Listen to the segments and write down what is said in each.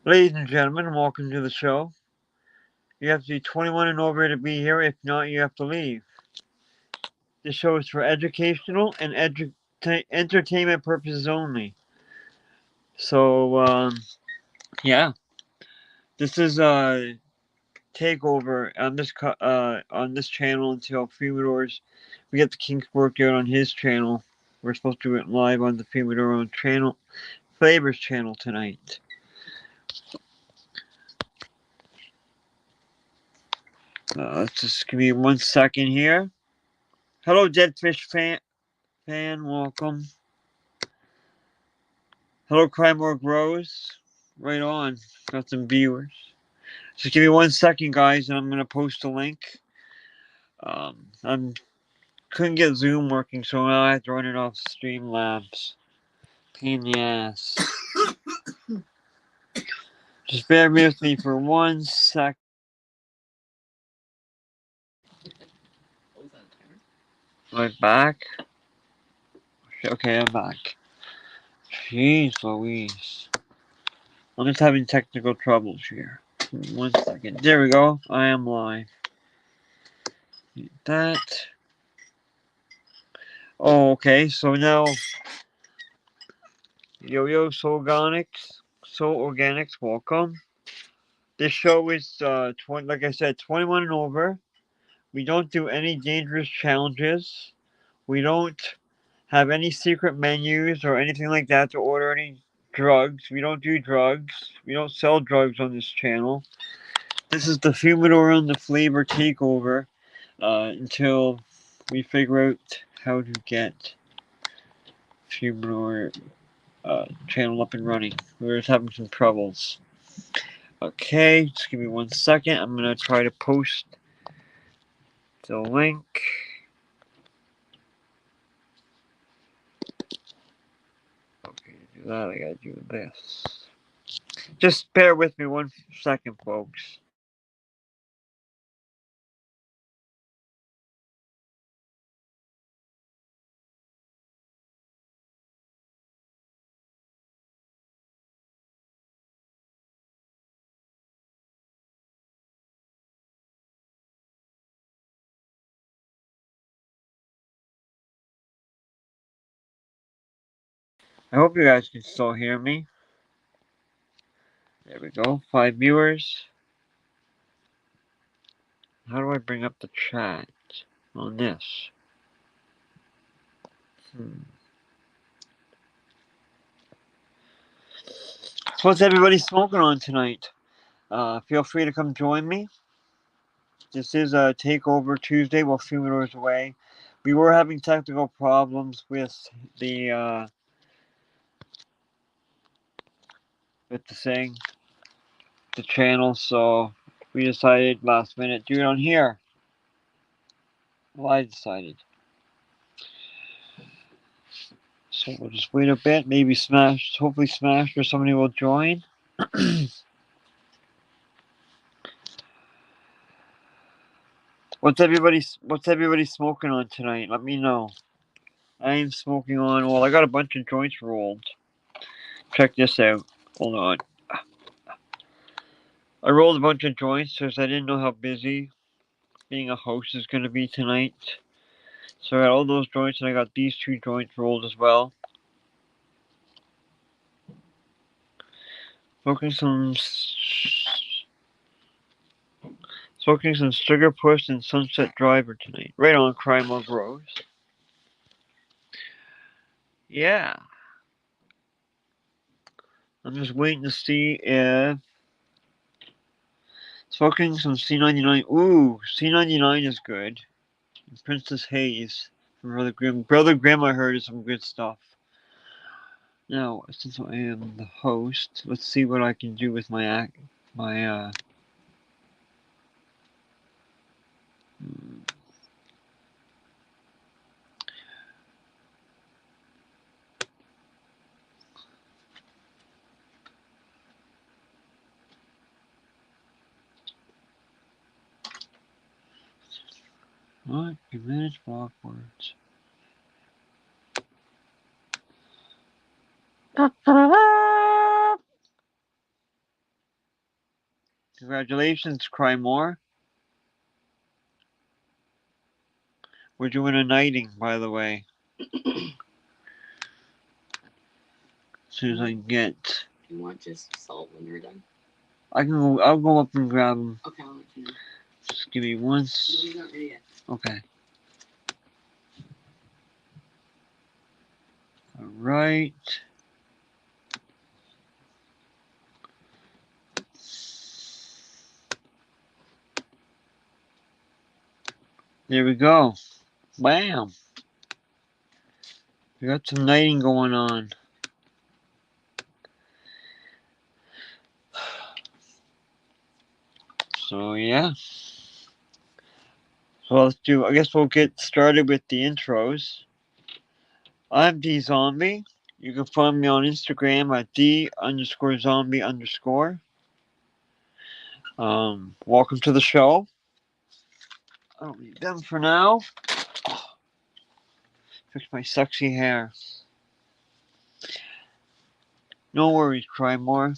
Ladies and gentlemen, welcome to the show. You have to be 21 and over to be here. If not, you have to leave. This show is for educational and entertainment purposes only. So, yeah, this is Takeover on this channel until Fumador's. We get the kinks worked out on his channel. We're supposed to do it live on the Fumador channel, Flavors channel tonight. Let's just give me 1 second here. Hello, Deadfish fan, welcome. Hello, Crymore Grows. Right on. Got some viewers. Just give me 1 second, guys, and I'm gonna post a link. I couldn't get Zoom working, so now I have to run it off Streamlabs. Pain in the ass. Just bear with me for 1 sec. Am I back? Okay, I'm back. Jeez Louise. I'm just having technical troubles here. 1 second. There we go. I am live. That. Oh, okay. So now, Yo-Yo Soul Organics, welcome. This show is, like I said, 21 and over. We don't do any dangerous challenges. We don't have any secret menus or anything like that to order any drugs. We don't do drugs. We don't sell drugs on this channel. This is the Fumador and the Flavor Takeover until we figure out how to get Fumador channel up and running. We're just having some troubles. Okay, just give me 1 second. I'm gonna try to post the link. Okay, to do that I gotta do this. Just bear with me 1 second, folks. I hope you guys can still hear me. There we go. 5 viewers. How do I bring up the chat on this? So what's everybody smoking on tonight? Feel free to come join me. This is a Takeover Tuesday while Fumador's away. We were having technical problems with the the channel, so we decided last minute do it on here. Well, I decided. So we'll just wait a bit. Maybe hopefully Smash or somebody will join. What's everybody smoking on tonight? Let me know. I am smoking on. Well, I got a bunch of joints rolled. Check this out. Hold on. I rolled a bunch of joints because I didn't know how busy being a host is going to be tonight. So I got all those joints, and I got these 2 joints rolled as well. Smoking some Sugar Push and Sunset Driver tonight. Right on Crymore Grows. Yeah. I'm just waiting to see if smoking some C99. Ooh, C99 is good. And Princess Hayes from Brother Grimm. Brother Grimm, I heard, is some good stuff. Now, since I am the host, let's see what I can do with my what? You manage block words. Congratulations, Cry More. We're doing a knighting, by the way. As soon as I can get. You want just salt when you're done? I'll go up and grab them. Okay, I'll let you know. Just give me one. No, he's not ready yet. Okay. All right. There we go. Bam. We got some knighting going on. So yeah. So let's do. I guess we'll get started with the intros. I'm D Zombie. You can find me on Instagram at D_zombie_. Welcome to the show. I don't need them for now. Fix my sexy hair. No worries, Cry More.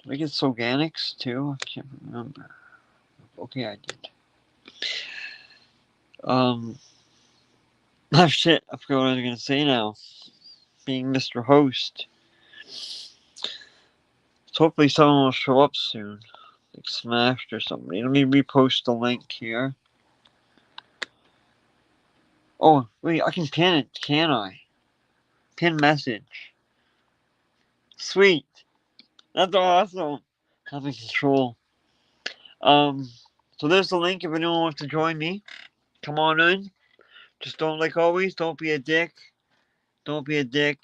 Did I get Soganics too? I can't remember. Okay, I did. Oh shit, I forgot what I was gonna say now. Being Mr. Host. So hopefully someone will show up soon. Like Smashed or somebody. Let me repost the link here. Oh, wait, I can pin it, can I? Pin message. Sweet. That's awesome. Having control. So there's the link if anyone wants to join me. Come on in. Just don't, like always, don't be a dick. Don't be a dick.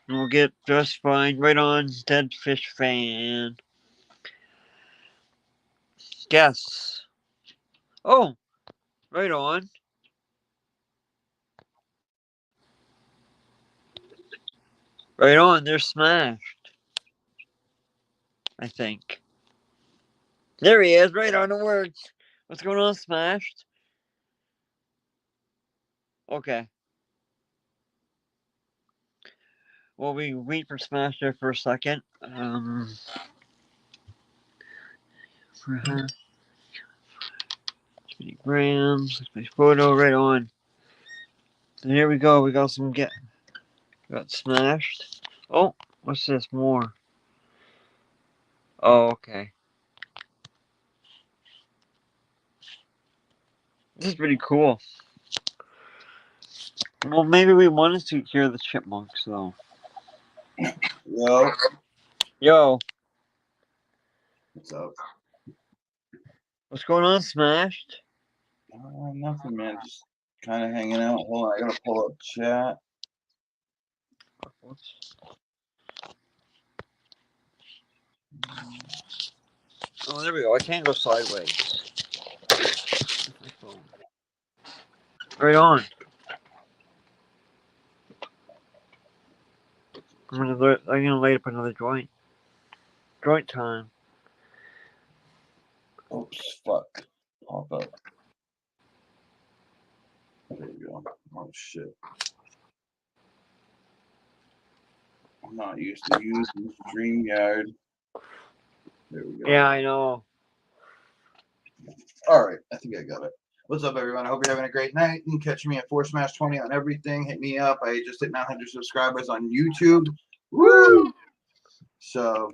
And we'll get just fine. Right on, Dead Fish Fan. Guess. Oh, right on. Right on, they're smashed. I think. There he is, right on the words. What's going on, Smashed? Okay. Well, we wait for Smash there for a second. For her. 20 grams. My photo right on. And here we go. We got some got smashed. Oh, what's this? More. Oh, okay. This is pretty cool. Well, maybe we wanted to hear the chipmunks though. Yo, Yo, what's up? what's going on, Smashed? Nothing, man. Just kind of hanging out. Hold on, I gotta pull up chat. Oh, there we go. I can't go sideways. Right on. I'm gonna light up another joint. Joint time. Oops, fuck. Pop up. There we go. Oh shit. I'm not used to using StreamYard. There we go. Yeah, I know. All right, I think I got it. What's up, everyone? I hope you're having a great night. You can catch me at 4Smash20 on everything. Hit me up. I just hit 900 subscribers on YouTube. Woo! So,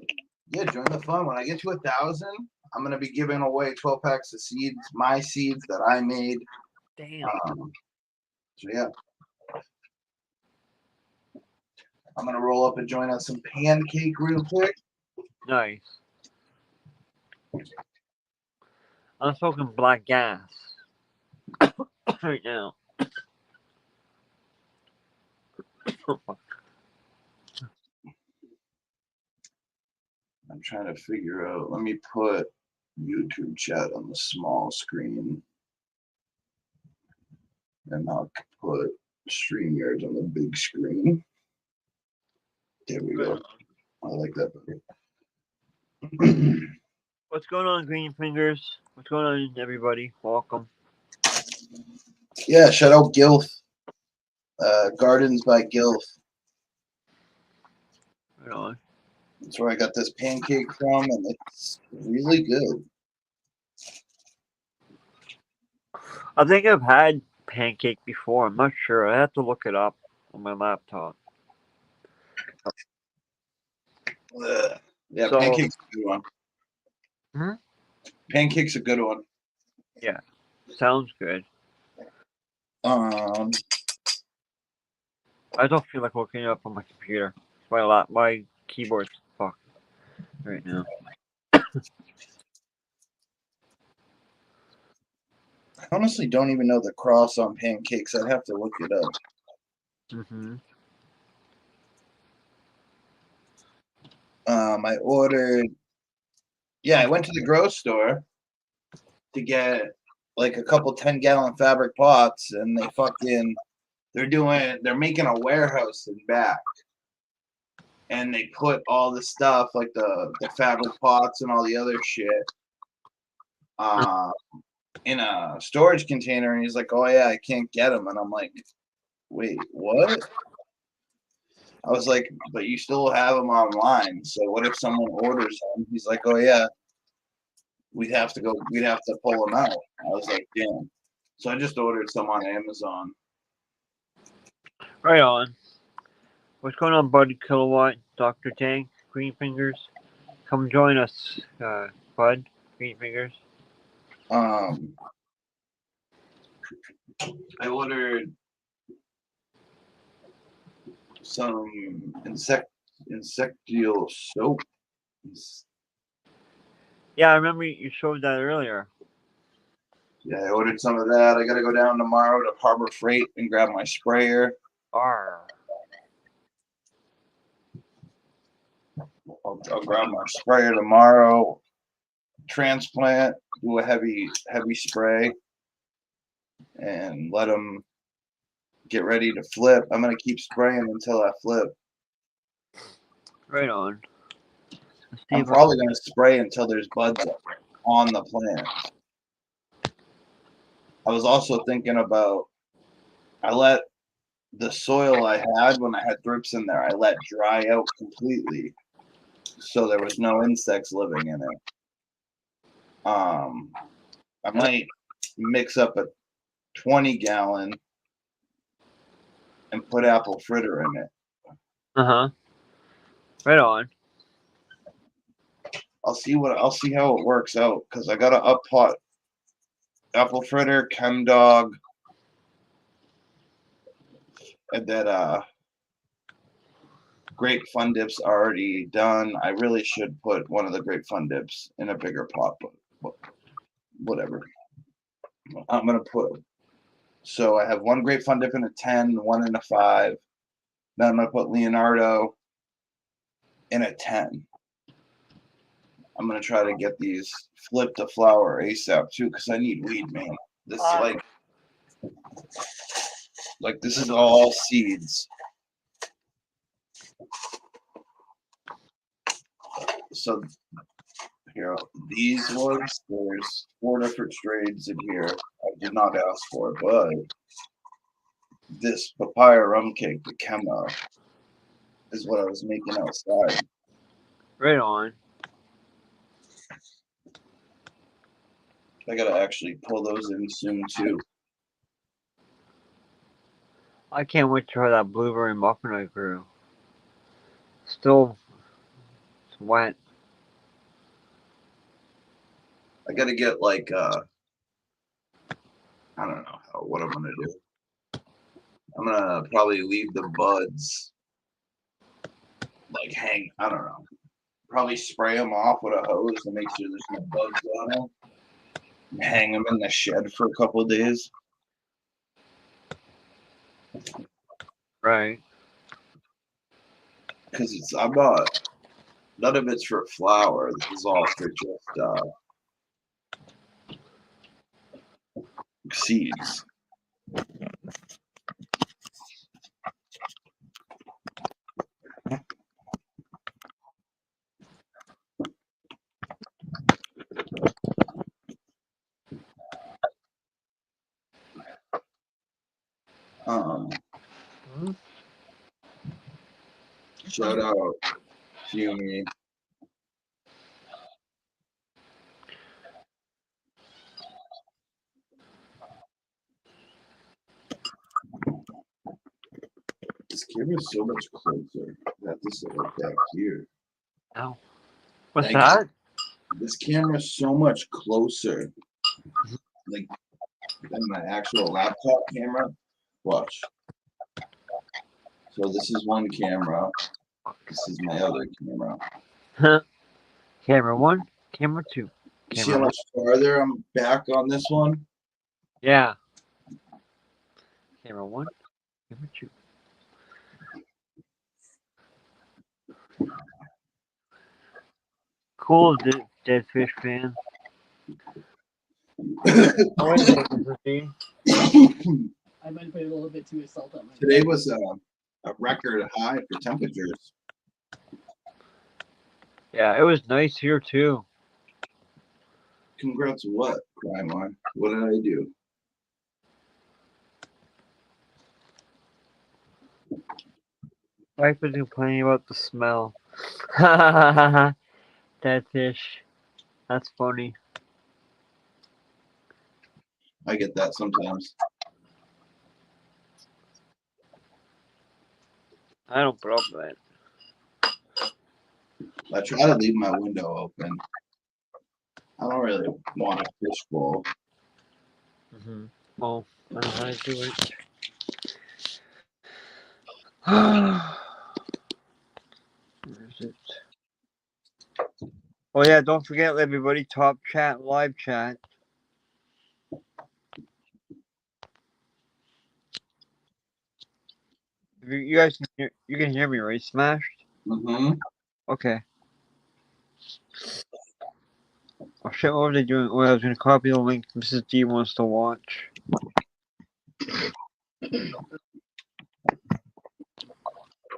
yeah, join the fun. When I get to 1,000, I'm gonna be giving away 12 packs of seeds, my seeds that I made. Damn. So yeah, I'm gonna roll up and join on some pancake real quick. Nice. I'm smoking black gas right now. I'm trying to figure out. Let me put YouTube chat on the small screen, and I'll put StreamYard on the big screen. There we go. I like that better. What's going on, Green Fingers? What's going on, everybody? Welcome. Yeah, shout out Gilf. Gardens by Gilf. Right on. That's where I got this pancake from, and it's really good. I think I've had pancake before. I'm not sure. I have to look it up on my laptop. Ugh. Yeah, So, pancake's a good one. hmm? Pancake's a good one. Yeah, sounds good. Um, I don't feel like looking it up on my computer. My keyboard's fucked right now. I honestly don't even know the cross on pancakes. I'd have to look it up. Hmm. I ordered. Yeah, I went to the grocery store to get like a couple 10-gallon fabric pots, and they're making a warehouse in back, and they put all the stuff like the fabric pots and all the other shit uh, in a storage container, and he's like, "Oh yeah, I can't get them," and I'm like, "Wait, what?" I was like, "But you still have them online, so what if someone orders them?" He's like, "Oh yeah, we'd have to pull them out." I was like, "Damn." So I just ordered some on Amazon. Right on. What's going on, Bud Kilowatt, Dr. Tank, Green Fingers? Come join us, Bud, Green Fingers. Um, I ordered some insectial soap. Yeah, I remember you showed that earlier. Yeah, I ordered some of that. I gotta go down tomorrow to Harbor Freight and grab my sprayer. Arr. I'll grab my sprayer tomorrow. Transplant, do a heavy spray, and let them get ready to flip. I'm gonna keep spraying until I flip. Right on. Let's see I'm if probably gonna spray until there's buds on the plant. I was also thinking about I let the soil I had when I had thrips in there, I let dry out completely, so there was no insects living in it. I might mix up a 20-gallon and put apple fritter in it. Uh-huh. Right on. I'll see how it works out because I got to up pot apple fritter, chem dog, and then grape fun dips already done. I really should put one of the grape fun dips in a bigger pot, but whatever. I'm gonna put. So I have one grape fun dip in a 10, one in a 5. Then I'm gonna put Leonardo in a 10. I'm gonna try to get these flip to flower ASAP too, because I need weed, man. This like this is all seeds. So here, these ones, there's 4 different strains in here. I did not ask for, but this papaya rum cake, the Kema, is what I was making outside. Right on. I gotta actually pull those in soon too. I can't wait to try that blueberry muffin I grew. Still wet. I gotta get like I don't know what I'm gonna do. I'm gonna probably leave the buds like hang. I don't know. Probably spray them off with a hose to make sure there's no bugs on them. And hang them in the shed for a couple of days. Right. Because I'm not. None of it's for flower. This is all for just seeds. Um, Hmm? shout out Fumy. This camera is so much closer. I have to sit like back here. Ow. What's Thank that? This camera is so much closer, like than my actual laptop camera. Watch. So this is one camera. This is my other camera. Huh. Camera 1, camera 2. You see how Camera 1. much farther I'm back on this one? Yeah. Camera 1, camera 2. Cool, dead fish fan. Oh, wait a minute, Christine. I might put a little bit too much salt on my. Today was a record high for temperatures. Yeah, it was nice here too. Congrats, what, Crime? What did I do? Wife was complaining about the smell. Dead fish. That's funny. I get that sometimes. I don't put up with it. I try to leave my window open. I don't really want a fishbowl. Well, I don't know how to do it. Where is it? Oh yeah, don't forget everybody, top chat, live chat. You guys you can hear me, right? Smashed? Mm-hmm. Okay. Oh shit, what were they doing? Oh, I was gonna copy the link Mrs. D wants to watch.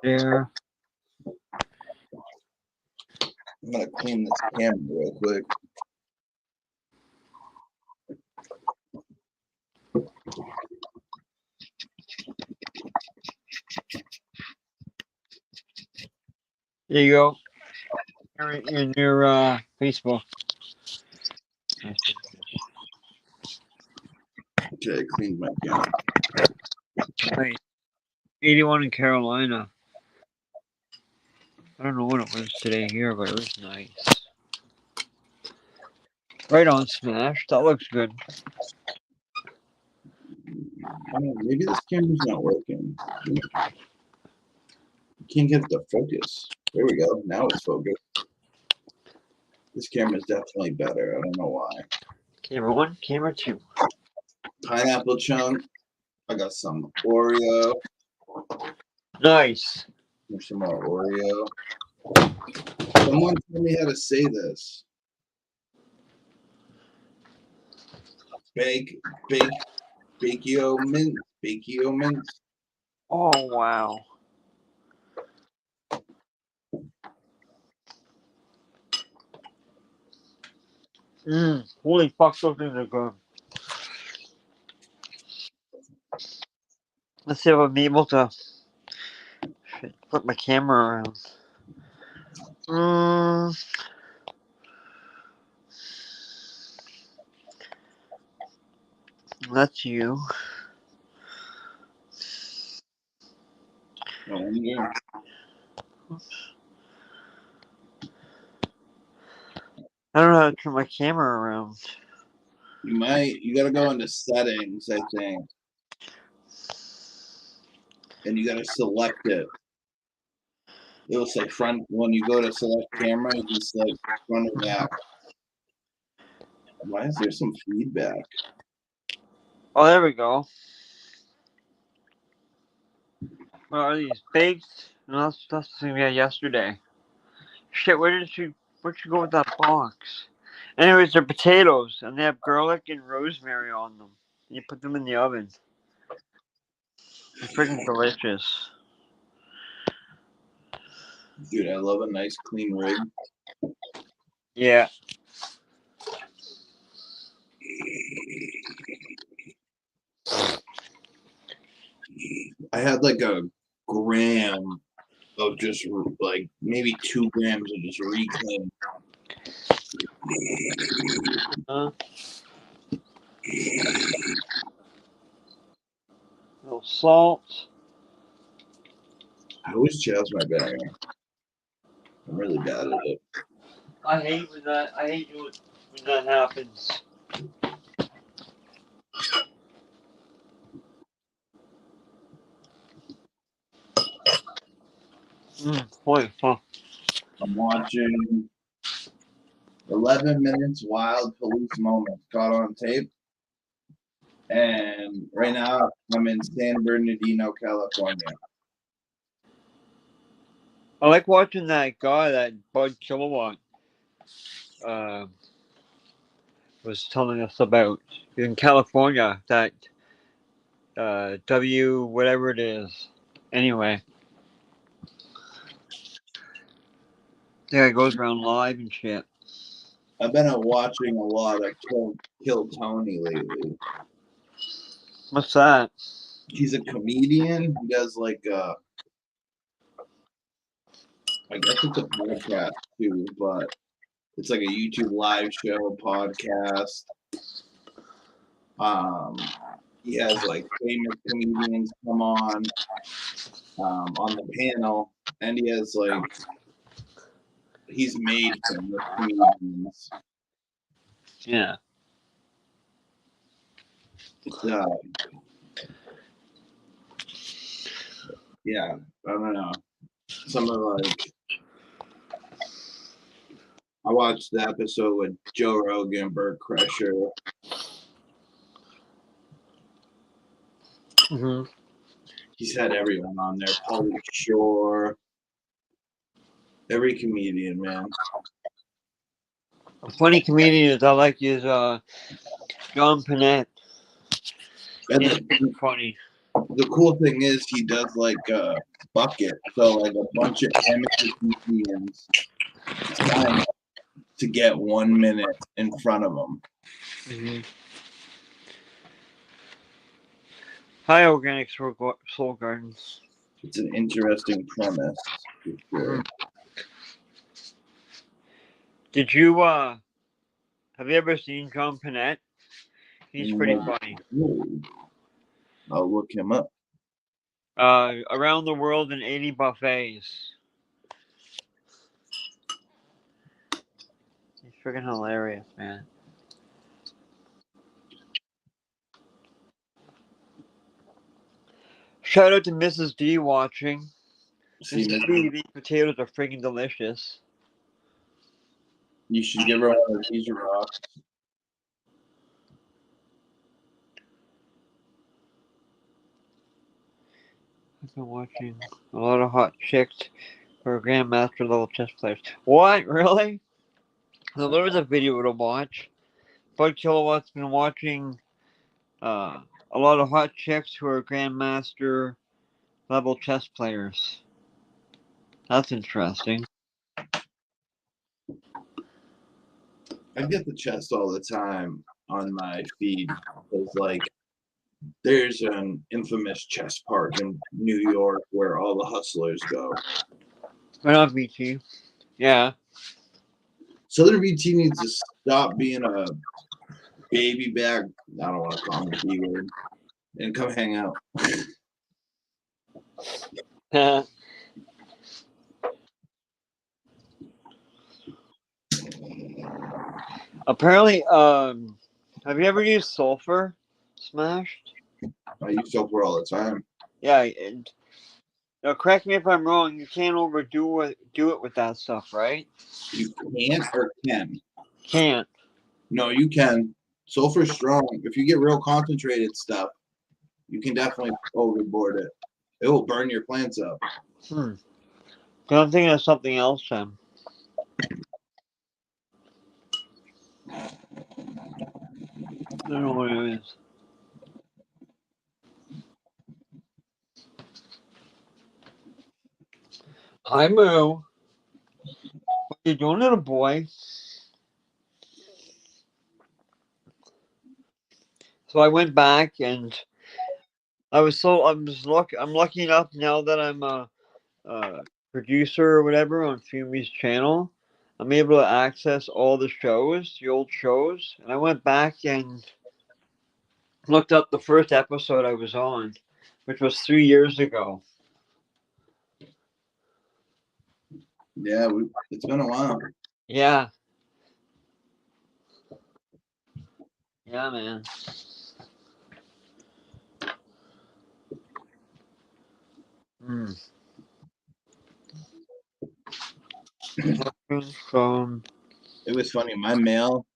There. I'm gonna clean this camera real quick. There you go. In your Facebook. Okay, I cleaned my camera. Nice. 81 in Carolina. I don't know what it was today here, but it was nice. Right on, Smash. That looks good. Oh, maybe this camera's not working. Can't get it to focus. There we go. Now it's focused. This camera is definitely better. I don't know why. Camera 1, camera 2. Pineapple chunk. I got some Oreo. Nice. There's some more Oreo. Someone told me how to say this. Bakio mint. Oh, wow. Holy fuck, those things are good. Let's see if I'm able to flip my camera around. That's you. I wonder. I don't know how to turn my camera around. You gotta go into settings, I think. And you gotta select it. It'll say front when you go to select camera, you can select front or back. Why is there some feedback? Oh, there we go. What are these baked? No, that's the thing we had yesterday. Shit, where'd you go with that box? Anyways, they're potatoes, and they have garlic and rosemary on them. You put them in the oven. They're freaking delicious. Dude, I love a nice clean rig. Yeah. I had like a gram of just like maybe 2 grams of just reclaim. little salt. I always chance my bag. I'm really bad at it. I hate when that happens. Boy, fuck. I'm watching 11 Minutes Wild Police Moments caught on tape. And right now I'm in San Bernardino, California. I like watching that guy, that Bud Kilowatt, was telling us about in California. That W whatever it is. Anyway, yeah, it goes around live and shit. I've been watching a lot of Kill Tony lately. What's that? He's a comedian. He does like I guess it's a podcast too, but it's like a YouTube live show podcast. He has like famous comedians come on the panel, and he has like he's made famous comedians. Yeah. Yeah, I don't know. Some of like I watched the episode with Joe Rogan, Burt Kreischer. Mm-hmm. He's had everyone on there. Pauly Shore. Every comedian, man. A funny comedian I like is John Panette. And He's funny. the cool thing is he does like a bucket. So like a bunch of amateur comedians sign up to get 1 minute in front of them. Mm-hmm. Hi, Organic Soul Gardens. It's an interesting premise. For sure. Did you have you ever seen John Panette? He's pretty funny. Ooh. I'll look him up. Around the world in 80 buffets. He's freaking hilarious, man. Shout out to Mrs. D watching. See, Mrs. D, these potatoes are freaking delicious. you should give her one of these rocks. I've been watching a lot of hot chicks who are grandmaster level chess players. What? Really? So there was a video to watch. Bud Kilowatt's been watching a lot of hot chicks who are grandmaster level chess players. That's interesting. I get the chest all the time on my feed. It's like there's an infamous chess park in New York where all the hustlers go. Right on, BT. Yeah. Southern VT needs to stop being a baby bag. I don't want to call him a B word. And come hang out. Apparently, have you ever used sulfur smashed? I use sulfur all the time. Yeah, and now correct me if I'm wrong. You can't overdo it. Do it with that stuff, right? You can't or can? Can't. No, you can. Sulfur's strong. If you get real concentrated stuff, you can definitely overboard it. It will burn your plants up. I'm thinking of something else then. I don't know what it is. Hi, Moo. What you doing, little boy? So I went back and I'm lucky enough now that I'm a producer or whatever on Fumi's channel, I'm able to access all the shows, the old shows, and I went back and looked up the first episode I was on, which was 3 years ago. Yeah, it's been a while. Yeah. Yeah, man. Hmm. From It was funny. My mail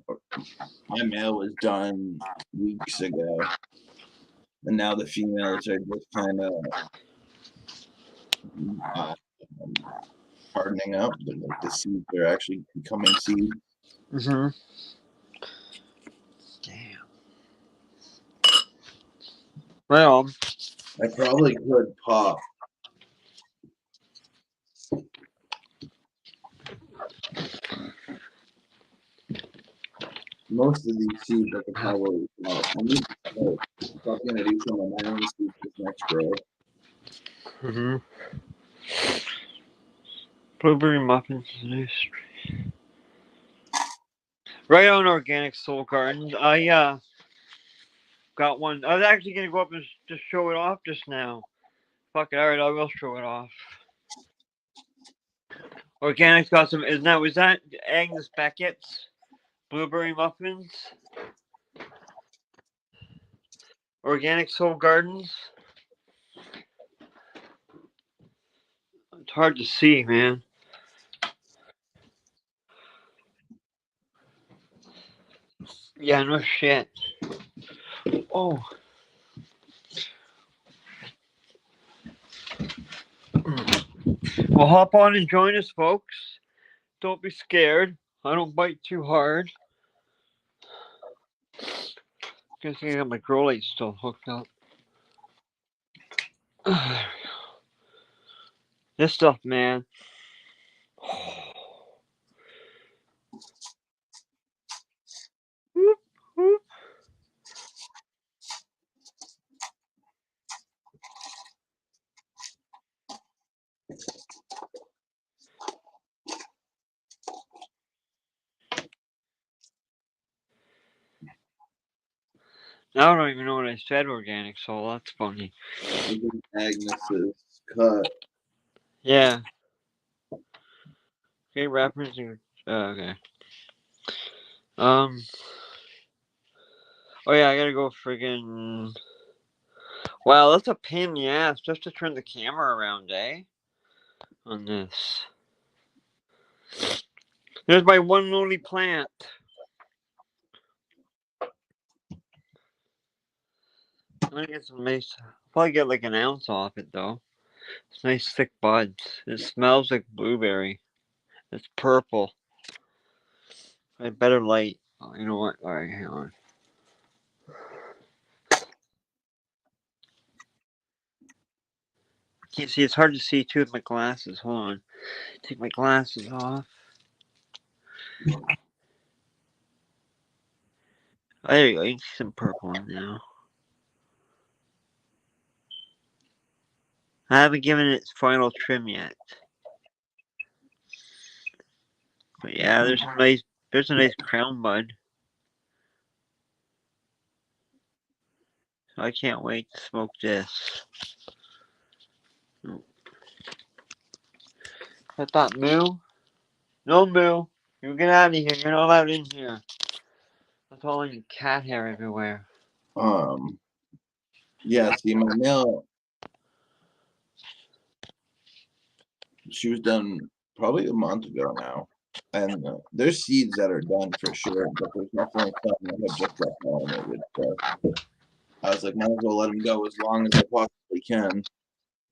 was done weeks ago, and now the females are just kind of hardening up. But like the seeds are actually becoming seeds. Mm-hmm. Damn. Well, I probably could pop. Most of these seeds I could probably pop. I need to start. I'm probably gonna do some of my own seeds this next grow. mm-hmm. Blueberry muffins is nice. Right on Organic Soul Gardens. I got one. I was actually gonna go up and just show it off just now. Fuck it, alright, I will show it off. Organic's got some. Was that Agnes Beckett's blueberry muffins? Organic Soul Gardens. It's hard to see, man. Yeah, no shit. Oh. Well, hop on and join us, folks. Don't be scared. I don't bite too hard. Guess I got my grow light still hooked up. This stuff, man. Whoop, whoop. Now I don't even know what I said organic, so that's funny. Agnes's cut. Yeah. Okay, referencing. Okay. Oh yeah, I gotta go friggin'. Wow, that's a pain in the ass just to turn the camera around, eh? On this. There's my one and only plant. I'm gonna get some nice. Probably get like an ounce off it though. It's nice thick buds. It smells like blueberry. It's purple. I better light. Oh, you know what? Alright, hang on. Can't see. It's hard to see too with my glasses. Hold on. Take my glasses off. Oh, there you go. You can see some purple in now. I haven't given it its final trim yet. But yeah, there's a nice crown bud. I can't wait to smoke this. I thought Moo? No Moo. You get out of here. You're not allowed in here. That's all your cat hair everywhere. Yeah, see, my mail, she was done probably a month ago now. And there's seeds that are done for sure, but there's definitely some that have just got pollinated. So I was like, might as well let them go as long as I possibly can.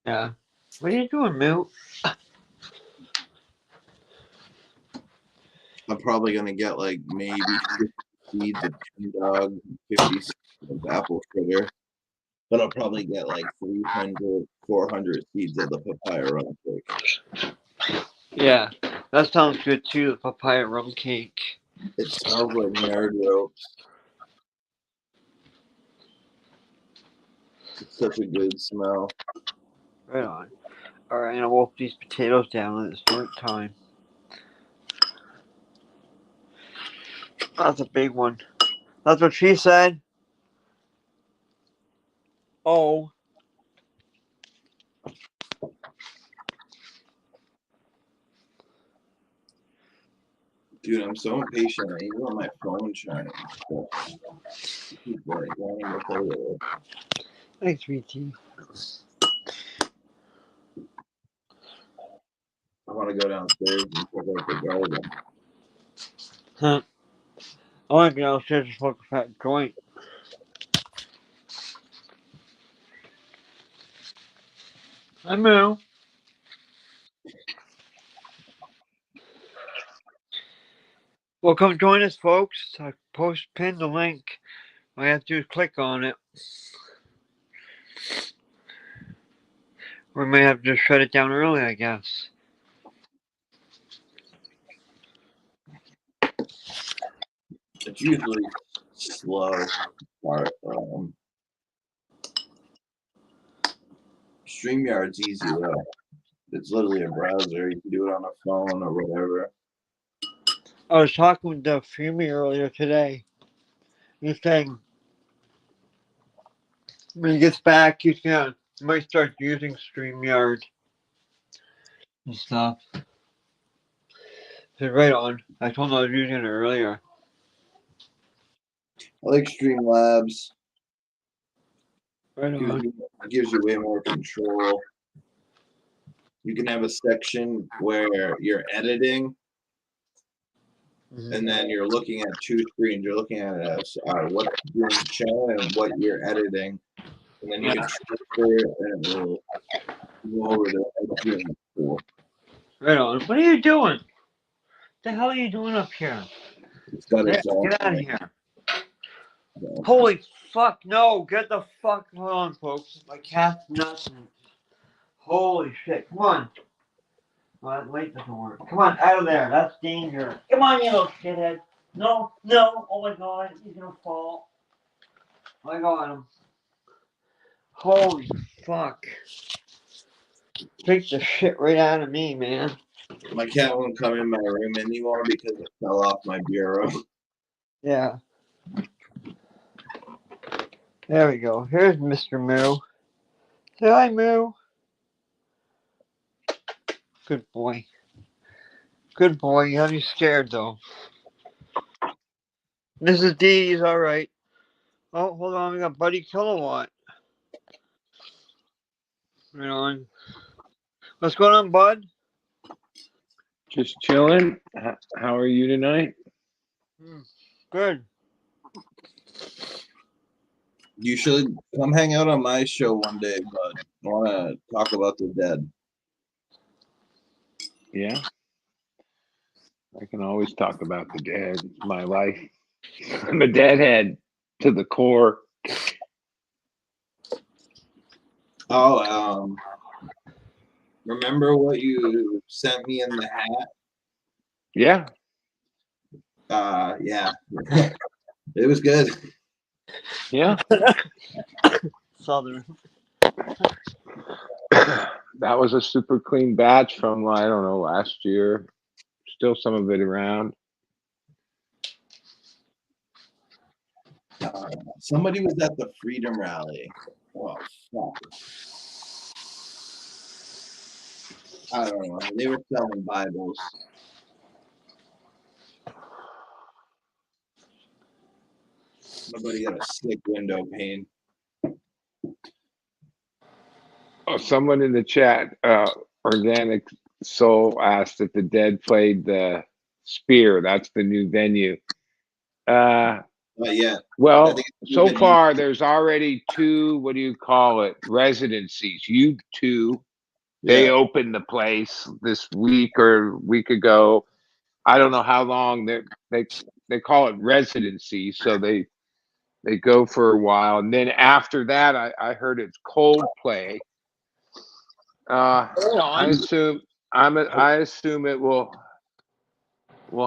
Yeah. What are you doing, Moo? I'm probably gonna get like maybe 50 seeds of King Dog, 50 seeds of apple sugar, but I'll probably get like 300, 400 seeds of the papaya rum cake. Yeah, that sounds good too. The papaya rum cake. It smells like nerd ropes. It's such a good smell. Right on. Alright, I'm gonna wolf these potatoes down at the right time. That's a big one. That's what she said. Oh. Dude, I'm so impatient. I even on my phone trying to keep running the photo. Thanks, VT. I want to go downstairs and pick up the garden. Huh. I want to go downstairs and smoke a fat joint. I know. Well, come join us, folks. I pinned the link. All you have to do is click on it. We may have to shut it down early, I guess. It's usually slow. StreamYard's easy though. It's literally a browser. You can do it on a phone or whatever. I was talking with Fumi earlier today. He's saying when he gets back, he might start using StreamYard and stuff. So right on. I told him I was using it earlier. I like Streamlabs. Right on. Gives you way more control. You can have a section where you're editing, and then you're looking at two screens. You're looking at what's being shown and what you're editing, and then you can transfer it, and it will go over the. Right on. What are you doing? What the hell are you doing up here? It's got its Get out of here. Holy fuck, no. Get the fuck on, folks. My cat's nuts. Holy shit. Come on. Well, that light doesn't work. Come on, out of there. That's danger. Come on, you little shithead. No, no. Oh my god. He's gonna fall. I got him. Holy fuck. Take the shit right out of me, man. My cat won't come in my room anymore because it fell off my bureau. Yeah. There we go. Here's Mr. Moo. Say hi, Moo. Good boy. Good boy. You have you scared, though. Mrs. D is alright. Oh, hold on. We got Buddy Kilowatt. Right on. What's going on, Bud? Just chilling. How are you tonight? Good. You should come hang out on my show one day, bud. I want to talk about the dead. Yeah. I can always talk about the dead. It's my life. I'm a deadhead to the core. Oh, remember what you sent me in the hat? Yeah. Yeah. It was good. Yeah. Southern. That was a super clean batch from, I don't know, last year. Still some of it around. Somebody was at the Freedom Rally. Oh, fuck. I don't know. They were selling Bibles. Somebody got a sick window pane. Oh, someone in the chat, Organic Soul, asked if the Dead played the Spear. That's the new venue. Not yet. Well, so far there's already two, what do you call it, residencies. U2, they opened the place this week or week ago. I don't know how long they call it residency, so they go for a while, and then after that, I heard it's Coldplay. I assume it will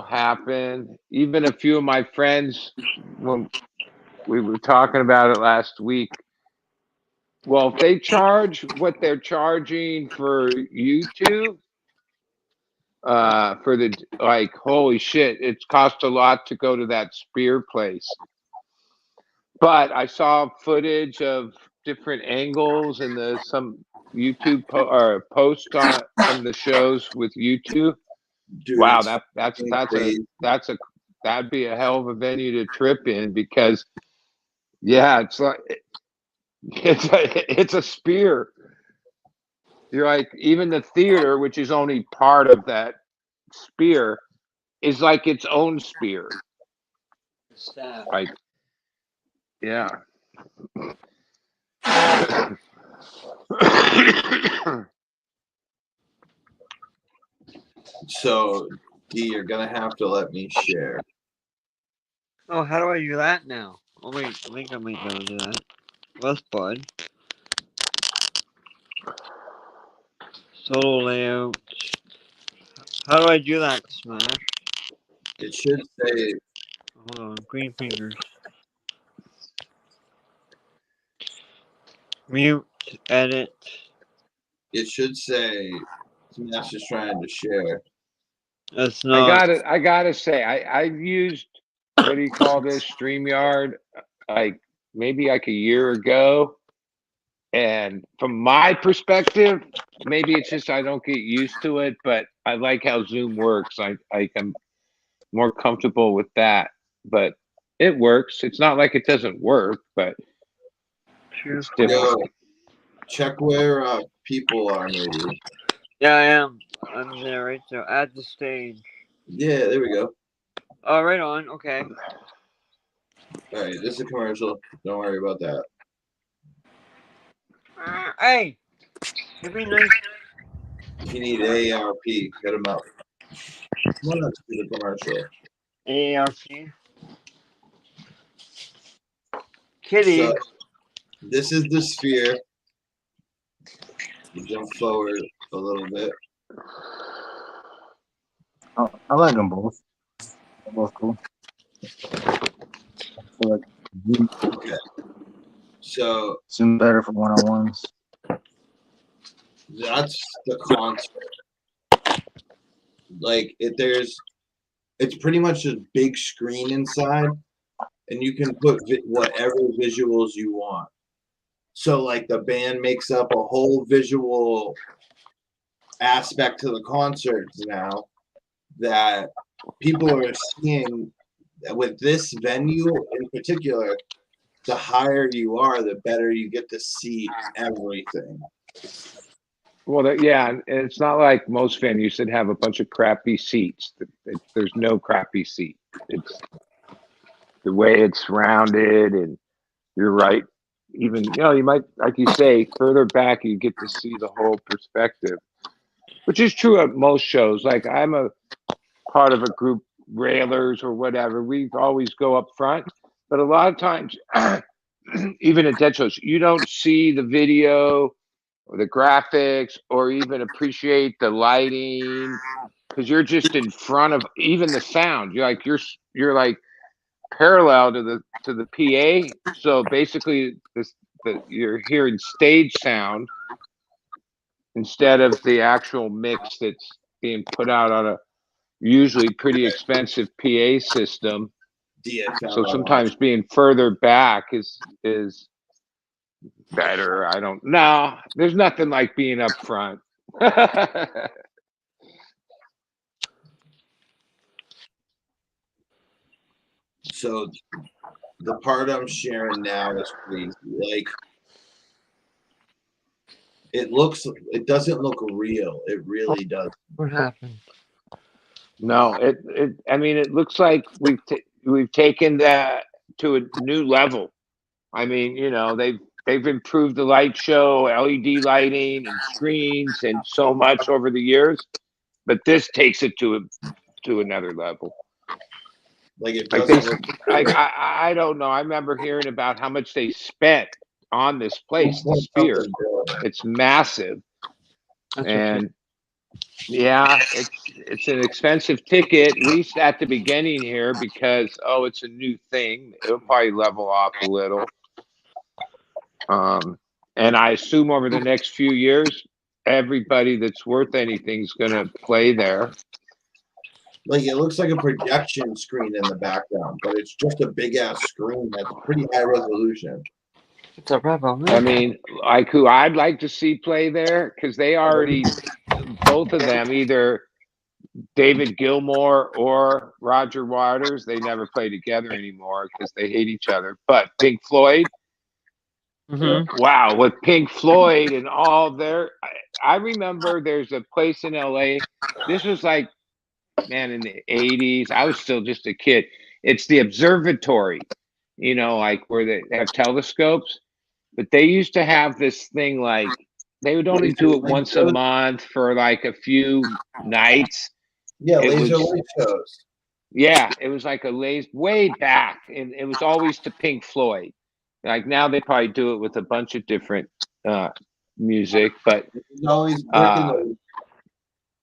happen. Even a few of my friends, when we were talking about it last week, Well, if they charge what they're charging for YouTube, for the like, holy shit, it costs a lot to go to that spear place. But I saw footage of different angles and some YouTube post on from the shows with YouTube. Dude, Wow, it's fucking crazy. that'd be a hell of a venue to trip in because yeah, it's like it's a spear. You're like even the theater, which is only part of that spear, is like its own spear. Sad. Like yeah. So, D, you're gonna have to let me share. Oh, how do I do that now? Oh wait, I think I might be able to do that. Less bud. Solo layout. How do I do that, Smash? It should say Hold on, green fingers. Mute, edit. it should say Smash is trying to share. That's not. I gotta say, I've used what do you call this StreamYard like maybe like a year ago. And from my perspective, maybe it's just I don't get used to it, but I like how Zoom works. I'm more comfortable with that. But it works. It's not like it doesn't work, but it's different. Yo, check where people are, maybe. Yeah, I am. I'm there right there. Add the stage. Yeah, there we go. Oh, right on. Okay. All right, this is a commercial. Don't worry about that. Hey, it'd be nice. If you need AARP, hit him up. Come on, let's do the commercial. AARP. Kitty. So, this is the sphere. You jump forward a little bit. Oh, I like them both. They're both cool. I feel like Zoom, Okay. So, Zoom better for one-on-ones. that's the concert. Like, it's pretty much a big screen inside, and you can put whatever visuals you want. So, like, the band makes up a whole visual aspect to the concerts now that people are seeing with this venue in particular. The higher you are, the better you get to see everything. Well, yeah, and it's not like most venues that have a bunch of crappy seats. There's no crappy seat. It's the way it's rounded, and you're right. Even you might, like you say, further back, you get to see the whole perspective, which is true at most shows. Like I'm a part of a group, railers or whatever. We always go up front, but a lot of times, even at dead shows, you don't see the video or the graphics or even appreciate the lighting because you're just in front of even the sound. You're like parallel to the PA. So basically, you're hearing stage sound instead of the actual mix that's being put out on a usually pretty expensive PA system. So DFL. sometimes being further back is better. I don't know. There's nothing like being up front. So the part I'm sharing now is crazy. Like it doesn't look real. It really does. What happened? No, I mean, it looks like we've taken that to a new level. I mean, they've improved the light show, LED lighting, and screens, and so much over the years. But this takes it to another level. Like it Like doesn't look like I don't know. I remember hearing about how much they spent on this place, the Sphere. It's massive, That's and yeah, it's an expensive ticket, at least at the beginning here, because it's a new thing. It'll probably level off a little. And I assume over the next few years, everybody that's worth anything is going to play there. Like it looks like a projection screen in the background, but it's just a big ass screen that's pretty high resolution. It's a rebel. I mean, like who I'd like to see play there, because they already, both of them, either David Gilmour or Roger Waters, they never play together anymore because they hate each other. But Pink Floyd, wow, with Pink Floyd and all their, I remember there's a place in LA. This was like, man, in the 80s. I was still just a kid. It's the observatory, like where they have telescopes. But they used to have this thing like they would only do it once a month for like a few nights. Yeah, It laser was, light shows. yeah, it was like a laser way back, and it was always to Pink Floyd. Like now they probably do it with a bunch of different music, but It's always breaking.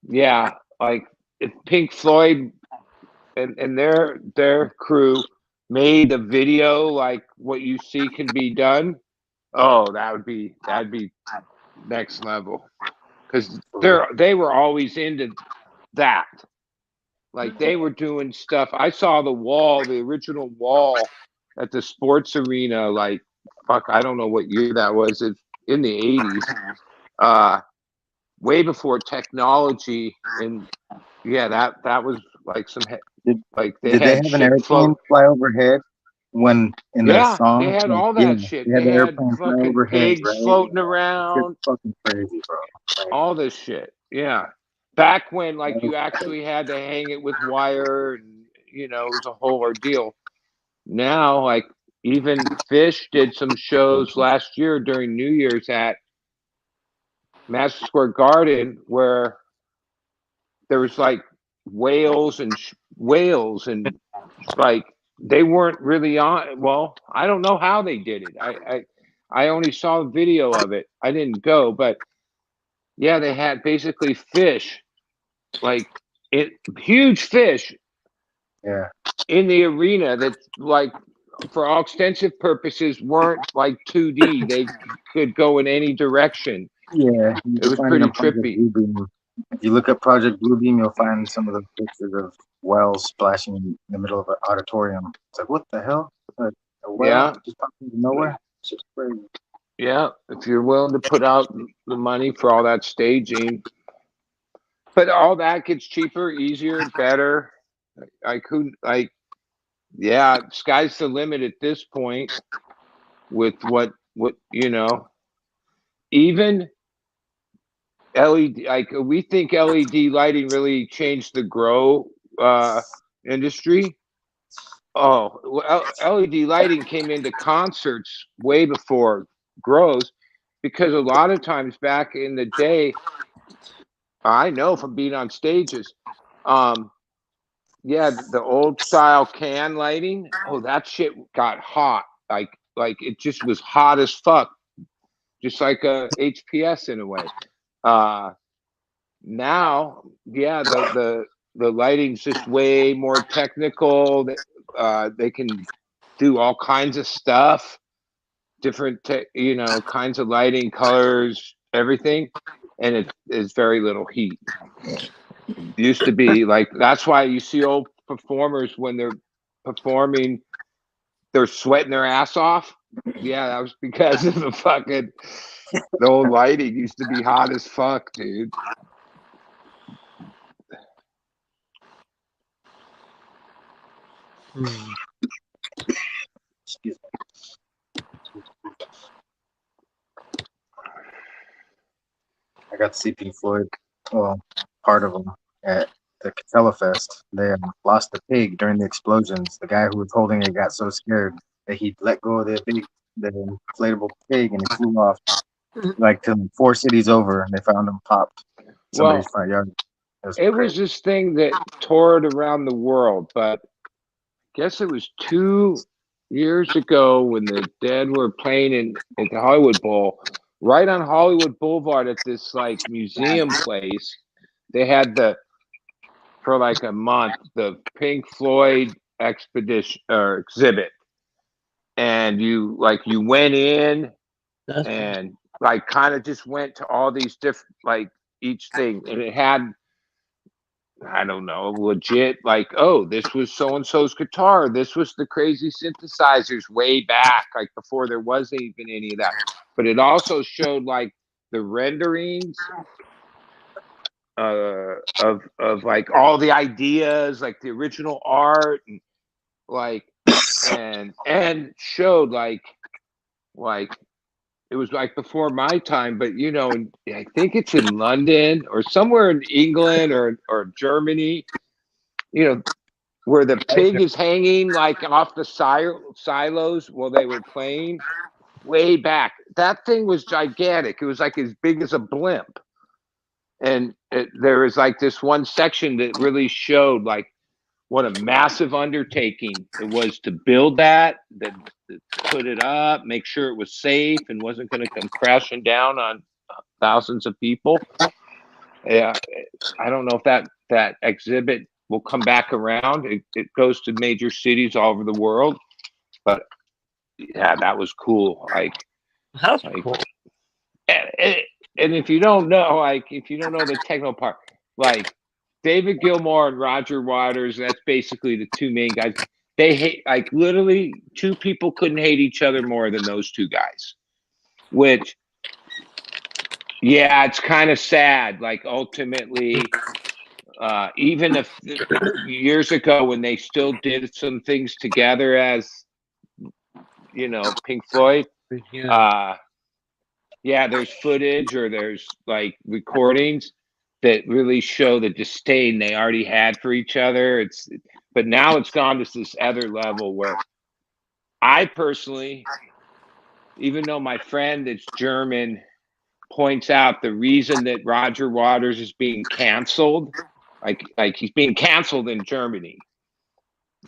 yeah, like if Pink Floyd and their crew made a video like what you see can be done. Oh, that'd be next level, because they were always into that. Like they were doing stuff. I saw the original wall at the sports arena. Like fuck, I don't know what year that was. It's in the 80s, way before technology. And yeah, that was like some like they Did they had have an shit airplane float. fly overhead when in the Yeah, song? they had Like, all yeah, that shit. they had They the had airplane fly fucking overhead, pigs right? floating It's just around, fucking crazy, bro. Like, all this shit. Yeah. Back when like that you was actually had to hang it with wire and it was a whole ordeal. Now, like even Fish did some shows last year during New Year's at Madison Square Garden where there was like whales and like they weren't really on. Well, I don't know how they did it. I only saw a video of it. I didn't go, but yeah, they had basically fish, like huge fish yeah. in the arena that like for all extensive purposes weren't like 2D. They could go in any direction. Yeah, you It can was find it pretty on Project trippy. Bluebeam. If you look up Project Bluebeam, you'll find some of the pictures of whales splashing in the middle of an auditorium. It's like, what the hell? A whale Yeah, just popped into nowhere? It's just crazy. yeah. If you're willing to put out the money for all that staging, but all that gets cheaper, easier, better. Yeah, sky's the limit at this point with what even LED, like we think LED lighting really changed the grow industry. Oh, well, LED lighting came into concerts way before grows, because a lot of times back in the day, I know from being on stages, yeah, the old style can lighting. Oh, that shit got hot. Like it just was hot as fuck, just like a HPS in a way. Now, yeah, the lighting's just way more technical. They can do all kinds of stuff, different kinds of lighting, colors, everything, and it is very little heat. Used to be like that's why you see old performers when they're performing, they're sweating their ass off. Yeah, that was because of the old lighting used to be hot as fuck, dude. Excuse me. I got to see Pink Floyd, well, part of them, at the Capella Fest. They lost a pig during the explosions. The guy who was holding it got so scared that he let go of the inflatable pig, and it flew off like to 4 cities over, and they found him popped in somebody's Well, front yard. it was this thing that toured around the world, but I guess it was 2 years ago when the Dead were playing at the Hollywood Bowl, right on Hollywood Boulevard at this like museum place. They had for like a month the Pink Floyd expedition or exhibit, and you went in and like kind of just went to all these different, like each thing, and it had, I don't know, legit, like, oh, this was so and so's guitar. This was the crazy synthesizers way back, like before there wasn't even any of that. But it also showed like the renderings of like all the ideas, like the original art, and like and showed like it was like before my time, but you know, I think it's in London or somewhere in England or Germany, you know, where the pig is hanging like off the silos while they were playing way back. That thing was gigantic. It was like as big as a blimp. And there was like this one section that really showed like what a massive undertaking it was to build that, put it up, make sure it was safe and wasn't going to come crashing down on thousands of people. Yeah, I don't know if that exhibit will come back around. It goes to major cities all over the world, but yeah, that was cool. That's Like, cool. and, and if you don't know, like, if you don't know the techno part, like David Gilmour and Roger Waters, that's basically the two main guys. They hate, like, literally two people couldn't hate each other more than those two guys, which, yeah, it's kind of sad. Like, ultimately, even if years ago when they still did some things together as, you know, Pink Floyd, Yeah. yeah, there's footage or there's like recordings that really show the disdain they already had for each other. But now it's gone to this other level where I personally, even though my friend that's German points out the reason that Roger Waters is being canceled, like he's being canceled in Germany,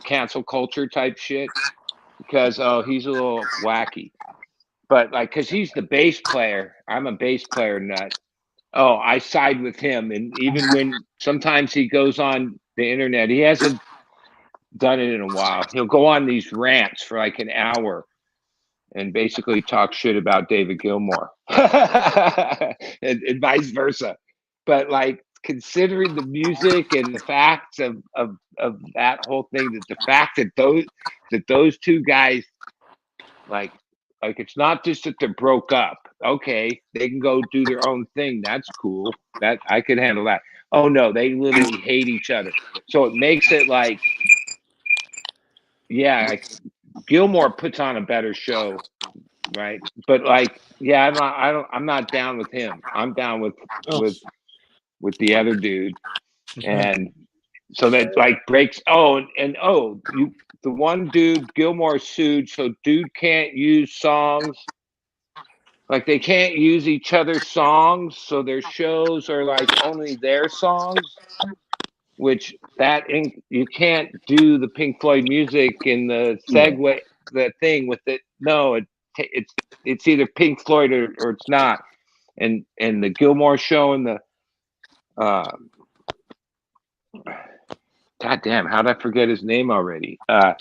cancel culture type shit, because oh, he's a little wacky. But like, because he's the bass player, I'm a bass player nut. Oh, I side with him. And even when sometimes he goes on the internet, he hasn't done it in a while. He'll go on these rants for like an hour and basically talk shit about David Gilmour and vice versa. But like, considering the music and the facts of that whole thing, that the fact that those two guys like it's not just that they're broke up. Okay, they can go do their own thing. That's cool. That I could handle that. Oh no, they literally hate each other. So it makes it like, yeah, like Gilmore puts on a better show, right? But like, yeah, I'm not down with him. I'm down with the other dude. And so that like breaks, oh, and oh, you, the one dude Gilmore sued, so dude can't use songs. Like they can't use each other's songs, so their shows are like only their songs, which you can't do the Pink Floyd music in the segue, the thing with it. No, it's either Pink Floyd or it's not. And the Gilmore show and the uh, God damn, how did I forget his name already? I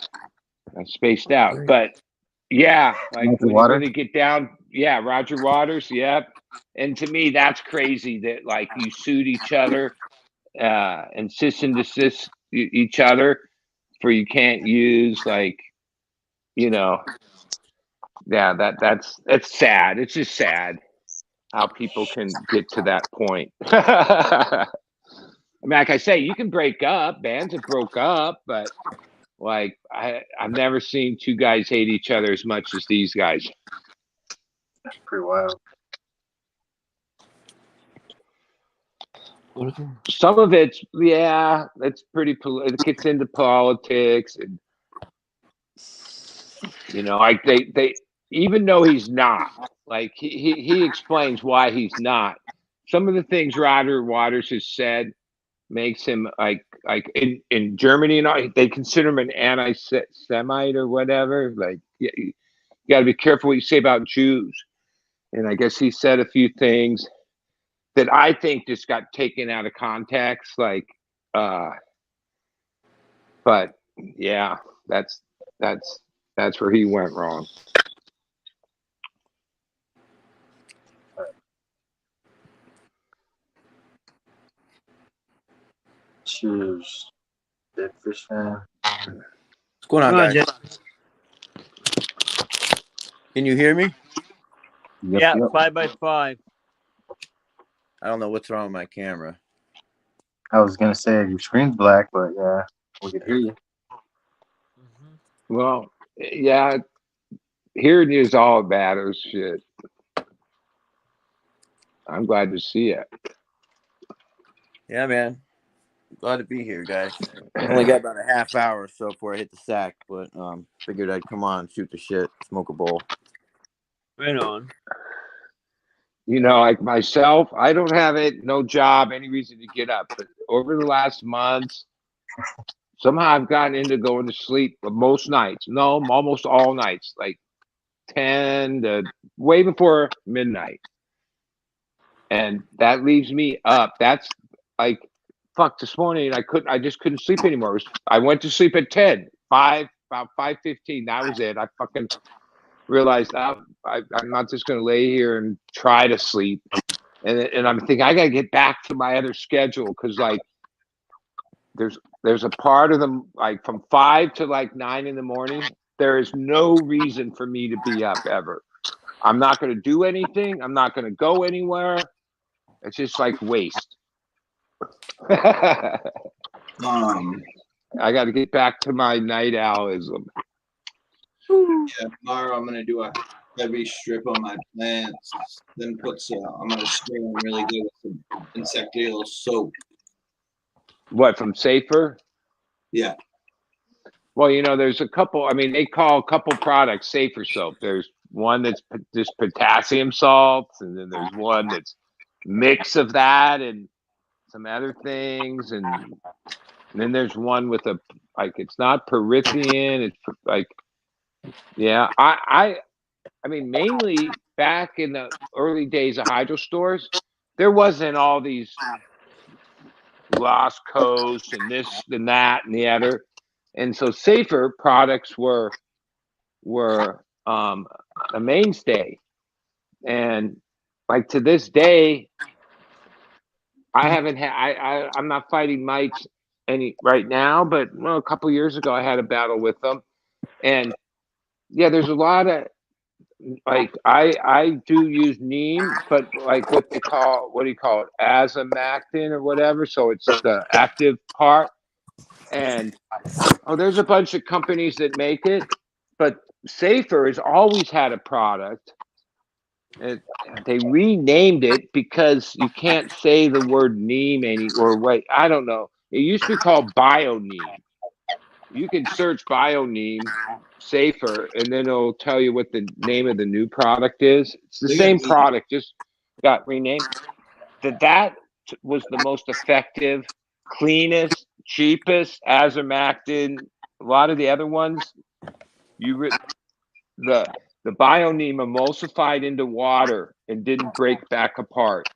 spaced out, but yeah, like Roger when you Waters. really get down, yeah, Roger Waters, yep. And to me, that's crazy that like you sued each other, and cease and desist each other for you can't use like, you know, yeah, it's sad. It's just sad how people can get to that point. I mean, like I say, you can break up. Bands have broke up, but like I've never seen two guys hate each other as much as these guys. Pretty wild. Some of it's, yeah, it's pretty. It gets into politics, and you know, like they even though he's not, like he explains why he's not. Some of the things Roger Waters has said makes him like in Germany and all, they consider him an anti-Semite or whatever. Like you got to be careful what you say about Jews. And I guess he said a few things that I think just got taken out of context. Like, but yeah, that's that's where he went wrong. Cheers. Dead fish fan. What's going on, Come on, guys? Jay. Can you hear me? Yep, Yeah, yep. 5x5. I don't know what's wrong with my camera. I was gonna say your screen's black, but yeah, we could hear you. Well, yeah, hearing you is all that matters. Shit. I'm glad to see it. Yeah, man. Glad to be here, guys. I only got about a half hour or so before I hit the sack, but figured I'd come on, shoot the shit, smoke a bowl. Right on. You know, like myself, I don't have no job, any reason to get up. But over the last months, somehow I've gotten into going to sleep most nights. No, almost all nights, like 10 to way before midnight. And that leaves me up. That's like, fuck, this morning I just couldn't sleep anymore. I went to sleep at 10, about 5:15. That was it. I fucking realized I'm not just going to lay here and try to sleep. And I'm thinking I got to get back to my other schedule because like there's a part of them like from 5 to like 9 in the morning. There is no reason for me to be up ever. I'm not going to do anything. I'm not going to go anywhere. It's just like waste. I got to get back to my night owlism. Yeah, tomorrow I'm gonna do a heavy strip on my plants. Then I'm gonna spray them really good with some insecticidal soap. What, from Safer? Yeah. Well, you know, there's a couple. I mean, they call a couple products Safer soap. There's one that's just potassium salts, and then there's one that's mix of that and some other things, and then there's one with a like it's not Perithian. It's like, yeah, I mean, mainly back in the early days of hydro stores, there wasn't all these Lost Coast and this and that and the other, and so Safer products were a mainstay, and like to this day, I haven't had I'm not fighting mites any right now, but well, a couple years ago I had a battle with them, and yeah, there's a lot of like I do use neem, but like what do you call it, azamactin or whatever, so it's the active part. And there's a bunch of companies that make it, but Safer has always had a product. And they renamed it because you can't say the word neem or wait, I don't know. It used to be called BioNeem. You can search BioNeem Safer, and then it'll tell you what the name of the new product is. It's the They got same me. product, just got renamed. That was the most effective, cleanest, cheapest azamactin. A lot of the other ones, the BioNeem emulsified into water and didn't break back apart.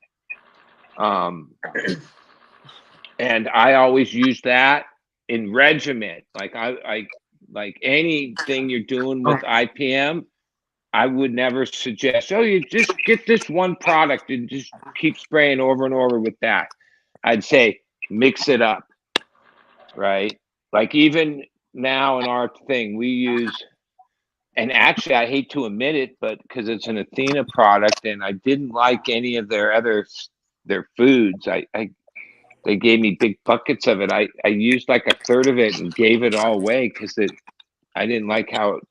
And I always use that in regiment. Like I like anything you're doing with IPM, I would never suggest, you just get this one product and just keep spraying over and over with that. I'd say mix it up, right? Like even now in our thing, we use, and actually I hate to admit it, but because it's an Athena product and I didn't like any of their foods, they gave me big buckets of it. I used like a third of it and gave it all away because I didn't like how it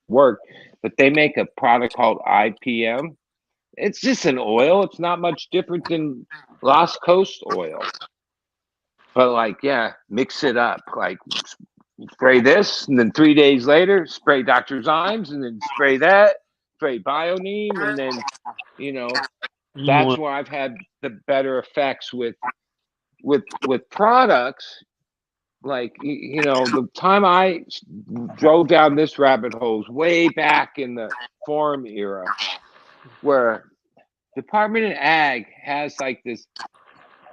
worked. But they make a product called IPM. It's just an oil. It's not much different than Lost Coast oil. But like, yeah, mix it up. Like spray this, and then 3 days later, spray Dr. Zymes, and then spray that, spray BioNeem, and then, you know, that's where I've had the better effects with products. Like, you know, the time I drove down this rabbit hole was way back in the farm era, where Department of Ag has like this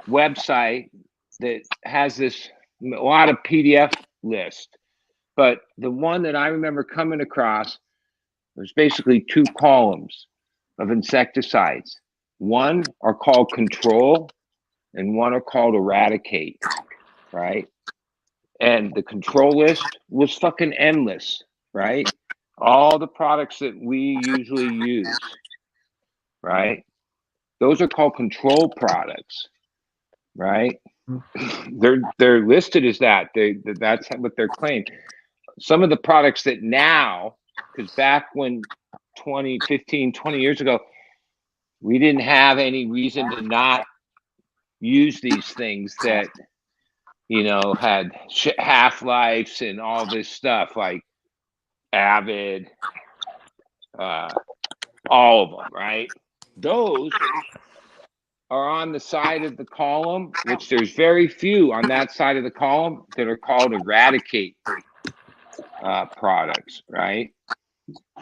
website that has a lot of PDF list. But the one that I remember coming across was basically 2 columns of insecticides. One are called control and one are called eradicate. right? And the control list was fucking endless, right? All the products that we usually use, right? Those are called control products, right? They're listed as that. That's what they're claimed. Some of the products that now, because back when 20 years ago, we didn't have any reason to not use these things that, you know, had half-lives and all this stuff like Avid, all of them, right? Those are on the side of the column, which there's very few on that side of the column that are called eradicate products, right?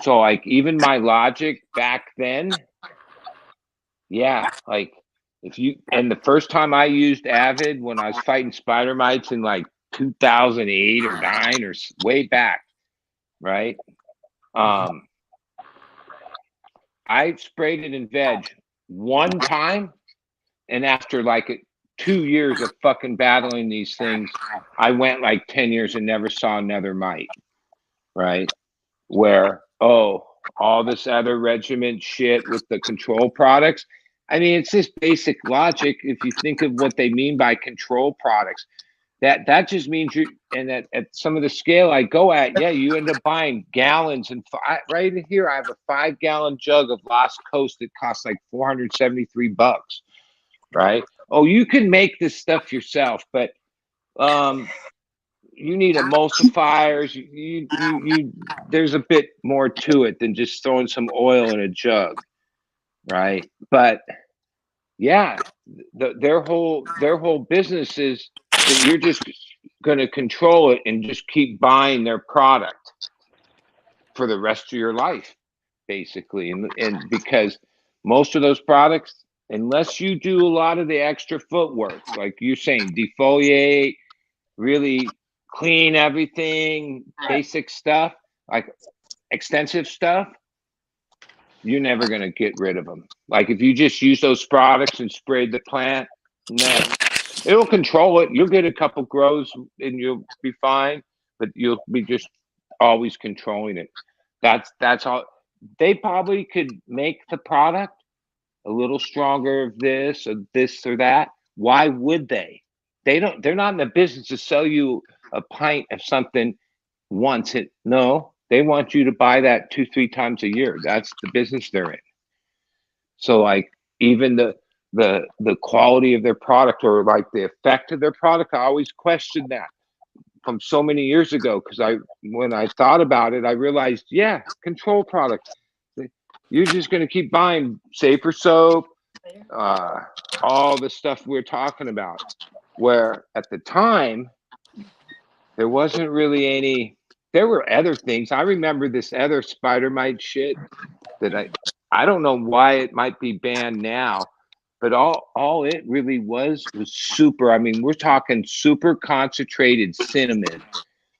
So like even my logic back then, yeah, like if you, and the first time I used Avid when I was fighting spider mites in like 2008 or 9 or way back, right? I sprayed it in veg one time, and after like 2 years of fucking battling these things, I went like 10 years and never saw another mite, right? Where, oh, all this other regiment shit with the control products. I mean, it's just basic logic. If you think of what they mean by control products, that just means you, and at some of the scale I go at, yeah, you end up buying gallons. And right here, I have a 5-gallon jug of Lost Coast that costs like $473, right? Oh, you can make this stuff yourself, but you need emulsifiers. You there's a bit more to it than just throwing some oil in a jug, right? But yeah, their whole business is that you're just going to control it and just keep buying their product for the rest of your life, basically. And because most of those products, unless you do a lot of the extra footwork, like you're saying, defoliate, really clean everything, basic stuff, like extensive stuff, you're never going to get rid of them. Like if you just use those products and spray the plant, no, it'll control it. You'll get a couple grows and you'll be fine, but you'll be just always controlling it. That's all. They probably could make the product a little stronger of this or that. Why would they? They're not in the business to sell you a pint of something once. No, they want you to buy that 2-3 times a year. That's the business they're in. So like even the quality of their product or like the effect of their product, I always question that from so many years ago, because when I thought about it, I realized, yeah, control products. You're just going to keep buying safer soap, all the stuff we're talking about. Where at the time, there wasn't really any. There were other things. I remember this other spider mite shit that I don't know why it might be banned now, but all it really was super. I mean, we're talking super concentrated cinnamon,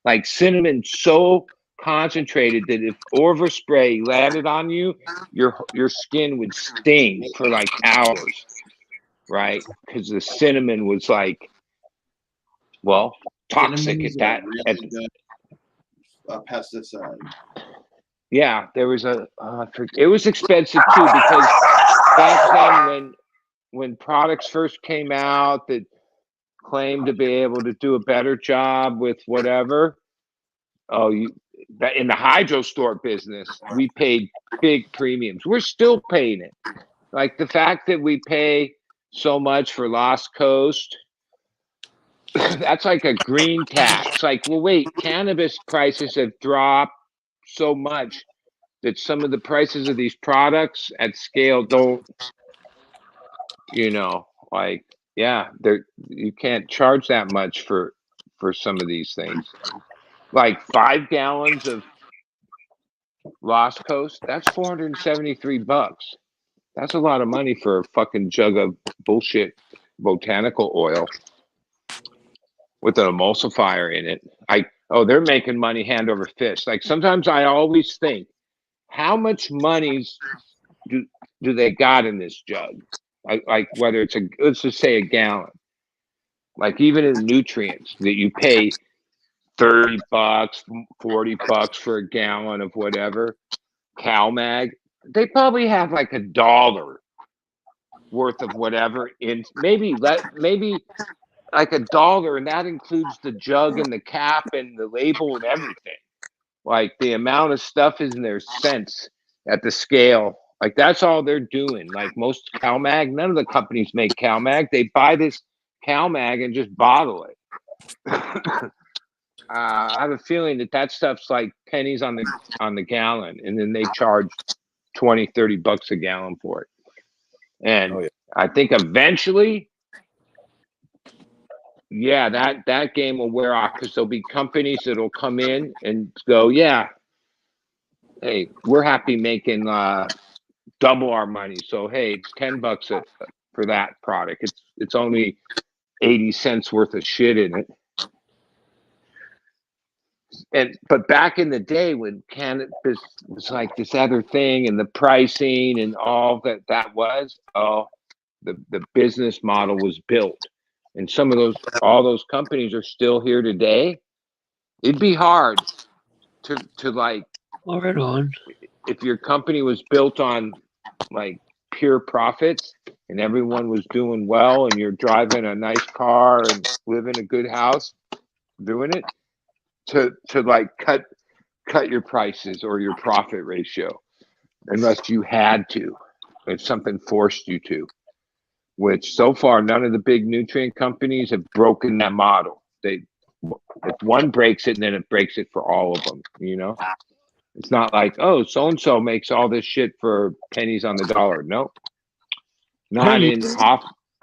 like cinnamon so concentrated that if overspray landed on you, your skin would sting for like hours, right? Because the cinnamon was like, well, toxic Cinnamon's at a that. really good pesticide. Yeah, there was it was expensive too, because back then when products first came out that claimed to be able to do a better job with whatever, in the hydro store business, we paid big premiums. We're still paying it. Like the fact that we pay so much for Lost Coast, that's like a green tax. Like, well, wait, cannabis prices have dropped so much that some of the prices of these products at scale don't, like, yeah, you can't charge that much for some of these things. Like 5 gallons of Lost Coast, that's $473. That's a lot of money for a fucking jug of bullshit botanical oil with an emulsifier in it. They're making money hand over fist. Like sometimes I always think, how much monies do they got in this jug? Like whether it's let's just say a gallon. Like even in nutrients that you pay $30, $40 for a gallon of whatever, CalMag, they probably have like $1 worth of whatever in maybe like $1, and that includes the jug and the cap and the label and everything. Like the amount of stuff is in their cents at the scale. Like that's all they're doing. Like most CalMag, none of the companies make CalMag. They buy this CalMag and just bottle it. I have a feeling that stuff's like pennies on the gallon, and then they charge $20-$30 a gallon for it. And I think eventually, yeah, that game will wear off because there'll be companies that'll come in and go, yeah, hey, we're happy making double our money. So hey, it's $10 for that product. It's only 80 cents worth of shit in it. But back in the day when cannabis was like this other thing, and the pricing and all that was, the business model was built, and all those companies are still here today. It'd be hard to like, Right on. if your company was built on like pure profits and everyone was doing well and you're driving a nice car and live in a good house doing it, to like cut your prices or your profit ratio unless you had to, if something forced you to, which so far none of the big nutrient companies have broken that model. If one breaks it, then it breaks it for all of them, It's not like, oh, so-and-so makes all this shit for pennies on the dollar. Nope. Not in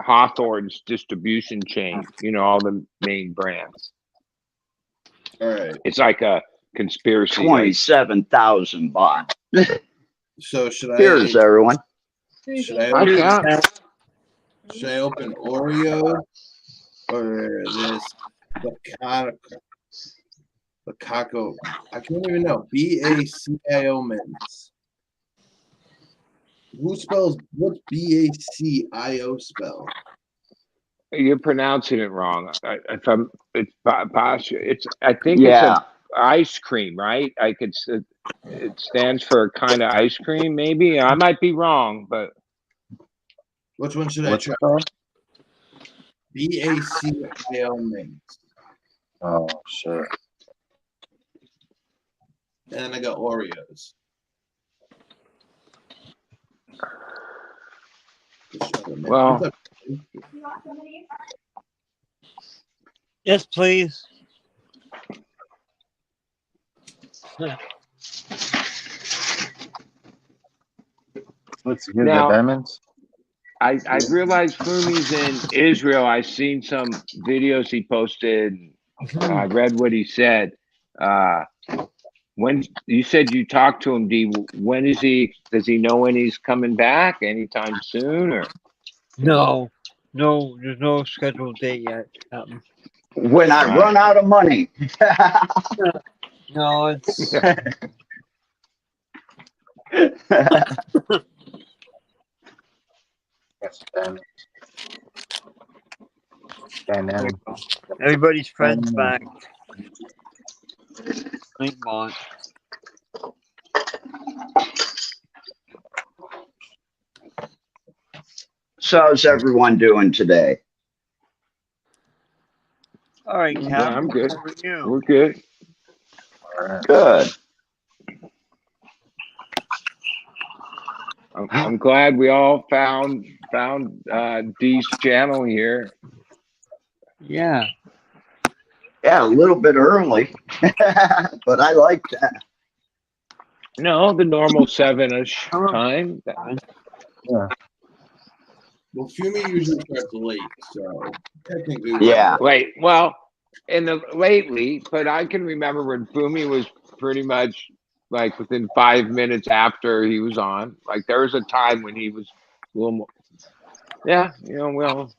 Hawthorne's distribution chain, all the main brands. All right. It's like a conspiracy. 27,000 bought. So should Cheers, everyone. Should I open Oreo or this Bacaco? I can't even know. BACIO mints. What's BACIO spell? You're pronouncing it wrong. It's Basha. I think Yeah. it's ice cream, right? It stands for a kind of ice cream, maybe. I might be wrong, but which one should I try? BACIO mints. Oh shit. And I got Oreos. Well, yes, please. Let's get Now, the diamonds. I realized Fumi's in Israel. I've seen some videos he posted. I read what he said. When you said you talked to him, when is he? Does he know when he's coming back? Anytime soon, or? No, there's no scheduled date yet. When I run out of money. No, it's. Yes, diamond. Everybody's friends back. Link bot. So how's everyone doing today? All right, Cap. Yeah, I'm good. How are you? We're good. All right. Good. I'm glad we all found Dee's channel here. Yeah. Yeah, a little bit early, but I like that. No, the normal 7-ish time. Yeah. Well, Fumi usually starts late, so technically. Yeah. Wait, well, lately, but I can remember when Fumi was pretty much like within 5 minutes after he was on. Like there was a time when he was a little more. Yeah, well,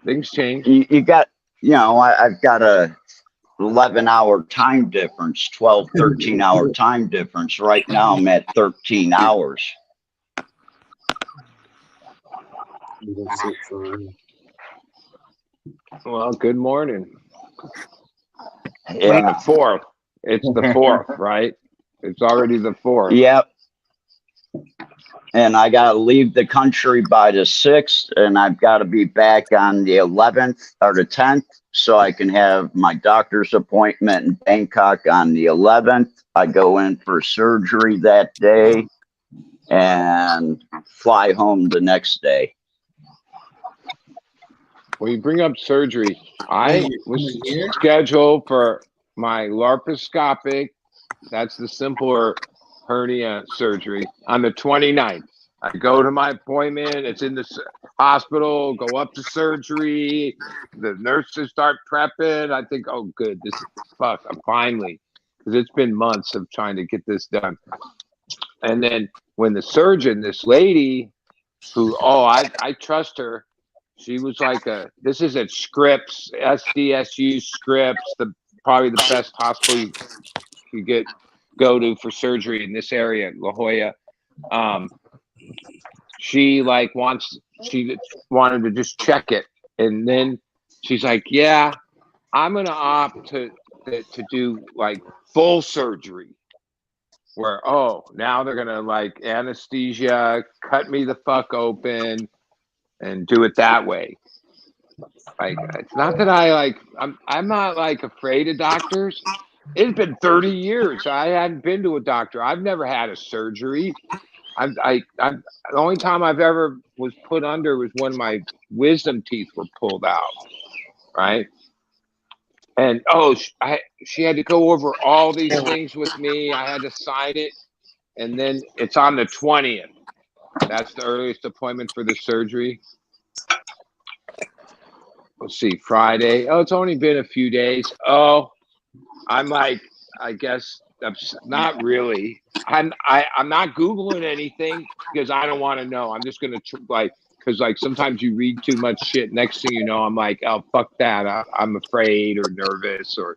things change. You got, I've got a 11-hour time difference, 12, 13-hour time difference. Right now I'm at 13 hours. Well, good morning. Yeah. On the 4th. It's the 4th, right? It's already the 4th. Yep. And I got to leave the country by the 6th, and I've got to be back on the 11th or the 10th so I can have my doctor's appointment in Bangkok on the 11th. I go in for surgery that day and fly home the next day. When you bring up surgery, I was Here? scheduled for my laparoscopic, that's the simpler hernia surgery, on the 29th. I go to my appointment. It's in the hospital. Go up to surgery. The nurses start prepping. I think, oh, good. This is fuck. I'm finally, because it's been months of trying to get this done. And then when the surgeon, this lady, who, I trust her. She was like this is at Scripps, SDSU Scripps, probably the best hospital you go to for surgery in this area, La Jolla. She wanted to just check it, and then she's like, yeah, I'm gonna opt to do like full surgery, where now they're gonna like anesthesia, cut me the fuck open, and do it that way. Like, it's not that I'm not like afraid of doctors. It's been 30 years. I hadn't been to a doctor. I've never had a surgery. The only time I've ever was put under was when my wisdom teeth were pulled out, right? And she had to go over all these things with me. I had to sign it, and then it's on the 20th. That's the earliest appointment for the surgery. Let's see, Friday. Oh, it's only been a few days. Oh, I'm like, I guess that's not really. I'm not Googling anything because I don't want to know. I'm just gonna because like sometimes you read too much shit. Next thing you know, I'm like, oh fuck that. I'm afraid or nervous or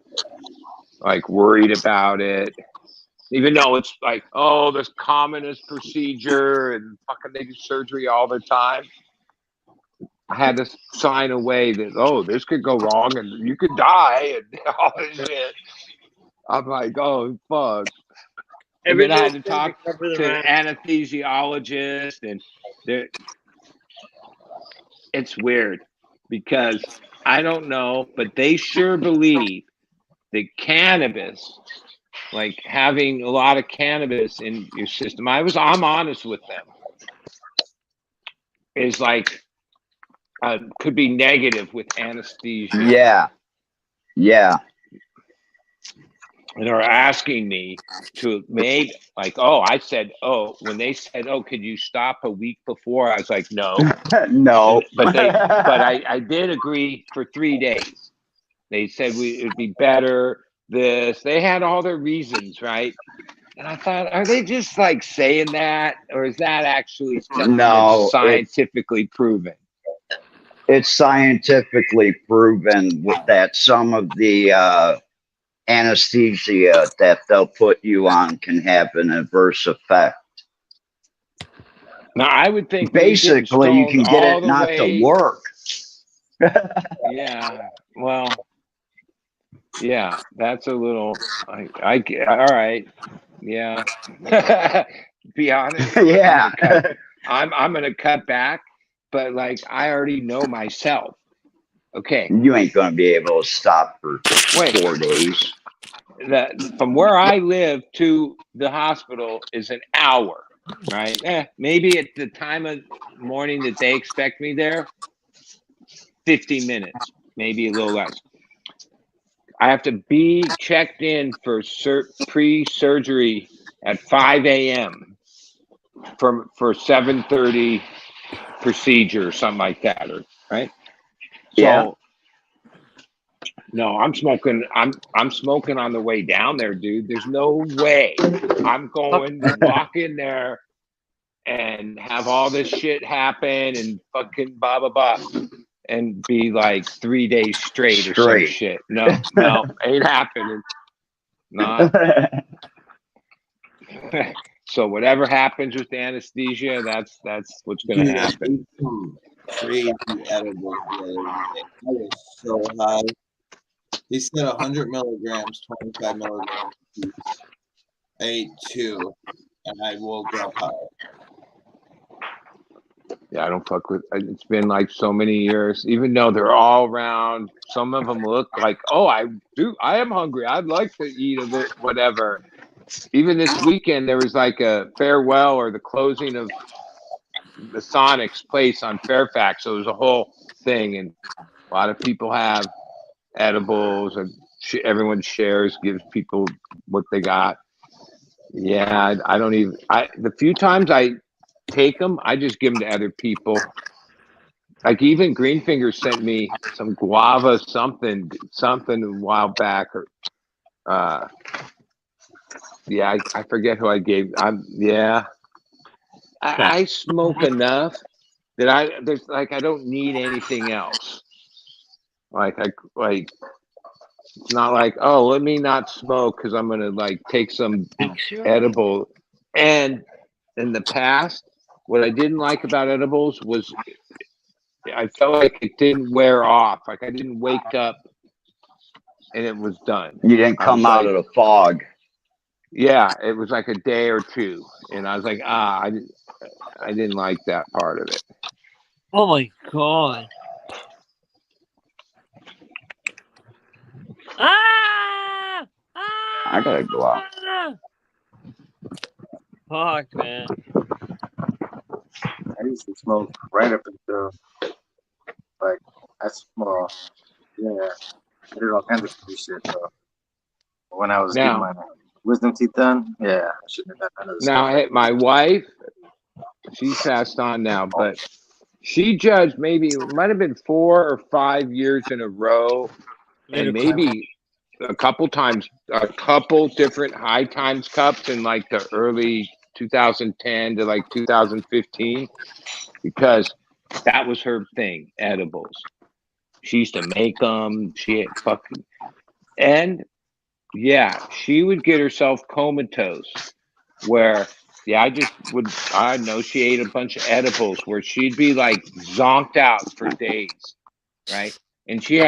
like worried about it. Even though it's like, oh, this commonest procedure and fucking they do surgery all the time. I had to sign away that this could go wrong and you could die and all this shit. I'm like, oh fuck. And then I had to talk to an anesthesiologist, and it's weird because I don't know, but they sure believe that cannabis, like having a lot of cannabis in your system, I'm honest with them, is like could be negative with anesthesia. Yeah. And are asking me to make I said, when they said, could you stop a week before? I was like, no. No. But I did agree for 3 days. They said it would be better. They had all their reasons, right? And I thought, are they just like saying that, or is that actually something that's scientifically proven? It's scientifically proven that some of the anesthesia that they'll put you on can have an adverse effect. Now, I would think basically you can get it not to work. Yeah. Well, yeah, that's a little. I get. All right. Yeah. Be honest. Yeah. I'm gonna cut back, but like I already know myself. Okay. You ain't gonna be able to stop for 4 days. From where I live to the hospital is an hour, right? Maybe at the time of morning that they expect me there, 50 minutes, maybe a little less. I have to be checked in for pre-surgery at 5 a.m. for 7:30 procedure or something like that, right? Yeah. So, no, I'm smoking. I'm smoking on the way down there, dude. There's no way I'm going to walk in there and have all this shit happen and fucking blah blah blah and be like 3 days straight or some shit. No, ain't happening. Not. So whatever happens with the anesthesia, that's what's gonna happen. crazy edibles the other day. I was so high. He said 100 milligrams, 25 milligrams each. I ate 2, and I woke up high. Yeah, I don't fuck with. It's been like so many years. Even though they're all around, some of them look like, oh, I am hungry. I'd like to eat a bit, whatever. Even this weekend, there was like a farewell or the closing of the Sonic's place on Fairfax. So it was a whole thing, and a lot of people have edibles, and everyone shares, gives people what they got. Yeah, I don't even. The few times I take them, I just give them to other people. Like even Greenfinger sent me some guava something a while back, or yeah, I forget who I gave. I smoke enough that I don't need anything else. Like it's not like, oh, let me not smoke because I'm gonna like take some edible. And in the past, what I didn't like about edibles was I felt like it didn't wear off. Like I didn't wake up and it was done. You didn't come out of the fog. Yeah, it was like a day or two, and I was like, I didn't like that part of it. Oh my god. Ah! I gotta go out. Fuck, man. I used to smoke right up until like yeah, I did all kinds of crazy shit. So when I was getting my wisdom teeth done, yeah, I shouldn't have done none of the stuff. My wife, she passed on now, but she judged maybe it might have been 4 or 5 years in a row, and maybe a couple different high times cups in like the early 2010 to like 2015, because that was her thing, edibles. She used to make them. She had fucking, and yeah, she would get herself comatose where, yeah, I know she ate a bunch of edibles where she'd be like zonked out for days, right? And she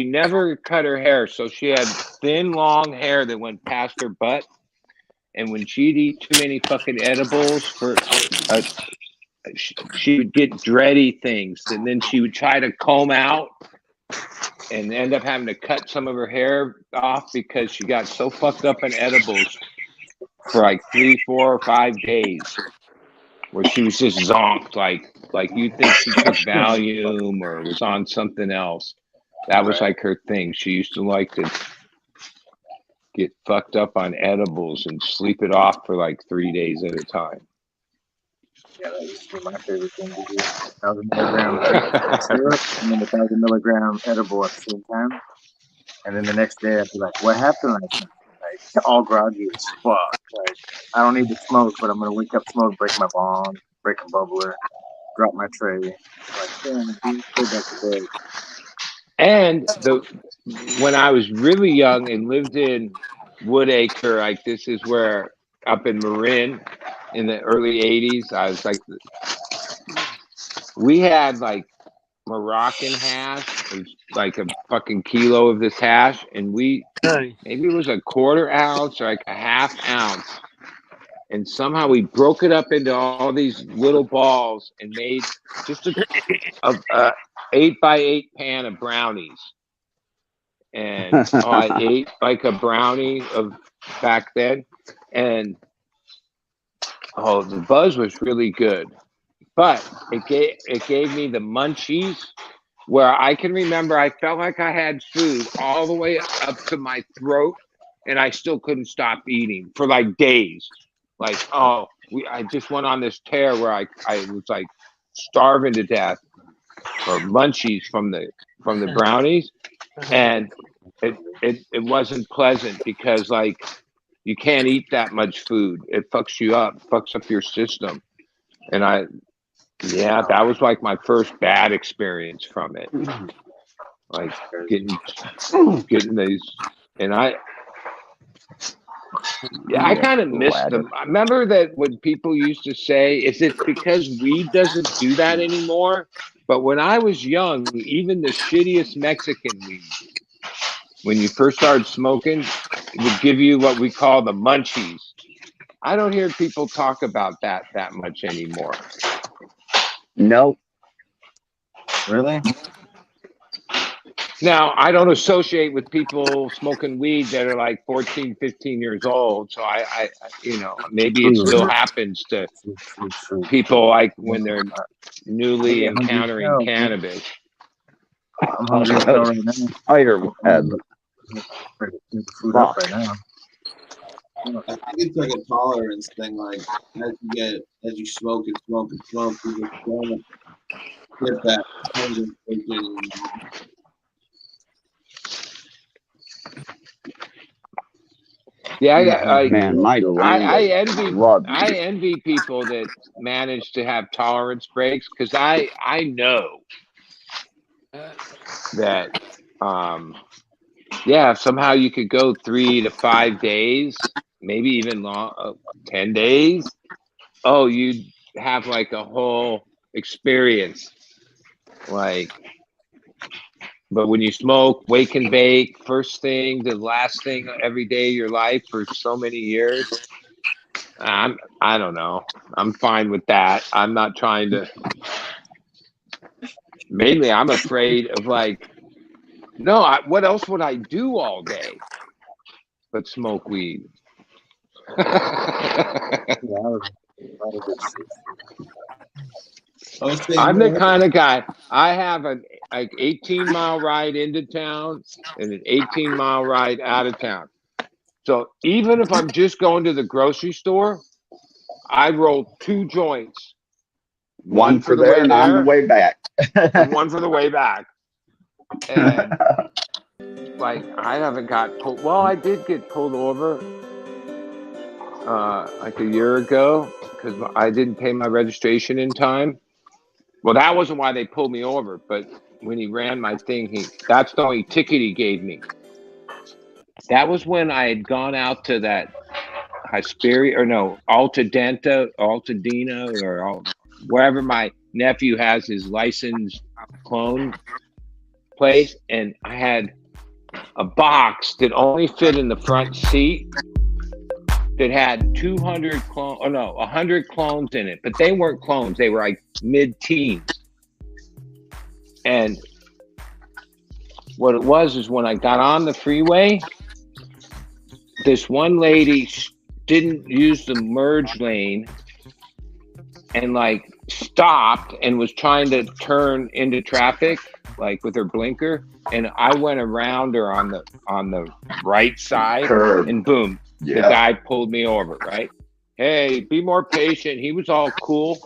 never cut her hair, so she had thin, long hair that went past her butt. And when she'd eat too many fucking edibles she would get dready things, and then she would try to comb out and end up having to cut some of her hair off because she got so fucked up in edibles for like 3, 4, or 5 days, where she was just zonked, like you'd think she took Valium or was on something else. That was like her thing. She used to like to get fucked up on edibles and sleep it off for like 3 days at a time. Yeah, that used to be my favorite thing to do. 1,000 milligram syrup and then 1,000 milligram edible at the same time. And then the next day I'd be like, what happened last night? Like all groggy as fuck. Like I don't need to smoke, but I'm gonna wake up, smoke, break my bong, break a bubbler, drop my tray. Like, damn, dude, go back to bed. And when I was really young and lived in Woodacre, like this is where up in Marin in the early 80s, I was like, we had like Moroccan hash. It was like a fucking kilo of this hash, and maybe it was a 1/4 ounce or like a 1/2 ounce. And somehow we broke it up into all these little balls and made just a 8x8 pan of brownies. And I ate like a brownie of back then, and the buzz was really good. But it gave me the munchies, where I can remember I felt like I had food all the way up to my throat, and I still couldn't stop eating for like days. Like, I just went on this tear where I was like starving to death for munchies from the brownies, and it wasn't pleasant because like you can't eat that much food. It fucks up your system. And that was like my first bad experience from it. Like getting these, and Yeah, I kind of miss them. I remember that when people used to say, is it because weed doesn't do that anymore? But when I was young, even the shittiest Mexican weed, when you first started smoking, it would give you what we call the munchies. I don't hear people talk about that much anymore. Nope. Really? Now, I don't associate with people smoking weed that are like 14, 15 years old. So I maybe it still True. happens to True. people like Yeah, when they're I newly get hungry as encountering hell, dude. cannabis. I'm hungry as hell right now. Oh, you're I'm ready to pick the food up right now. I think it's like a tolerance thing. Like as you smoke and smoke and smoke, you just don't get that hunger freaking. Yeah, man, my I love envy people that manage to have tolerance breaks because I know that somehow you could go 3 to 5 days, maybe even 10 days. Oh, you'd have like a whole experience. But when you smoke, wake and bake, first thing to last thing every day of your life for so many years, I don't know. I'm fine with that. I'm not trying to. Mainly, I'm afraid of what else would I do all day but smoke weed? I'm the kind of guy. I have an 18-mile ride into town and an 18-mile ride out of town. So even if I'm just going to the grocery store, I roll 2 joints. one for there and on the way back. And one for the way back. And I haven't got pulled. Well, I did get pulled over like a year ago because I didn't pay my registration in time. Well, that wasn't why they pulled me over, but when he ran my thing, that's the only ticket he gave me. That was when I had gone out to that Altadena, or wherever my nephew has his licensed clone place, and I had a box that only fit in the front seat that had 100 clones in it, but they weren't clones. They were like mid-teens. And what it was is when I got on the freeway, this one lady didn't use the merge lane and stopped and was trying to turn into traffic with her blinker, and I went around her on the right side Curb. and boom, Yeah. the guy pulled me over, right? Hey, be more patient. He was all cool.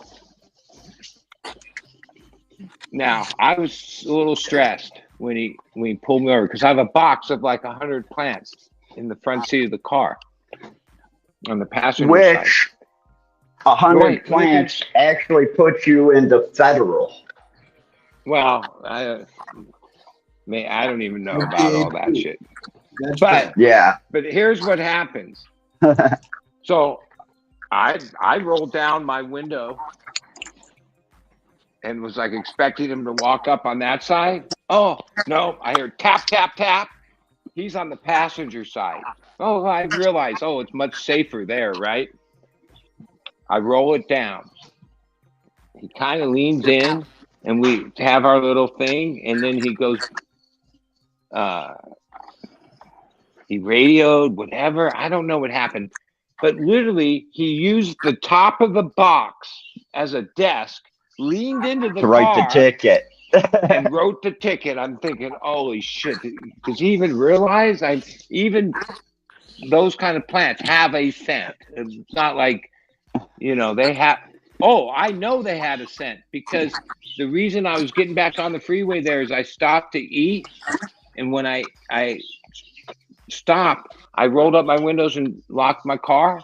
Now, I was a little stressed when he pulled me over because I have a box of 100 plants in the front seat of the car on the passenger side. Which 100 plants actually put you into federal. Well, I don't even know about all that shit. But here's what happens. So I rolled down my window and was expecting him to walk up on that side. Oh, no, I heard tap, tap, tap. He's on the passenger side. Oh, I realized, it's much safer there, right? I roll it down. He kind of leans in and we have our little thing, and then he goes, he radioed, whatever. I don't know what happened. But literally, he used the top of the box as a desk, leaned into the car. To write the ticket. And wrote the ticket. I'm thinking, holy shit. Does he even realize even those kind of plants have a scent? It's not they have. Oh, I know they had a scent because the reason I was getting back on the freeway there is I stopped to eat. And when I stopped, I rolled up my windows and locked my car.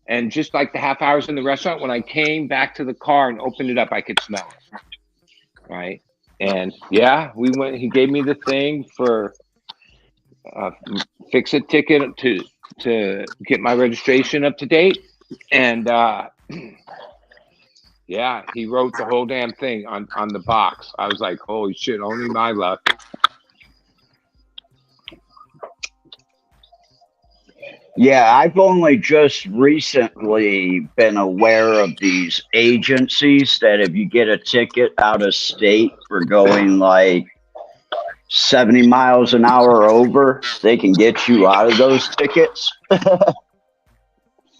And just the half hours in the restaurant, when I came back to the car and opened it up, I could smell it. Right. And we went, he gave me the thing for fix a ticket to to get my registration up to date, and yeah, he wrote the whole damn thing on the box. I was like, holy shit, only my luck. Yeah, I've only just recently been aware of these agencies that if you get a ticket out of state for going like 70 miles an hour over, they can get you out of those tickets.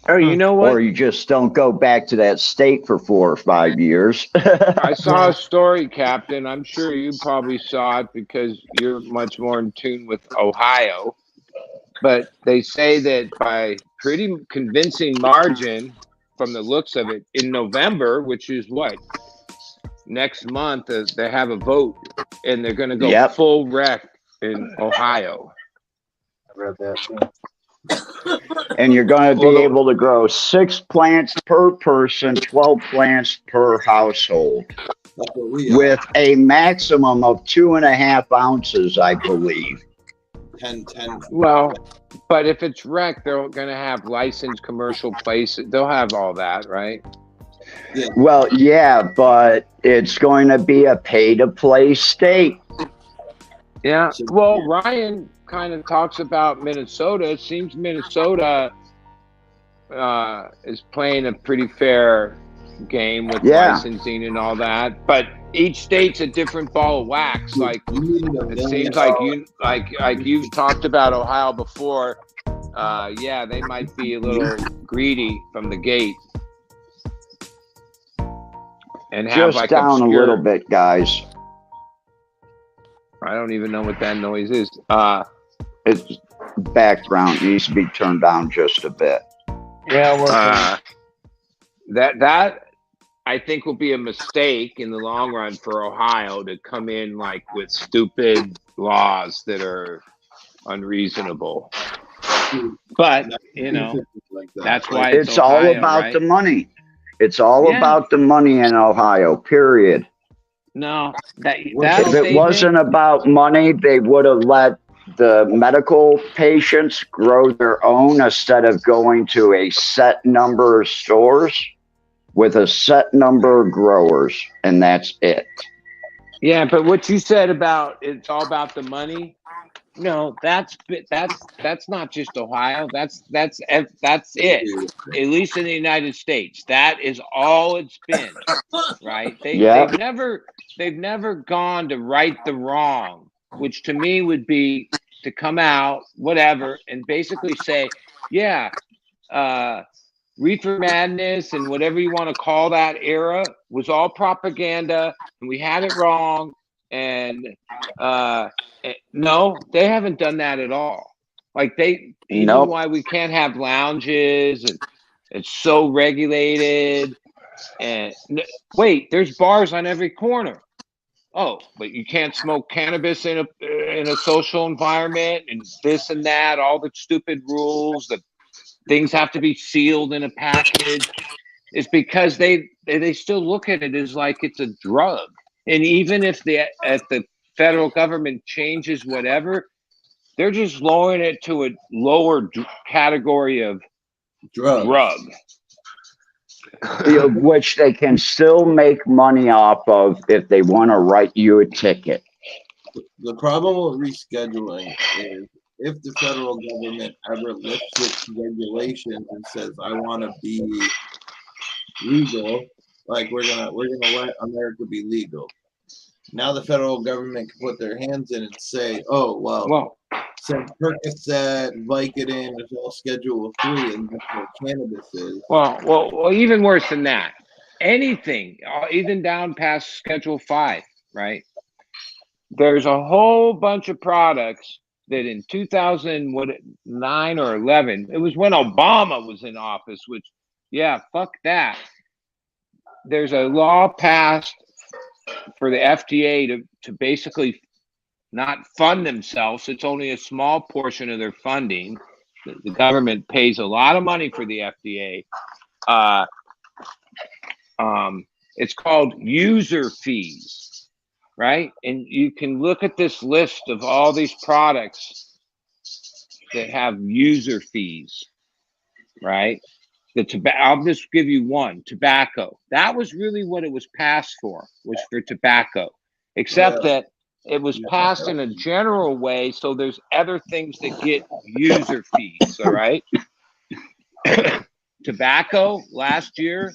Oh, you know what? Or you just don't go back to that state for 4 or 5 years. I saw a story, Captain. I'm sure you probably saw it because you're much more in tune with Ohio. But they say that by pretty convincing margin, from the looks of it, in November, which is what, next month, they have a vote, and they're going to go Yep. full rec in Ohio. I read that too. And you're going to be able to grow 6 plants per person, 12 plants per household, That's what we are. with a maximum of 2.5 ounces, I believe. 10. Well, but if it's rec, they're going to have licensed commercial places. They'll have all that, right? Yeah. Well, yeah, but it's going to be a pay-to-play state. Yeah. Well, Ryan kind of talks about Minnesota. It seems Minnesota is playing a pretty fair game with licensing and all that, but each state's a different ball of wax. Like it seems like you've talked about Ohio before. Yeah, they might be a little greedy from the gate and have Just like down obscure, a little bit, guys. I don't even know what that noise is. Its background needs to be turned down just a bit. Yeah, that I think will be a mistake in the long run for Ohio to come in like with stupid laws that are unreasonable. But you know, that's why it's Ohio, all about right? the money. It's all about the money in Ohio, period. No, that If it statement, wasn't about money, they would have let the medical patients grow their own instead of going to a set number of stores with a set number of growers, and that's it. Yeah, but what you said about it's all about the money. No, that's not just Ohio. That's it. At least in the United States, that is all it's been. Right? They've never gone to right the wrong, which to me would be to come out, whatever, and basically say, yeah, Reefer Madness and whatever you want to call that era was all propaganda, and we had it wrong. And no, they haven't done that at all. Like even why we can't have lounges and it's so regulated. And wait, there's bars on every corner. Oh, but you can't smoke cannabis in a social environment and this and that. All the stupid rules that things have to be sealed in a package. Is because they still look at it as like it's a drug. And even if the federal government changes whatever, they're just lowering it to a lower category of drug. Which they can still make money off of if they want to write you a ticket. The problem with rescheduling is if the federal government ever lifts its regulations and says, I want to be legal, like we're gonna let America be legal. Now the federal government can put their hands in and say, oh, well since Percocet, Vicodin is all Schedule 3 and that's what cannabis is. Well, even worse than that. Anything, even down past Schedule 5, right? There's a whole bunch of products that in 2009 or 11, it was when Obama was in office, which, yeah, fuck that. There's a law passed for the FDA to basically not fund themselves. It's only a small portion of their funding. The government pays a lot of money for the FDA. It's called user fees, right? And you can look at this list of all these products that have user fees, right? I'll just give you one, tobacco. That was really what it was passed for, was for tobacco, except that it was passed in a general way. So there's other things that get user fees. All right. Tobacco last year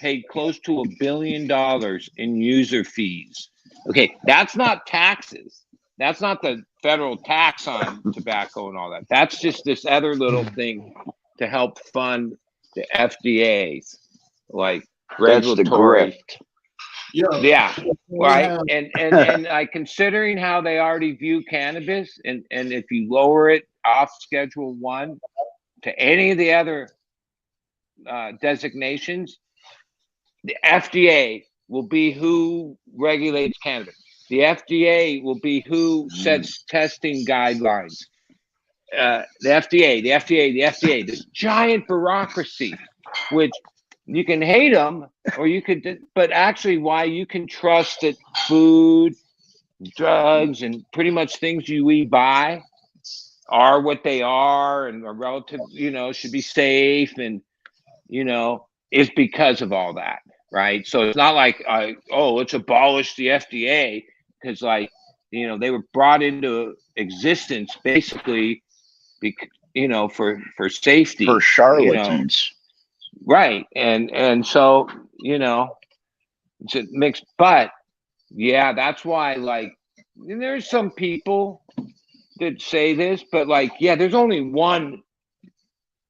paid close to $1 billion in user fees. Okay. That's not taxes. That's not the federal tax on tobacco and all that. That's just this other little thing to help fund the FDA's like That's the regulatory. grift. Yeah, right. And like considering how they already view cannabis, and if you lower it off Schedule 1 to any of the other designations, the FDA will be who regulates cannabis. The FDA will be who sets testing guidelines. The FDA, this giant bureaucracy, which you can hate them or you could, but actually why you can trust that food, drugs, and pretty much things we buy are what they are and are relative, should be safe and, is because of all that, right? So it's not like, let's abolish the FDA because they were brought into existence basically for safety, For charlatans. right? And so it's a mixed, but yeah, that's why there's some people that say this, but there's only one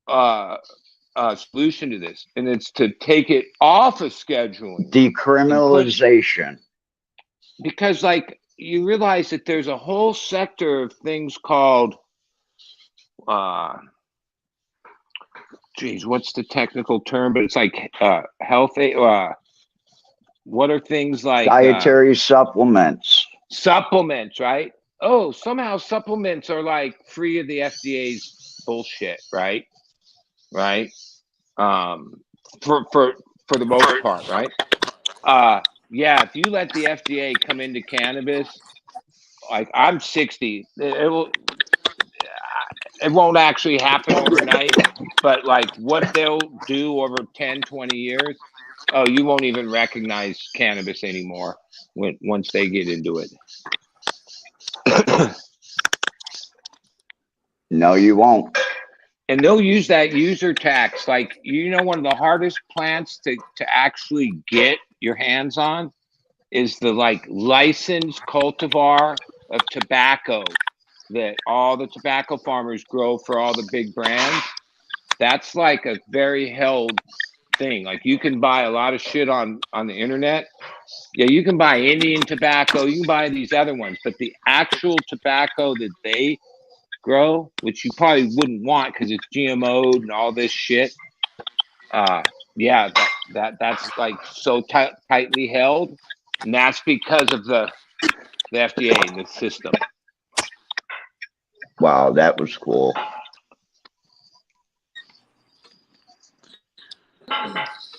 solution to this, and it's to take it off of scheduling, Decriminalization. because you realize that there's a whole sector of things called what's the technical term? But it's health. What are things like Dietary supplements? Supplements, right? Oh, somehow supplements are free of the FDA's bullshit, right? Right. For the most part, right? Yeah. If you let the FDA come into cannabis, I'm 60, it won't actually happen overnight, but what they'll do over 10, 20 years, you won't even recognize cannabis anymore once they get into it. No, you won't. And they'll use that user tax. One of the hardest plants to actually get your hands on is the licensed cultivar of tobacco that all the tobacco farmers grow for all the big brands. That's a very held thing. You can buy a lot of shit on the internet. Yeah, you can buy Indian tobacco, you can buy these other ones, but the actual tobacco that they grow, which you probably wouldn't want because it's GMO'd and all this shit. Yeah, that's so tightly held, and that's because of the FDA and the system. Wow, that was cool.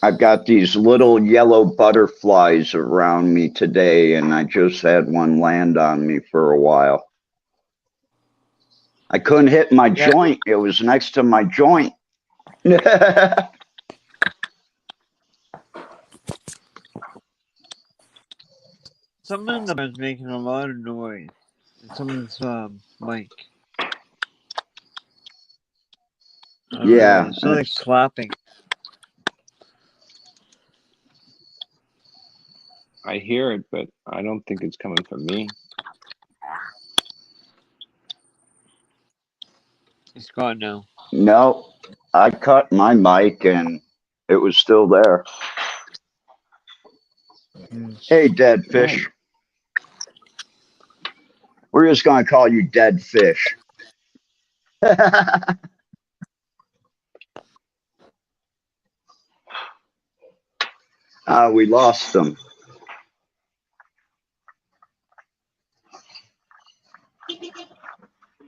I've got these little yellow butterflies around me today, and I just had one land on me for a while. I couldn't hit my joint. It was next to my joint. Someone in the background is making a lot of noise. Someone's mic. Yeah. It's like slapping. I hear it, but I don't think it's coming from me. It's gone now. No, I cut my mic and it was still there. Hey, dead fish. We're just going to call you dead fish. We lost them.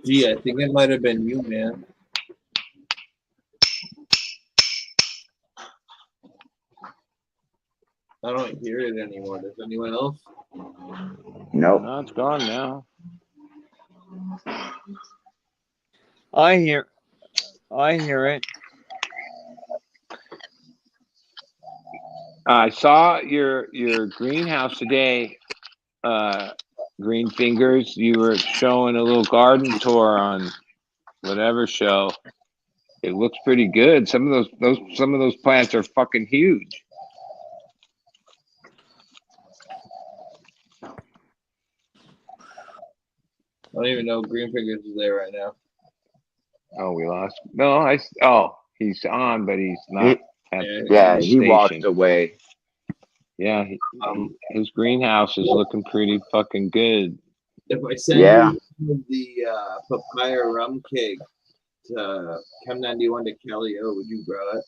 Gee, I think it might have been you, man. I don't hear it anymore. Does anyone else? Nope. No, it's gone now. I hear it. I saw your greenhouse today, Green Fingers. You were showing a little garden tour on whatever show. It looks pretty good. Some of those plants are fucking huge. I don't even know Green Fingers is there right now. Oh, we lost. No, he's on, but he's not at Yeah, the he walked station. away. Yeah, his greenhouse is looking pretty fucking good. If I send Yeah. you the papaya rum cake to Chem 91 to Kelly, would you grow it?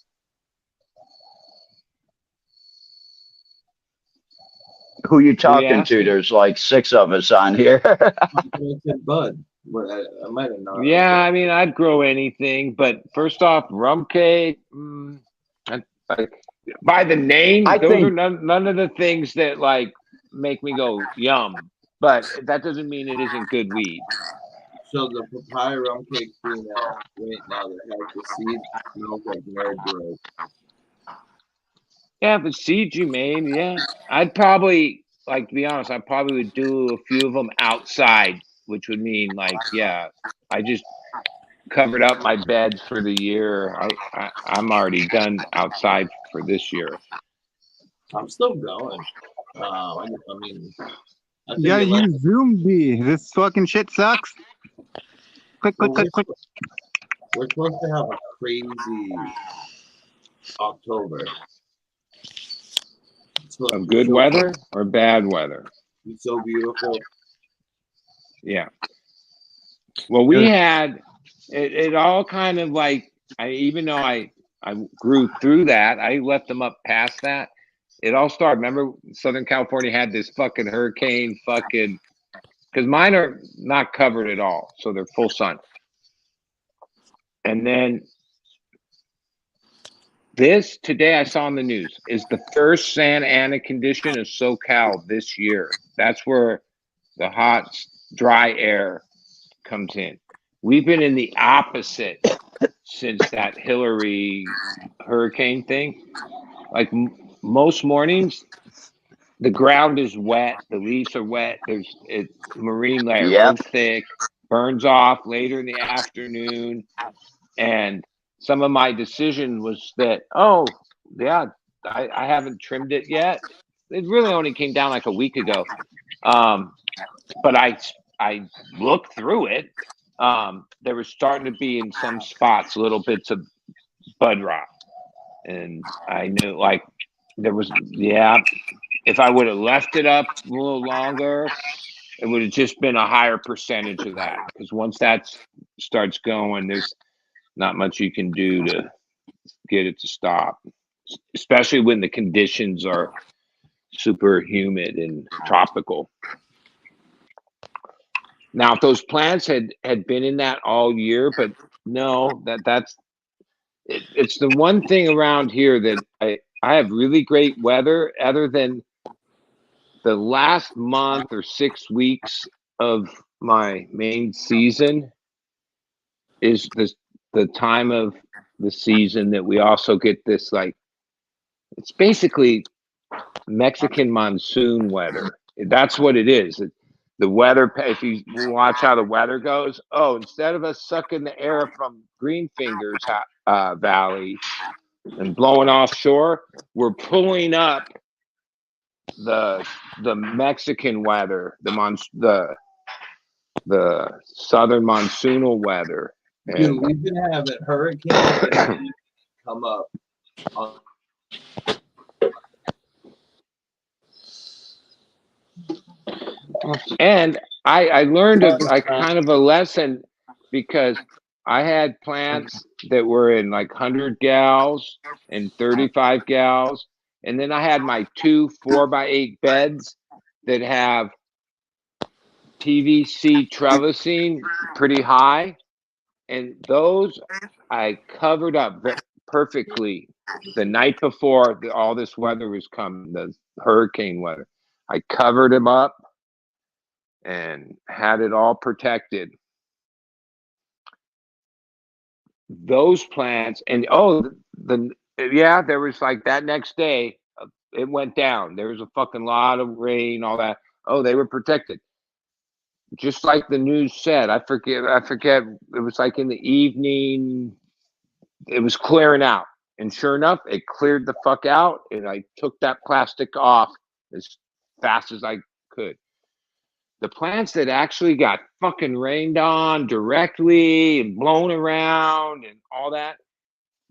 Who you Who you talking to? asking? There's like 6 of us on here. I said Bud. But I might have not. Yeah, I mean, I'd grow anything, but first off, rum cake. Like by the name, I those think are none of the things that like make me go yum. But that doesn't mean it isn't good weed. So the papaya rum cake being right now that has the seed smells like nerd growth. Yeah, if it's seeds you made, yeah, I'd probably like to be honest. I probably would do a few of them outside, which would mean like, yeah, I just covered up my beds for the year. I'm already done outside for this year. I'm still going. I mean, I think Yeah, it might. use Zoom B. This fucking shit sucks. Click, Well, click, click, click. we're supposed to have a crazy October. It's supposed to Of be good so weather or bad weather. be so beautiful. Yeah. Well, we had it all kind of like even though I grew through that, I left them up past that. It all started. Remember, Southern California had this fucking hurricane, fucking because mine are not covered at all, so they're full sun. And then this today I saw in the news is the first Santa Ana condition of SoCal this year. That's where the hot, dry air comes in. We've been in the opposite since that Hillary hurricane thing. Like most mornings, the ground is wet, the leaves are wet. There's marine layer real Yep. thick, burns off later in the afternoon, and some of my decision was that I haven't trimmed it yet. It really only came down like a week ago, but I looked through it. There was starting to be in some spots little bits of bud rot, and I knew like there was if I would have left it up a little longer, it would have just been a higher percentage of that. Because once that starts going, there's not much you can do to get it to stop, especially when the conditions are super humid and tropical. Now, if those plants had been in that all year, but no, it's the one thing around here that I have really great weather other than the last month or 6 weeks of my main season is the time of the season that we also get this like it's basically Mexican monsoon weather. That's what it is. The weather, if you watch how the weather goes, instead of us sucking the air from Green Fingers Valley and blowing offshore, we're pulling up the Mexican weather, the southern monsoonal weather. Dude, we've been having hurricanes come up. And I learned a kind of a lesson because I had plants that were in like 100 gals and 35 gals. And then I had my 2 4x8 beds that have PVC trellising pretty high. And those I covered up perfectly the night before all this weather was coming, the hurricane weather. I covered them up and had it all protected. those plants, and there was like that next day, it went down. There was a fucking lot of rain, all that. Oh, they were protected. Just like the news said, I forget. It was like in the evening, it was clearing out. And sure enough, it cleared the fuck out. And I took that plastic off as fast as I could. The plants that actually got fucking rained on directly and blown around and all that,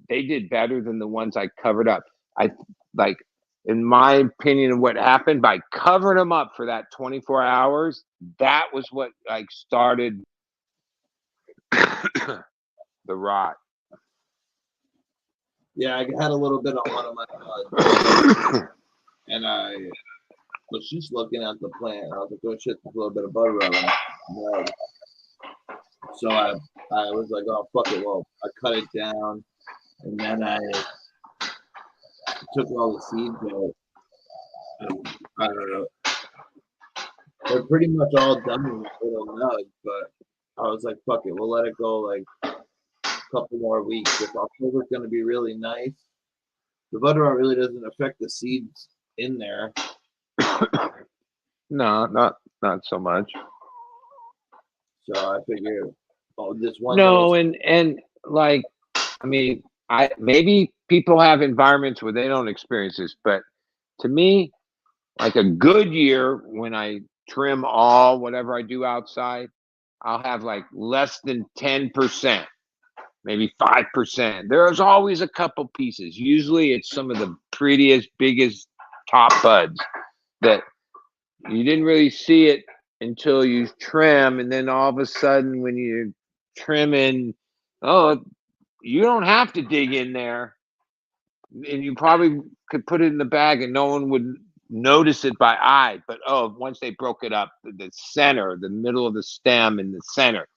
they did better than the ones I covered up. I like, in my opinion, of what happened by covering them up for that 24 hours, that was what like started the rot. Yeah, I had a little bit on one of my buds, and I was just looking at the plant. I was like, oh shit, there's a little bit of bud rot on it. So I was like, oh fuck it. Well, I cut it down, and then I took all the seeds out. I don't know. They're pretty much all done in little nugs, but I was like, fuck it, we'll let it go like a couple more weeks. If October's gonna be really nice, the bud rot really doesn't affect the seeds in there. No, not so much. So I figured, oh, this one. No, and like, I mean, maybe people have environments where they don't experience this, but to me, like a good year when I trim all whatever I do outside, I'll have like less than 10%, maybe 5%. There's always a couple pieces. Usually it's some of the prettiest, biggest top buds that you didn't really see it until you trim, and then all of a sudden when you're trimming, oh, you don't have to dig in there, and you probably could put it in the bag and no one would notice it by eye, but once they broke it up, the center, the middle of the stem and the center,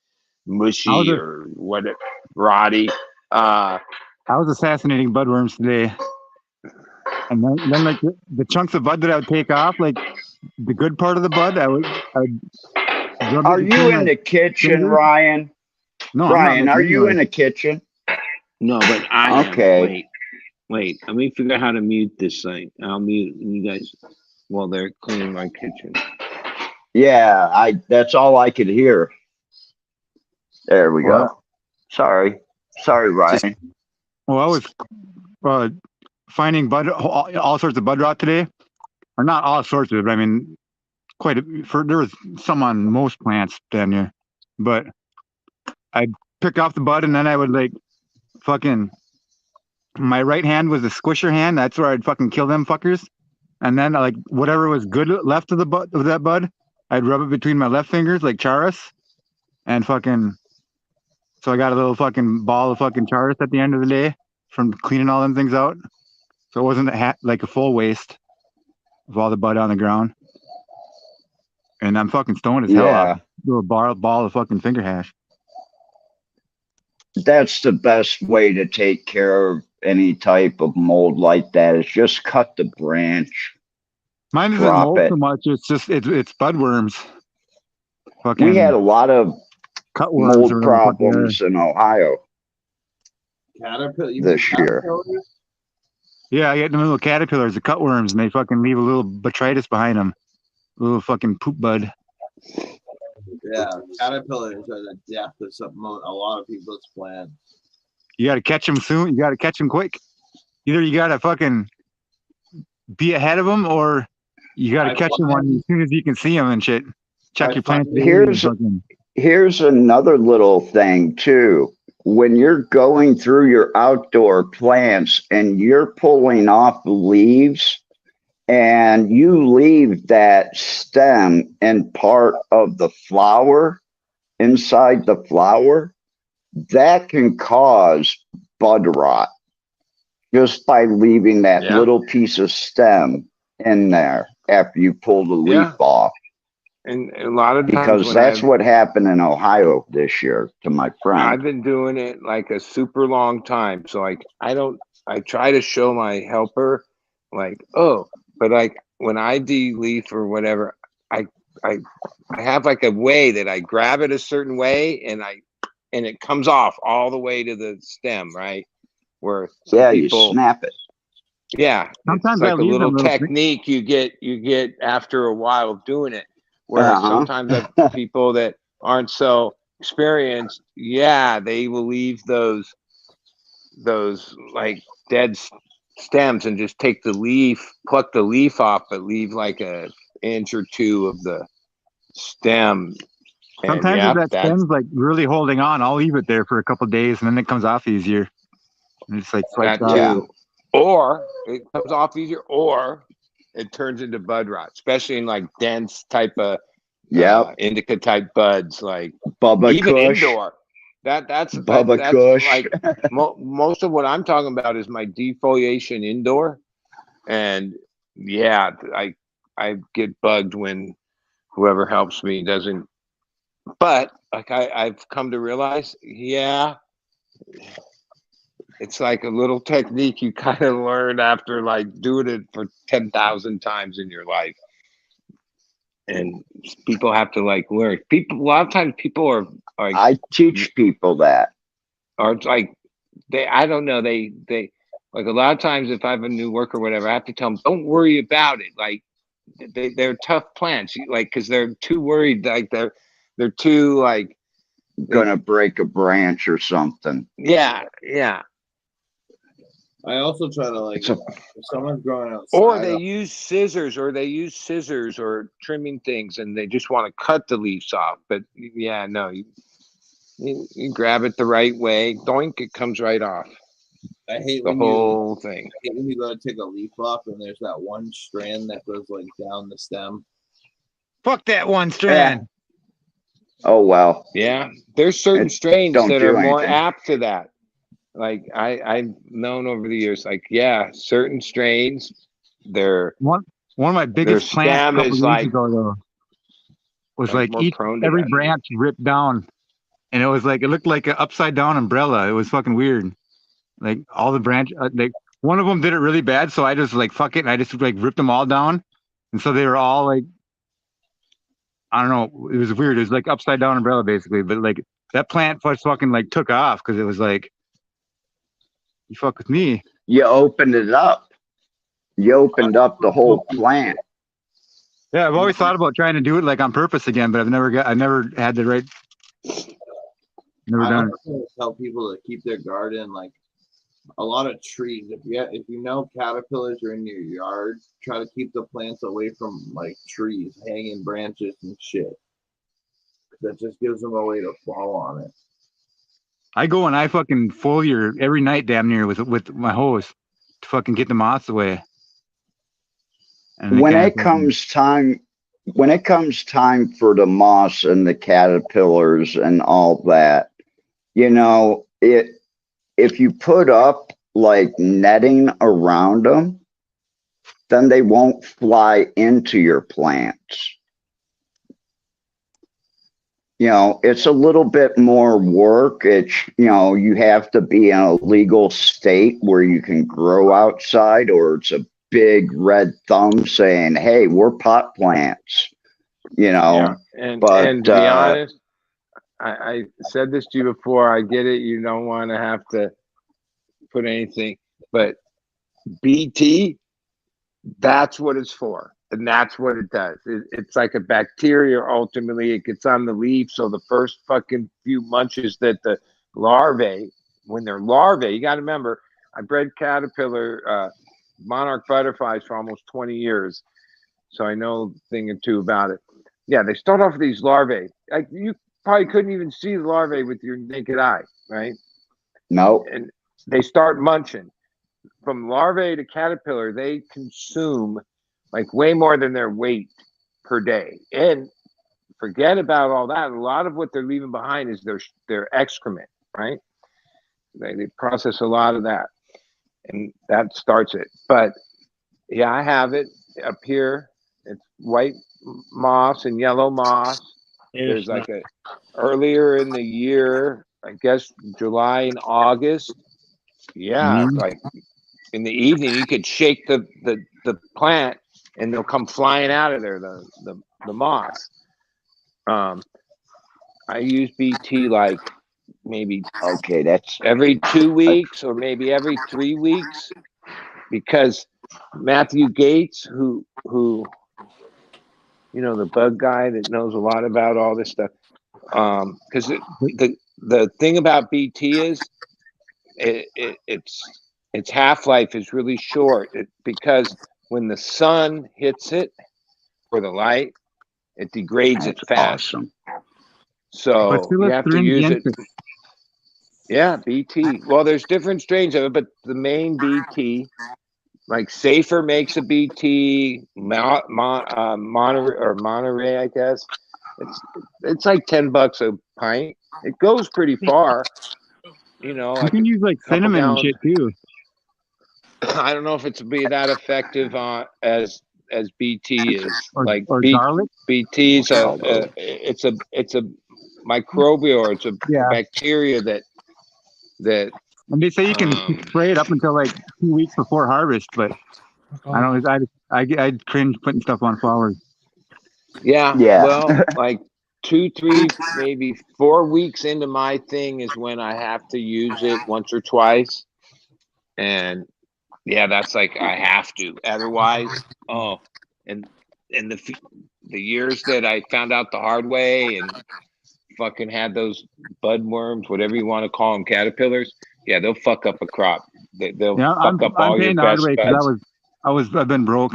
mushy or whatever, rotty. I was assassinating budworms today, and then like the chunks of bud that I would take off, like the good part of the bud, I would rub it Are you between in my the kitchen, fingers. Ryan? No, Ryan, are you in the the kitchen? No, but I am. Okay. Wait, let me figure out how to mute this thing. I'll mute you guys while they're cleaning my kitchen. Yeah, that's all I could hear. There we go. Sorry, Ryan. Well, I was finding bud, all sorts of bud rot today, or not all sorts of it. But I mean, there was some on most plants down here, but I'd pick off the bud and then I would like fucking. My right hand was the squisher hand. That's where I'd fucking kill them fuckers. And then like whatever was good left of that bud, I'd rub it between my left fingers like Charis, and fucking. So I got a little fucking ball of fucking Charis at the end of the day from cleaning all them things out. So it wasn't like a full waste of all the bud on the ground. And I'm fucking stoned as hell. Yeah. Do a ball of fucking finger hash. That's the best way to take care of any type of mold like that, is just cut the branch. Mine isn't drop mold it. so much. It's just it's budworms. Fucking We had a lot of cutworms mold or whatever the fuck they are. problems in Ohio Caterpillar. this year. Yeah, I get them little caterpillars, the cutworms, and they fucking leave a little botrytis behind them. A little fucking poop bud. Yeah, caterpillars are the death of a lot of people's plants. You gotta catch them soon. You gotta catch them quick. Either you gotta fucking be ahead of them, or you gotta catch them as soon as you can see them and shit. Check your plants. Here's another little thing too. When you're going through your outdoor plants and you're pulling off leaves, and you leave that stem and part of the flower inside the flower, that can cause bud rot just by leaving that little piece of stem in there after you pull the leaf off. And a lot of times, because that's what happened in Ohio this year to my friend. I've been doing it like a super long time. So like I try to show my helper like, but like when I de-leaf or whatever, I have like a way that I grab it a certain way and and it comes off all the way to the stem, right? Where some Yeah, you people, snap it. yeah, Sometimes it's I like a leave them little little. technique you get after a while of doing it. Where Uh-huh. sometimes people that aren't so experienced, yeah, they will leave those like dead stems and just take the leaf, pluck the leaf off, but leave like a inch or two of the stem. And Sometimes if yeah, that that's stem's like really holding on, I'll leave it there for a couple days and then it comes off easier. And it's like swipes that off. Yeah. too. Or it comes off easier, or it turns into bud rot, especially in like dense type of Yep. indica type buds, like Bubba even Kush. indoor. That's Bubba Kush. like most of what I'm talking about is my defoliation indoor, and yeah, I get bugged when whoever helps me doesn't. But like I've come to realize, yeah, it's like a little technique you kind of learn after like doing it for 10,000 times in your life. And people have to like learn. People, a lot of times people are like, I teach people that. or like I don't know, they like a lot of times if I have a new worker or whatever, I have to tell them, don't worry about it. Like they're tough plants, like, cause they're too worried. Like they're too like, Gonna break a branch or something. yeah. I also try to like, It's a if someone's growing outside, Or they use scissors or trimming things, and they just want to cut the leaves off. But yeah, no, you grab it the right way, doink, it comes right off. I hate The when whole thing. I hate when you go to take a leaf off and there's that one strand that goes like down the stem. Fuck that one strand. oh well. Yeah, there's certain It strains don't that do are more anything. apt to that. Like I've known over the years, like yeah, certain strains, their One of my biggest plants a stem couple is years like ago though was like more prone to every that. branch ripped down, and it was like it looked like an upside down umbrella. It was fucking weird. Like all the branch, like one of them did it really bad, so I just like fuck it, and I just like ripped them all down, and so they were all like, I don't know, it was weird. It was like upside down umbrella basically, but like that plant just fucking like took off because it was like, you fuck with me. You opened it up. You opened up the whole plant. Yeah, I've always thought about trying to do it like on purpose again, but I never had the right. Never I done it. also tell people to keep their garden like a lot of trees. If you know caterpillars are in your yard, try to keep the plants away from like trees, hanging branches and shit. That just gives them a way to fall on it. I go and I fucking foliar every night, damn near, with my hose to fucking get the moths away. And When it comes time for the moss and the caterpillars and all that, you know, if you put up like netting around them, then they won't fly into your plants. You know, it's a little bit more work. It's, you know, you have to be in a legal state where you can grow outside, or it's a big red thumb saying, hey, we're pot plants, you know. Yeah. But And to be honest, I said this to you before. I get it. You don't want to have to put anything, but BT, that's what it's for. And that's what it does. It's like a bacteria. Ultimately, it gets on the leaf. So the first fucking few munches that the larvae, when they're larvae, you got to remember, I bred caterpillar, monarch butterflies for almost 20 years. So I know a thing or two about it. Yeah, they start off with these larvae. Like you probably couldn't even see the larvae with your naked eye, right? no. And they start munching. From larvae to caterpillar, they consume like way more than their weight per day. And forget about all that. A lot of what they're leaving behind is their excrement, right? They process a lot of that, and that starts it. But yeah, I have it up here. It's white moss and yellow moss. There's like a earlier in the year, I guess July and August. Yeah, like in the evening, you could shake the plant and they'll come flying out of there. The moss. I use BT like maybe Okay, that's every 2 weeks or maybe every 3 weeks, because Matthew Gates, who the bug guy that knows a lot about all this stuff, because the thing about BT is its half-life is really short, because when the sun hits it or the light, it degrades it that's fast. awesome. But So still you it's have to use it. stringent. Yeah, BT. Well, there's different strains of it, but the main BT, like Safer makes a BT, Monterey, I guess. It's like $10 a pint. It goes pretty far, You like can a use like couple cinnamon and gallons. shit too. I don't know if it's be that effective as BT is. Like Or garlic. BT's I'll go. it's a microbial, or it's a Yeah. bacteria that And they say you can spray it up until like 2 weeks before harvest, but I don't know. I cringe putting stuff on flowers. yeah, Yeah. well, like 2, 3, maybe 4 weeks into my thing is when I have to use it once or twice, and yeah, that's like I have to. Otherwise, and the years that I found out the hard way and fucking had those bud worms, whatever you want to call them, caterpillars. Yeah, they'll fuck up a crop. They'll Yeah, fuck up I'm all your paying the hard best way because buds. I've been broke,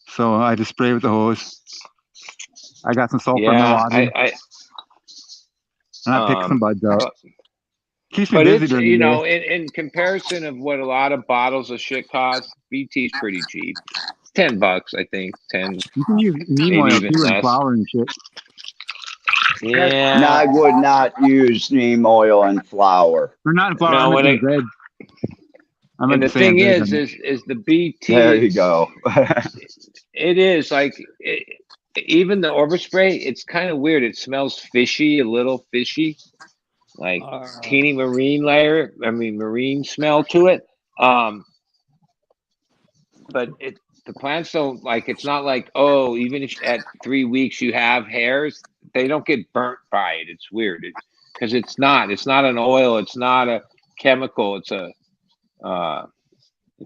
so I just spray with the hose. I got some sulfur in the Yeah, water, and I pick some buds out. Keeps me but busy it's during the day. in comparison of what a lot of bottles of shit cost, BT's pretty cheap. It's $10, I think. 10, You can use neem maybe oil even too in less. flour and shit. No, Yeah. I would not use neem oil and flour. Or not in flour. No, I meant when in veg. I and meant the to say in thing veg. is the BT. There you go. It is like even the overspray. It's kind of weird. It smells fishy, a little fishy, like teeny marine marine smell to it. But the plants don't like. It's not like, oh, even if at 3 weeks you have hairs, they don't get burnt by it. It's weird because it's not an oil. It's not a chemical. It's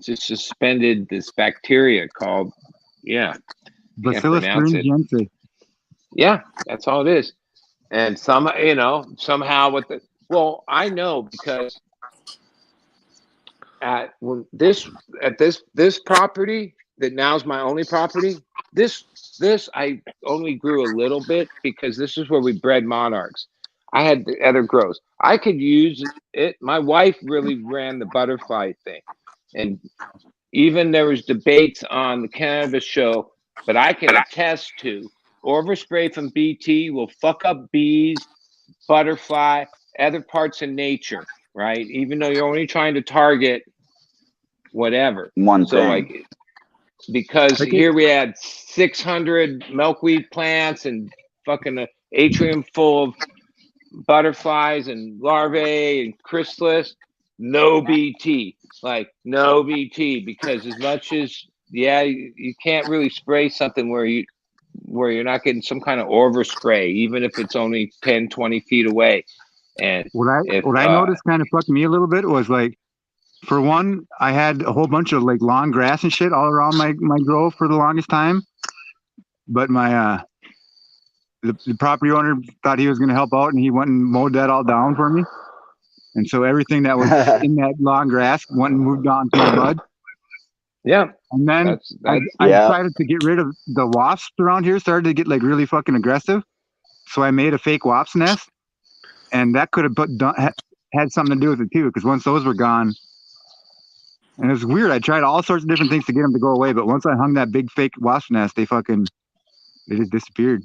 just suspended this bacteria called, can't Bacillus pronounce it. thuringiensis. Yeah, that's all it is. And somehow I know because at this property that now is my only property, this I only grew a little bit because this is where we bred monarchs. I had the other grows. I could use it. My wife really ran the butterfly thing, and even there was debates on the cannabis show, but I can attest to overspray from BT will fuck up bees, butterfly, other parts of nature, right? Even though you're only trying to target whatever. One So thing. because Like here we had 600 milkweed plants and fucking an atrium full of butterflies and larvae and chrysalis, no BT, no BT, because as much as you can't really spray something where you're not getting some kind of overspray, even if it's only 10, 20 feet away. And what I noticed kind of fucked me a little bit was like, for one, I had a whole bunch of like long grass and shit all around my grove for the longest time. But my the property owner thought he was going to help out, and he went and mowed that all down for me. And so everything that was in that long grass went and moved on to my bud. Yeah. And then I Yeah. decided to get rid of the wasps around here. Started to get like really fucking aggressive. So I made a fake wasp nest, and that could have had something to do with it too. Because once those were gone, and it was weird. I tried all sorts of different things to get them to go away, but once I hung that big fake wasp nest, they just disappeared.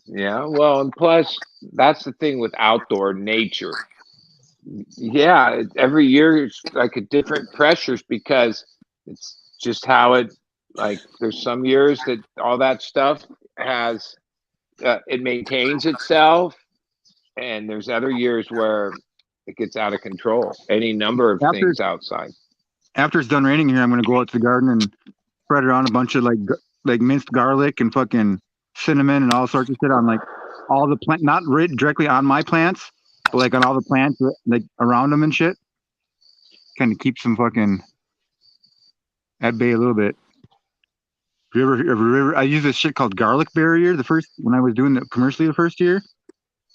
Yeah, well, and plus that's the thing with outdoor nature. Yeah, every year it's like a different pressures because it's just how there's some years that all that stuff has it maintains itself, and there's other years where it gets out of control. Any number of things outside. After it's done raining here, I'm gonna go out to the garden and spread around a bunch of like minced garlic and fucking cinnamon and all sorts of shit on like all the plant, not directly on my plants, but like on all the plants like around them and shit, kind of keeps them fucking at bay a little bit. I used this shit called garlic barrier when I was doing it commercially the first year,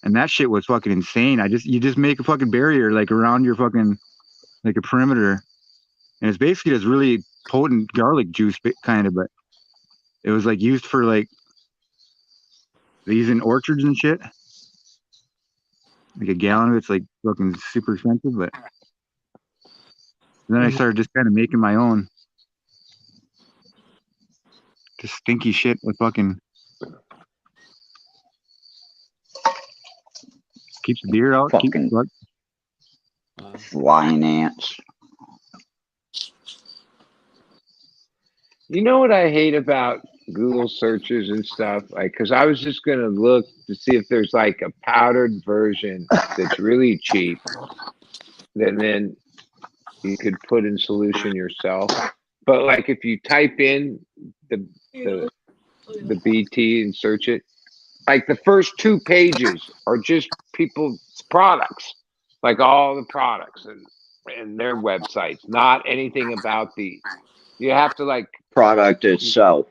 and that shit was fucking insane. You just make a fucking barrier like around your fucking like a perimeter, and it's basically this really potent garlic juice kind of, but it was like used for like these in orchards and shit. Like a gallon of it's like fucking super expensive, but then I started just kind of making my own. Just stinky shit with fucking keeps the beer out. Fucking flying ants. You know what I hate about Google searches and stuff? Like, because I was just gonna look to see if there's like a powdered version that's really cheap, that then you could put in solution yourself. But like, if you type in the BT and search it, like the first 2 pages are just people's products, like all the products and their websites, not anything about these. You have to like Product itself.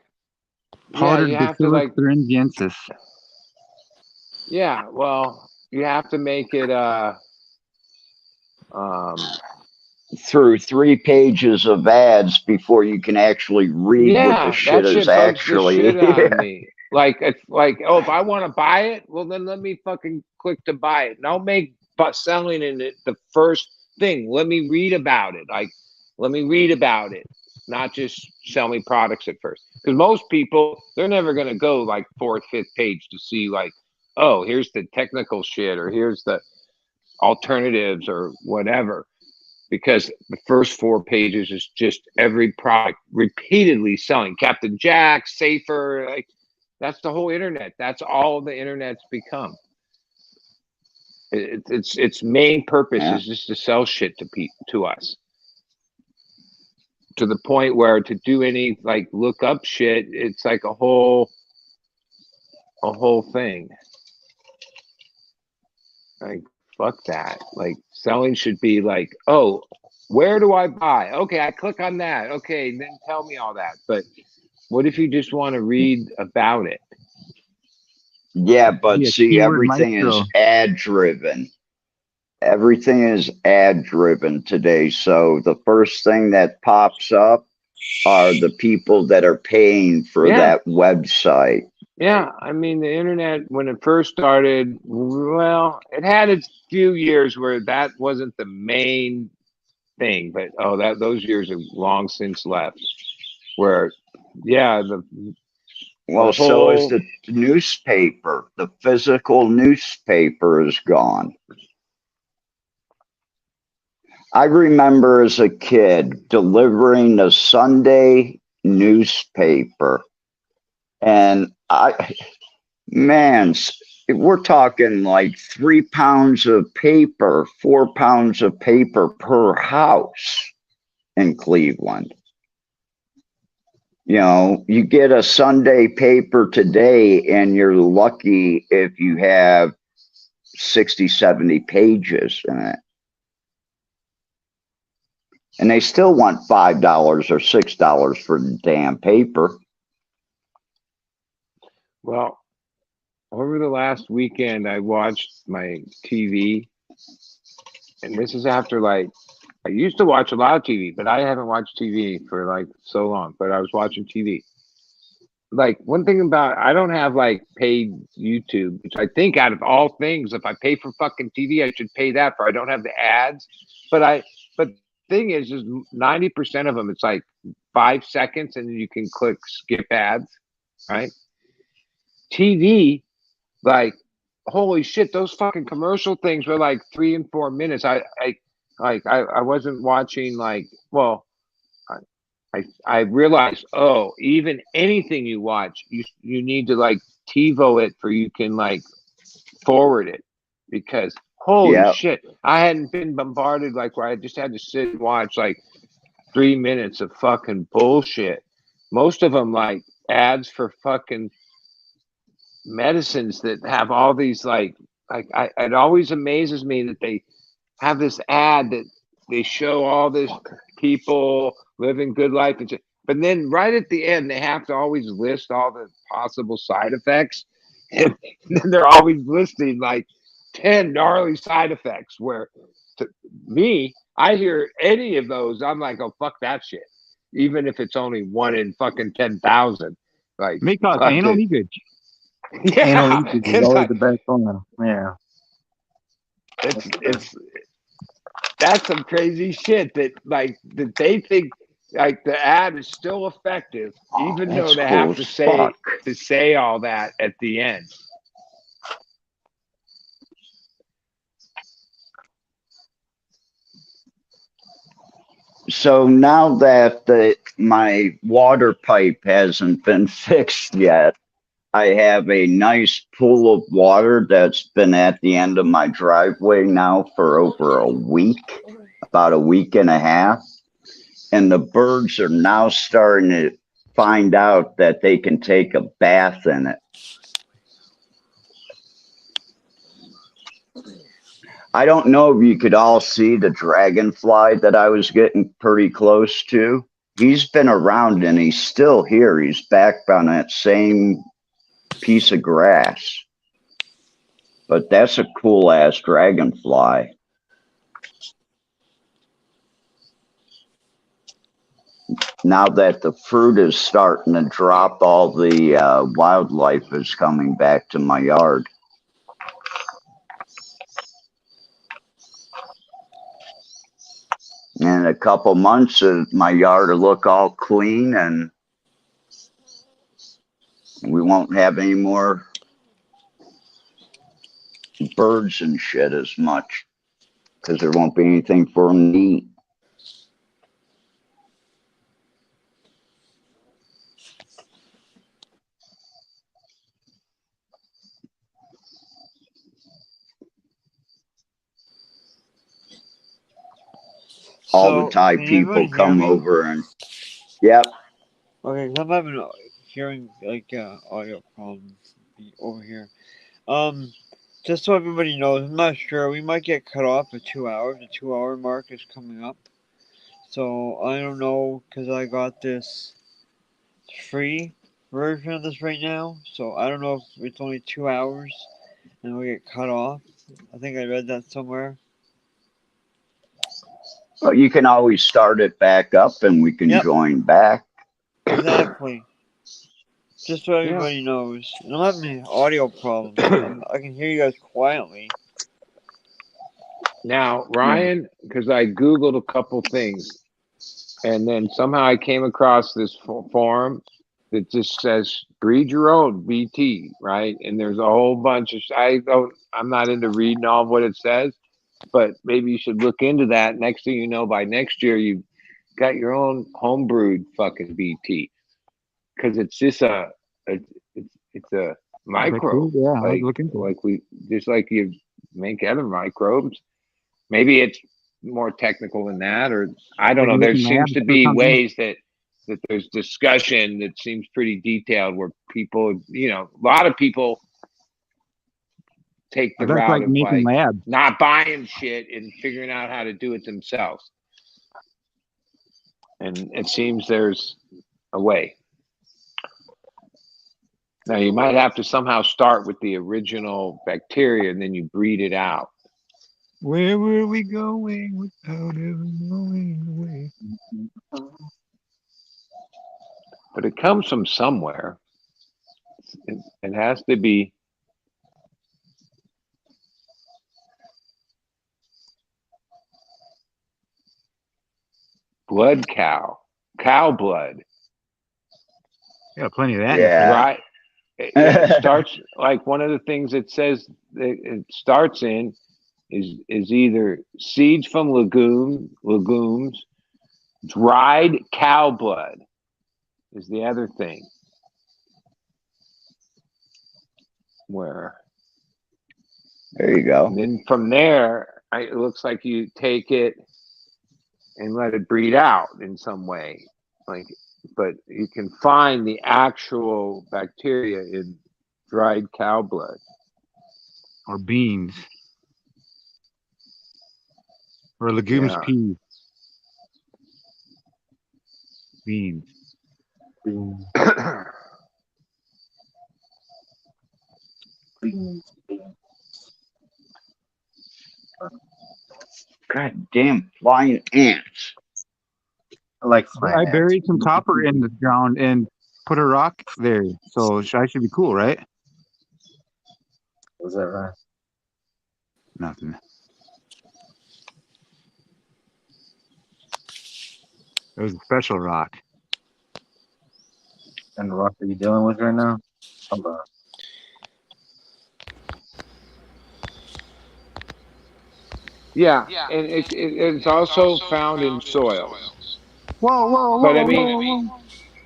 powdered you have to Bacillus like thuringiensis. yeah, well, you have to make it Through 3 pages of ads before you can actually read what the shit that shit is bugs the actually. shit out of me. Like it's like, oh, if I want to buy it, well then let me fucking click to buy it. And I'll make selling in it the first thing. Let me read about it. Like, let me read about it, not just sell me products at first. Because most people, they're never gonna go like 4th, 5th page to see like, oh, here's the technical shit or here's the alternatives or whatever. Because the first 4 pages is just every product repeatedly selling. Captain Jack, Safer, like that's the whole internet. That's all the internet's become. Its main purpose is just to sell shit to us. To the point where to do any like look up shit, it's like a whole thing. Like fuck that. Like selling should be like, oh, where do I buy? Okay, I click on that. Okay, then tell me all that. But what if you just want to read about it? Yeah, but Yeah, see, keyword everything maestro. is ad driven. Everything is ad driven today. So the first thing that pops up are the people that are paying for that website. Yeah, I mean, the internet, when it first started, well, it had its few years where that wasn't the main thing, but those years are long since left. Where, yeah, Well, so is the newspaper. The physical newspaper is gone. I remember as a kid delivering a Sunday newspaper, and we're talking like 3 pounds of paper, 4 pounds of paper per house in Cleveland. You know, you get a Sunday paper today and you're lucky if you have 60, 70 pages in it. And they still want $5 or $6 for the damn paper. Well, over the last weekend, I watched my TV, and this is after like, I used to watch a lot of TV, but I haven't watched TV for like so long, but I was watching TV. Like one thing about, I don't have like paid YouTube, which I think out of all things, if I pay for fucking TV, I should pay that for. I don't have the ads, but the thing is 90% of them, it's like 5 seconds and you can click skip ads, right? TV, like, holy shit, those fucking commercial things were like 3 and 4 minutes. I wasn't watching like, well, I realized, oh, even anything you watch, you need to like TiVo it for you can like forward it, because holy shit, I hadn't been bombarded like where I just had to sit and watch like 3 minutes of fucking bullshit. Most of them like ads for fucking medicines that have all these like like it always amazes me that they have this ad that they show all this people living good life, but then right at the end they have to always list all the possible side effects, and then they're always listing like 10 gnarly side effects. Where to me, I hear any of those, I'm like, oh fuck that shit, even if it's only one in fucking 10,000. Like, May cause fuck anal it. leakage. Anal Yeah, leakage is because always the best one. Yeah. it's that's some crazy shit that they think like the ad is still effective, even though That's they cool have as fuck. to say all that at the end. So now that my water pipe hasn't been fixed yet, I have a nice pool of water that's been at the end of my driveway now for over a week, about a week and a half. And the birds are now starting to find out that they can take a bath in it. I don't know if you could all see the dragonfly that I was getting pretty close to. He's been around and he's still here. He's back on that same piece of grass. But that's a cool ass dragonfly. Now that the fruit is starting to drop, all the wildlife is coming back to my yard. In a couple months, my yard will look all clean and we won't have any more birds and shit as much because there won't be anything for them to eat. All the So, Thai can people everyone hear come me? over and, yep. Okay, 'cause I'm having hearing like audio problems over here. Just so everybody knows, I'm not sure. We might get cut off at 2 hours. The 2 hour mark is coming up. So I don't know because I got this free version of this right now. So I don't know if it's only 2 hours and we get cut off. I think I read that somewhere. Well, you can always start it back up and we can Yep, join back. exactly. Just so Yeah. everybody knows. And I'm having audio problems. I can hear you guys quietly. Now, Ryan, because I Googled a couple things, and then somehow I came across this forum that just says breed your own BT, right? And there's a whole bunch of I'm not into reading all of what it says, but maybe you should look into that. Next thing you know, by next year you've got your own homebrewed fucking BT, because it's just it's a Okay, cool. microbe, Yeah, I'll like look into it. we just like you make other microbes. Maybe it's more technical than that, or I don't Like know. There making seems labs to or be something. ways that there's discussion that seems pretty detailed, where people, a lot of people take the That's route like of making like labs. not buying shit and figuring out how to do it themselves. And it seems there's a way. Now you might have to somehow start with the original bacteria and then you breed it out. Where were we going without ever knowing the way? But it comes from somewhere. It has to be blood cow blood. Yeah, plenty of that. Yeah. Right. Yeah, it starts like one of the things it says it starts in is either seeds from legumes, dried cow blood is the other thing. Where There you go. and then from there, it looks like you take it and let it breed out in some way, like. But you can find the actual bacteria in dried cow blood. or beans or legumes Yeah. pea beans. Beans, beans, beans. God damn flying ants. I like flying I ants. buried some copper in the ground and put a rock there, so I should be cool, right? Was that right? Nothing. It was a special rock. And the rock that you dealing with right now? Hold on. Yeah, and it's also found in soils. Whoa, whoa, But I whoa, mean, whoa, whoa!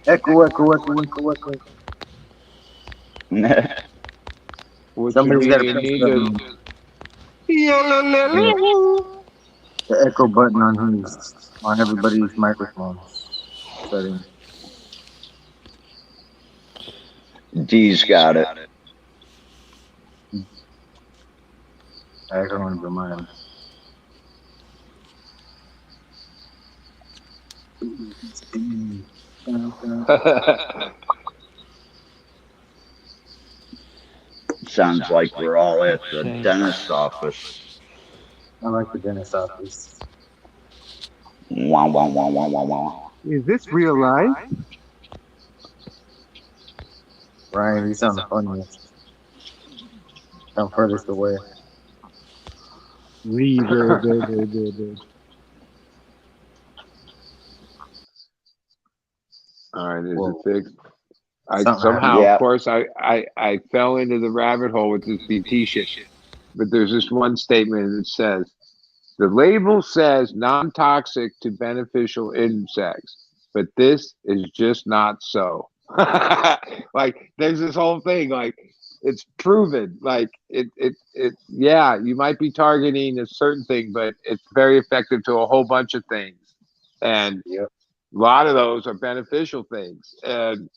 Echo, echo, echo, echo, echo. which would Somebody's got mean to you press need to. the, the echo button on everybody's microphone setting. D's got it. I can remember mine. Sounds like we're all at the dentist's office. I like the dentist office. Wow, wow, wow, wow, wow, wow. Is this real life? Ryan, you sound the funniest. I'm furthest away. Reverb. All right, is it Whoa. fixed? I Something somehow, Yeah. of course, I fell into the rabbit hole with this BT shit. But there's this one statement that says the label says non-toxic to beneficial insects, but this is just not so. Like there's this whole thing, like it's proven, like yeah, you might be targeting a certain thing, but it's very effective to a whole bunch of things. And Yep. a lot of those are beneficial things. And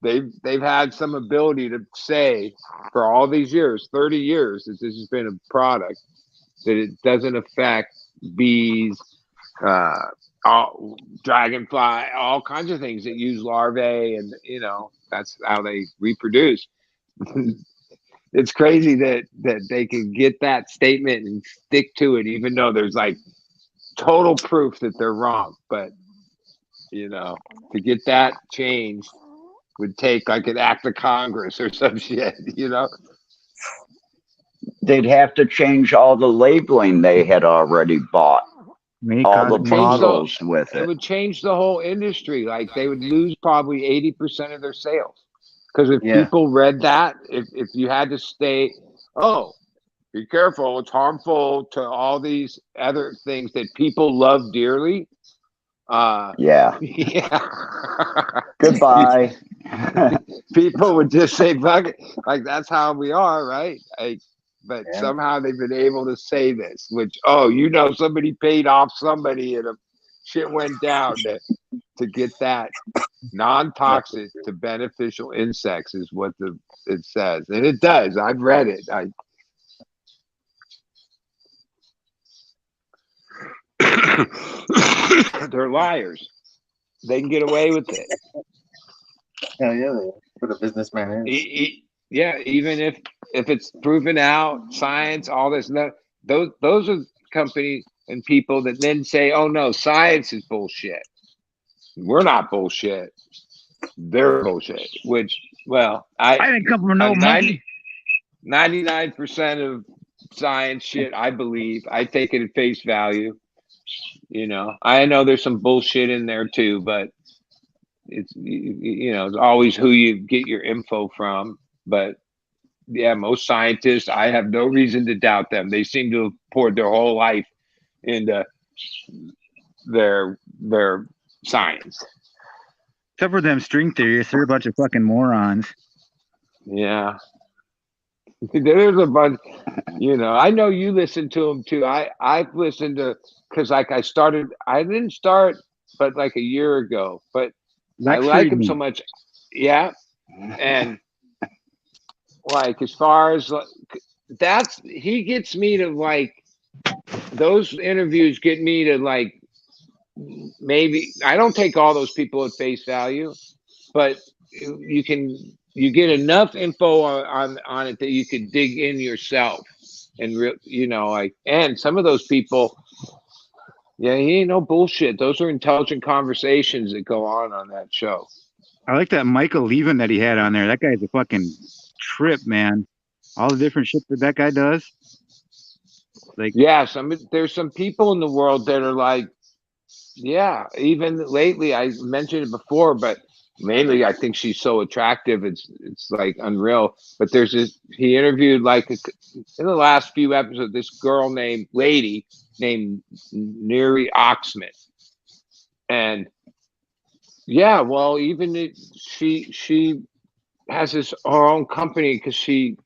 they've had some ability to say for all these years, 30 years, that this has been a product that it doesn't affect bees, all, dragonfly, all kinds of things that use larvae, and that's how they reproduce. It's crazy that they can get that statement and stick to it, even though there's like total proof that they're wrong. But to get that changed would take like an act of Congress or some shit. They'd have to change all the labeling they had already bought, Make all us the Change the bottles with it it. would change the whole industry. Like they would lose probably 80% of their sales. Because if Yeah. people read that, if you had to state, oh, be careful, it's harmful to all these other things that people love dearly. Yeah. Yeah. Goodbye. People would just say, fuck it. Like that's how we are, right? But Yeah. somehow they've been able to say this, which somebody paid off somebody and shit went down to get that non-toxic to beneficial insects is what it says, and it does. I've read it. They're liars. They can get away with it. Hell yeah, they are. What a businessman is. Yeah, even if it's proven out, science, all this. No, those are companies and people that then say, "Oh no, science is bullshit. We're not bullshit. They're bullshit." Which, well, I didn't come from no monkey. 99% of science shit, I believe. I take it at face value. I know there's some bullshit in there too, but it's always who you get your info from. But yeah, most scientists, I have no reason to doubt them. They seem to have poured their whole life into their science. Except for them string theorists, they're a bunch of fucking morons. Yeah. There's a bunch, I know you listen to them too. I've listened to, because like I didn't start, but like a year ago, but I Lex like them Friedman. so much. Yeah. And like, as far as he gets me to like, those interviews get me to like, maybe I don't take all those people at face value, but you get enough info on it that you could dig in yourself and like, and some of those people, yeah, he ain't no bullshit. Those are intelligent conversations that go on that show. I like that Michael Levin that he had on there. That guy's a fucking trip, man. All the different shit that guy does. Like, yeah, there's some people in the world that are like, yeah, even lately, I mentioned it before, but mainly I think she's so attractive. It's like unreal. But there's this, he interviewed like in the last few episodes, this lady named Neri Oxman. And yeah, well, even she has her own company because she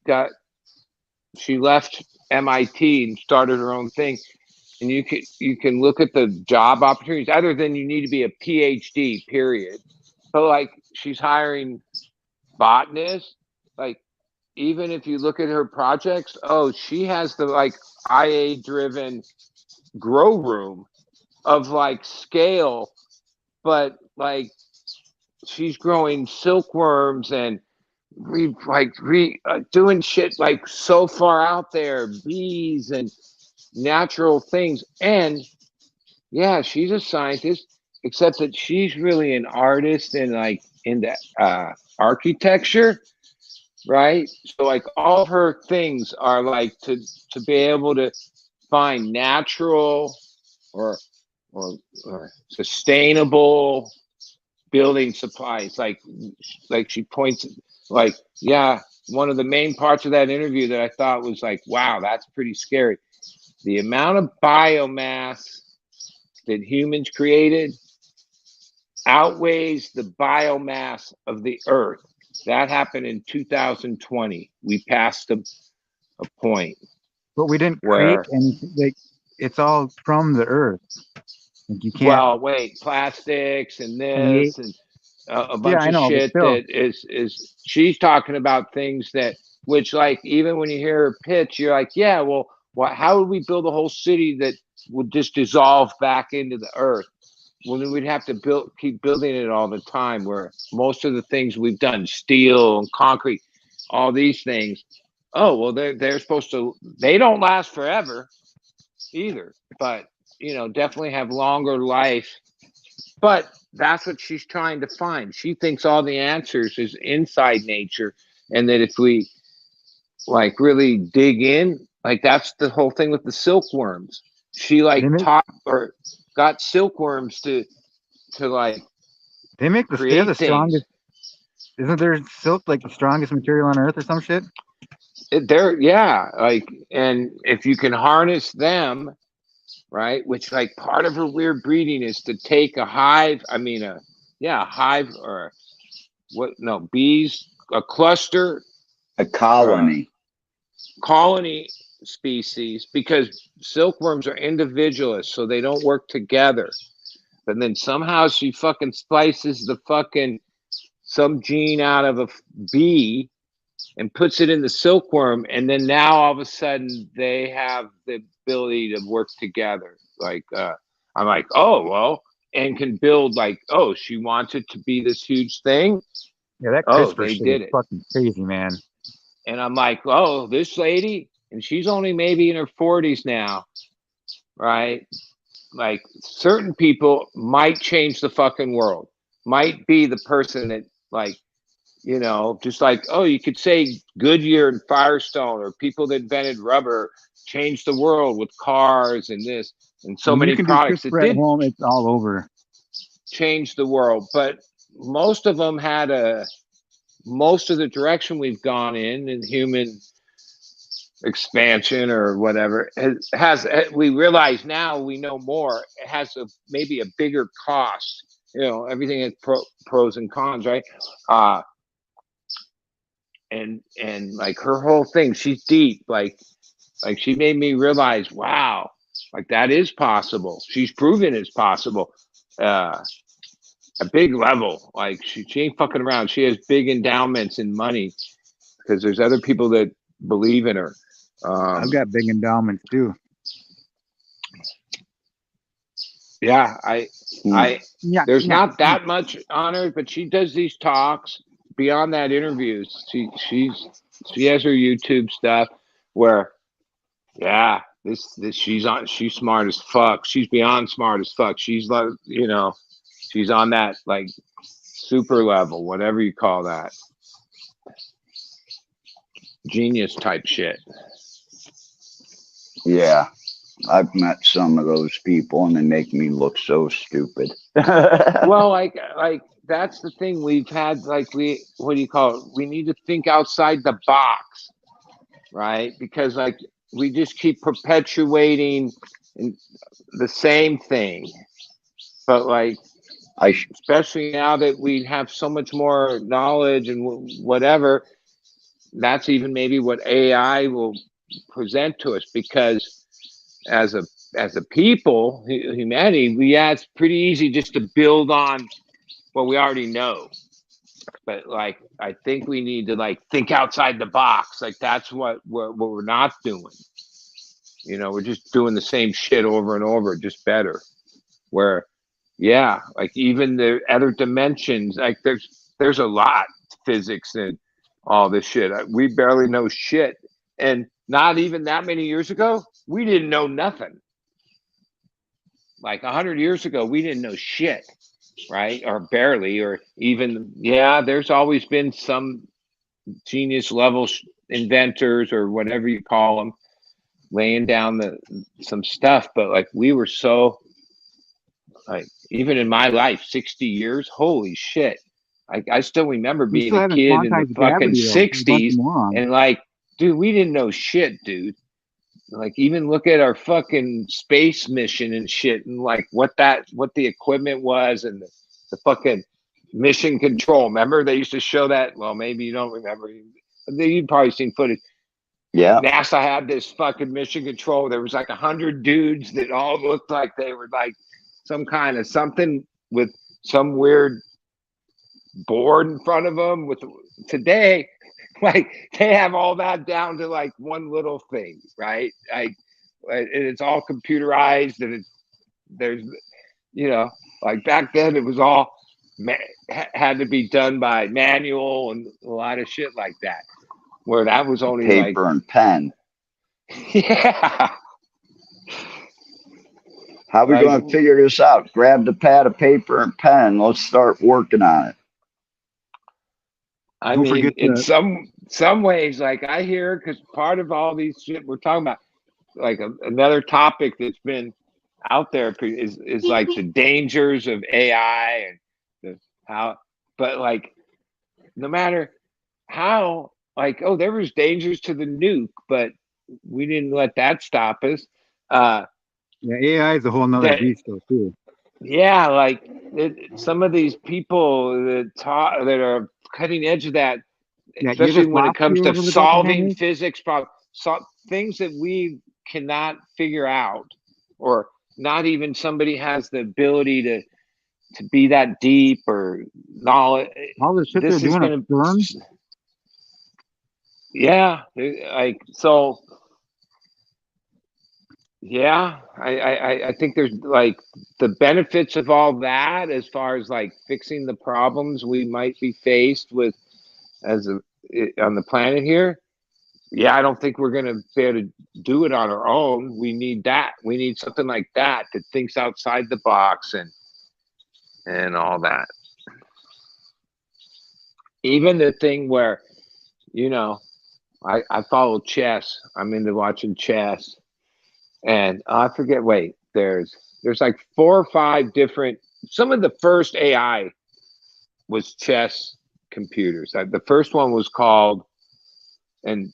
left MIT and started her own thing. And you can look at the job opportunities, other than you need to be a PhD, period. But like, she's hiring botanists. Like, even if you look at her projects, she has the like IA driven grow room of like scale, but like she's growing silkworms and doing shit like so far out there, bees and natural things. And yeah, she's a scientist, except that she's really an artist and like into architecture, right? So like all her things are like to be able to find natural or sustainable building supplies. Like she points, like, yeah, one of the main parts of that interview that I thought was like, wow, that's pretty scary. The amount of biomass that humans created outweighs the biomass of the earth. That happened in 2020. We passed a point. but we didn't create where anything. Like, it's all from the earth. Like, you can't well, wait, plastics and create. this and a Yeah, bunch I of know, but shit still, that is she's talking about things that, which like, even when you hear her pitch, you're like, yeah, well, how would we build a whole city that would just dissolve back into the earth? Well, then we'd have to keep building it all the time, where most of the things we've done, steel and concrete, all these things, oh, well, they're supposed to, they don't last forever either, but definitely have longer life. But that's what she's trying to find. She thinks all the answers is inside nature, and that if we like really dig in, like, that's the whole thing with the silkworms. She like they make taught or got silkworms to like they have the create things. strongest. Isn't there silk like the strongest material on earth or some shit? Yeah, like, and if you can harness them, right, which like part of her weird breeding is to take a hive, a hive, or what, no, bees, a cluster, A colony. colony species, because silkworms are individualists, so they don't work together. But then somehow she fucking splices the fucking some gene out of a bee and puts it in the silkworm, and then now all of a sudden they have the ability to work together. Like, I'm like, oh well, and can build, like, oh, she wants it to be this huge thing. Yeah, that Oh, CRISPR they shit is did it. fucking crazy, man. And I'm like, oh, this lady, and she's only maybe in her 40s now, right? Like, certain people might change the fucking world, might be the person that, like, just like, oh, you could say Goodyear and Firestone, or people that invented rubber, changed the world with cars and this and so When you many can do products that CRISPR at did home, it's all over. change the world. But most of them most of the direction we've gone in human expansion or whatever has we realize now, we know more, it has maybe a bigger cost. Everything has pros and cons, right? And like, her whole thing, she's deep, like she made me realize, wow, like, that is possible. She's proven it's possible. A big level, like, she ain't fucking around. She has big endowments and money because there's other people that believe in her. I've got big endowments too. Yeah, Yeah, there's yeah. not that much on her, but she does these talks beyond that interviews. She has her YouTube stuff where, yeah, she's smart as fuck. She's beyond smart as fuck. She's like, she's on that like super level, whatever you call that, genius type shit. Yeah. I've met some of those people and they make me look so stupid. Well, like that's the thing we've had. Like what do you call it? We need to think outside the box, right? Because like we just keep perpetuating the same thing, but like especially now that we have so much more knowledge and whatever, that's even maybe what AI will present to us. Because as a people, humanity, it's pretty easy just to build on what we already know. But like, I think we need to like think outside the box. Like that's what we're not doing. We're just doing the same shit over and over, just better. Where, yeah, like even the other dimensions, like there's a lot physics and all this shit. We barely know shit, and not even that many years ago, we didn't know nothing. Like 100 years ago, we didn't know shit, right? Or barely, or even, yeah, there's always been some genius level inventors or whatever you call them laying down some stuff. But like we were so, like, even in my life, 60 years, holy shit. I still remember We being still a haven't kid in the quantized fucking gravity though. We're a bunch 60s of morons. and like, dude, we didn't know shit, dude. Like even look at our fucking space mission and shit, and like what the equipment was, and the fucking mission control. Remember they used to show that? Well, maybe you don't remember. You've probably seen footage. Yeah. NASA had this fucking mission control. There was like 100 dudes that all looked like they were like some kind of something with some weird board in front of them. With today, like they have all that down to like one little thing, right? Like, and it's all computerized, and there's, like back then it was all had to be done by manual and a lot of shit like that. Where that was only paper like and pen. Yeah. How are we going to figure this out? Grab the pad of paper and pen. Let's start working on it. I mean, in some ways, like I hear, because part of all these shit we're talking about, like another topic that's been out there is like the dangers of AI and but like no matter how, like, oh, there was dangers to the nuke, but we didn't let that stop us. Yeah, AI is a whole nother beast though too. Yeah, like some of these people that are cutting edge of that, Yeah, especially when it comes to solving physics problems, things that we cannot figure out, or not even somebody has the ability to be that deep or knowledge. All the shit they're doing at CERN. Yeah, like so. Yeah, I think there's like the benefits of all that as far as like fixing the problems we might be faced with on the planet here. Yeah, I don't think we're going to be able to do it on our own. We need that. We need something like that thinks outside the box and all that. Even the thing where, I follow chess. I'm into watching chess. And I forget, wait, there's like 4 or 5 different, some of the first AI was chess computers. The first one was called, and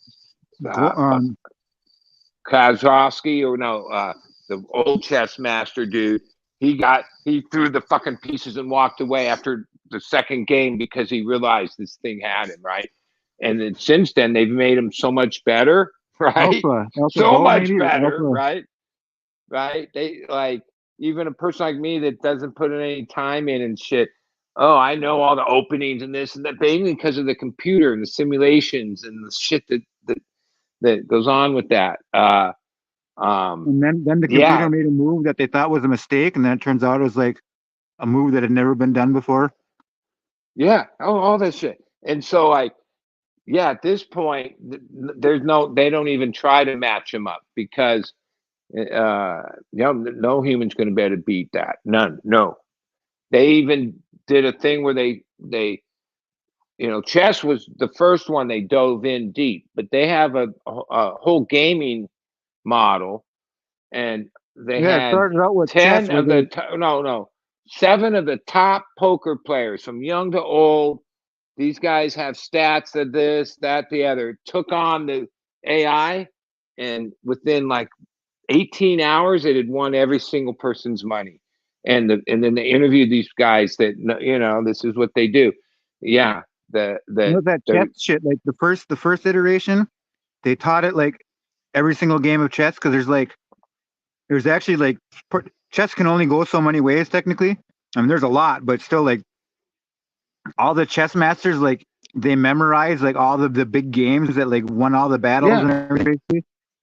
Kazowski, or no, the old chess master dude, he threw the fucking pieces and walked away after the second game because he realized this thing had him, right? And then since then, they've made him so much better, right? Alpha so much better, right? Right? They like, even a person like me that doesn't put any time in and shit. Oh, I know all the openings and this and that, mainly because of the computer and the simulations and the shit that that goes on with that. And then the Yeah. computer made a move that they thought was a mistake, and then it turns out it was like a move that had never been done before. Yeah, all that shit. And so, like, yeah, at this point, they don't even try to match him up because, no human's going to be able to beat that. None. No. They even did a thing where they, chess was the first one they dove in deep, but they have a whole gaming model, and they Yeah, it had started out with 10 chess, where of the no 7 of the top poker players from young to old. These guys have stats of this, that, the other. Took on the AI, and within like 18 hours, it had won every single person's money. And then they interviewed these guys that this is what they do. Yeah, that chess shit. Like the first iteration, they taught it like every single game of chess because there's actually like chess can only go so many ways technically. I mean, there's a lot, but still, like all the chess masters, like they memorize like all the big games that like won all the battles and everything.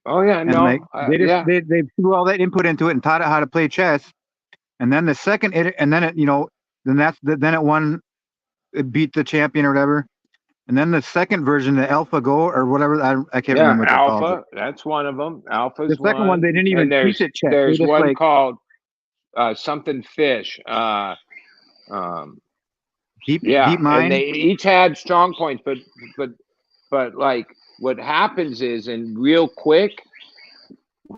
Oh yeah, and like they threw all that input into it and taught it how to play chess. And then the second and then then it won, it beat the champion or whatever. And then the second version, the AlphaGo or whatever, I can't remember what they're called. Alpha, that's one of them. Alpha's the second one, they didn't even teach it chess. There's just one like called something fish. Deep and Mind. they each had strong points, but like what happens is, in real quick,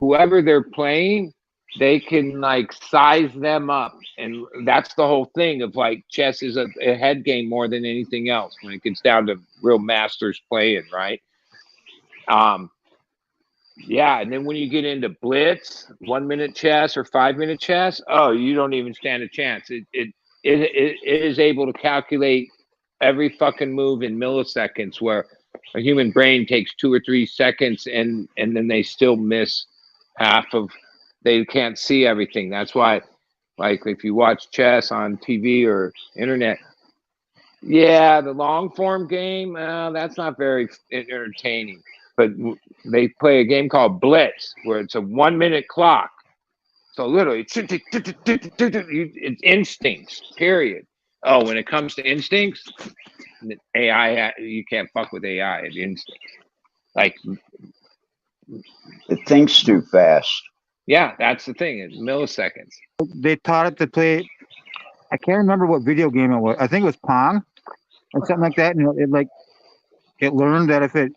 whoever they're playing, they can like size them up, and that's the whole thing of like chess is a head game more than anything else when it gets down to real masters playing, right? Yeah, and then when you get into blitz, 1 minute chess or 5 minute chess, oh, you don't even stand a chance. It is able to calculate every fucking move in milliseconds, where a human brain takes 2 or 3 seconds, and then they still miss half of. They can't see everything. That's why, like, if you watch chess on TV or internet, yeah, the long form game, that's not very entertaining. But they play a game called Blitz, where it's a 1 minute clock. So literally, it's instincts, period. Oh, when it comes to instincts, AI, you can't fuck with AI at instincts. Like, it thinks too fast. Yeah, that's the thing. It's milliseconds. They taught it to play. I can't remember what video game it was. I think it was Pong or something like that. And it learned that if it.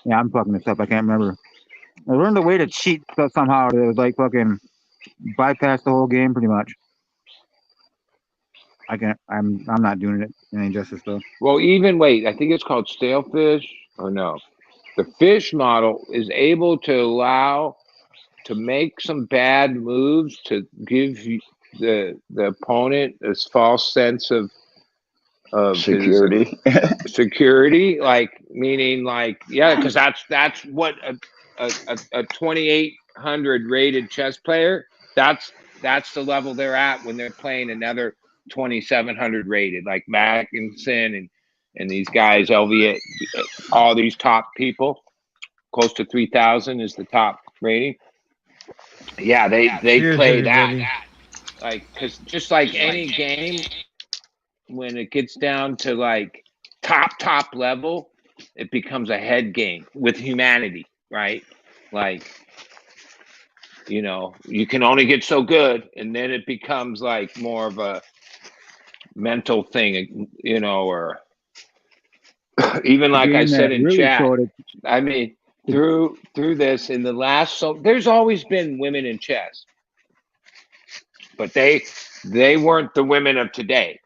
Yeah, I'm fucking this up. I can't remember. I learned a way to cheat somehow. It was like fucking bypass the whole game pretty much. I'm not doing it any justice though. Well, I think it's called stale fish, or no. The fish model is able to allow to make some bad moves to give the opponent this false sense of security. Security, like, meaning like, yeah, because that's what a 2800 rated chess player, that's the level they're at when they're playing another 2700 rated, like Magnuson and these guys, LV, all these top people. Close to 3000 is the top rating. Yeah, they Cheers, play everybody. that, like, because just like any game, when it gets down to like top level, it becomes a head game with humanity, right? Like, you can only get so good, and then it becomes like more of a mental thing, or even like I said in really chat. I mean, through this in the last, so there's always been women in chess, but they weren't the women of today,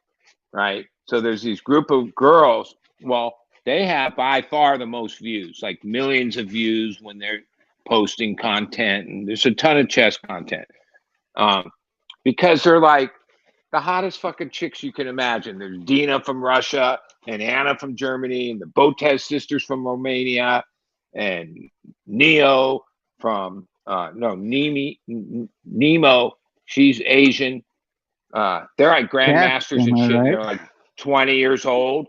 right? So there's these group of girls. Well, they have by far the most views, like millions of views when they're posting content, and there's a ton of chess content, because they're like the hottest fucking chicks you can imagine. There's Dina from Russia and Anna from Germany, and the Botez sisters from Romania, and Neo from Nemo. She's Asian. They're like grandmasters and shit. Right? They're like 20 years old,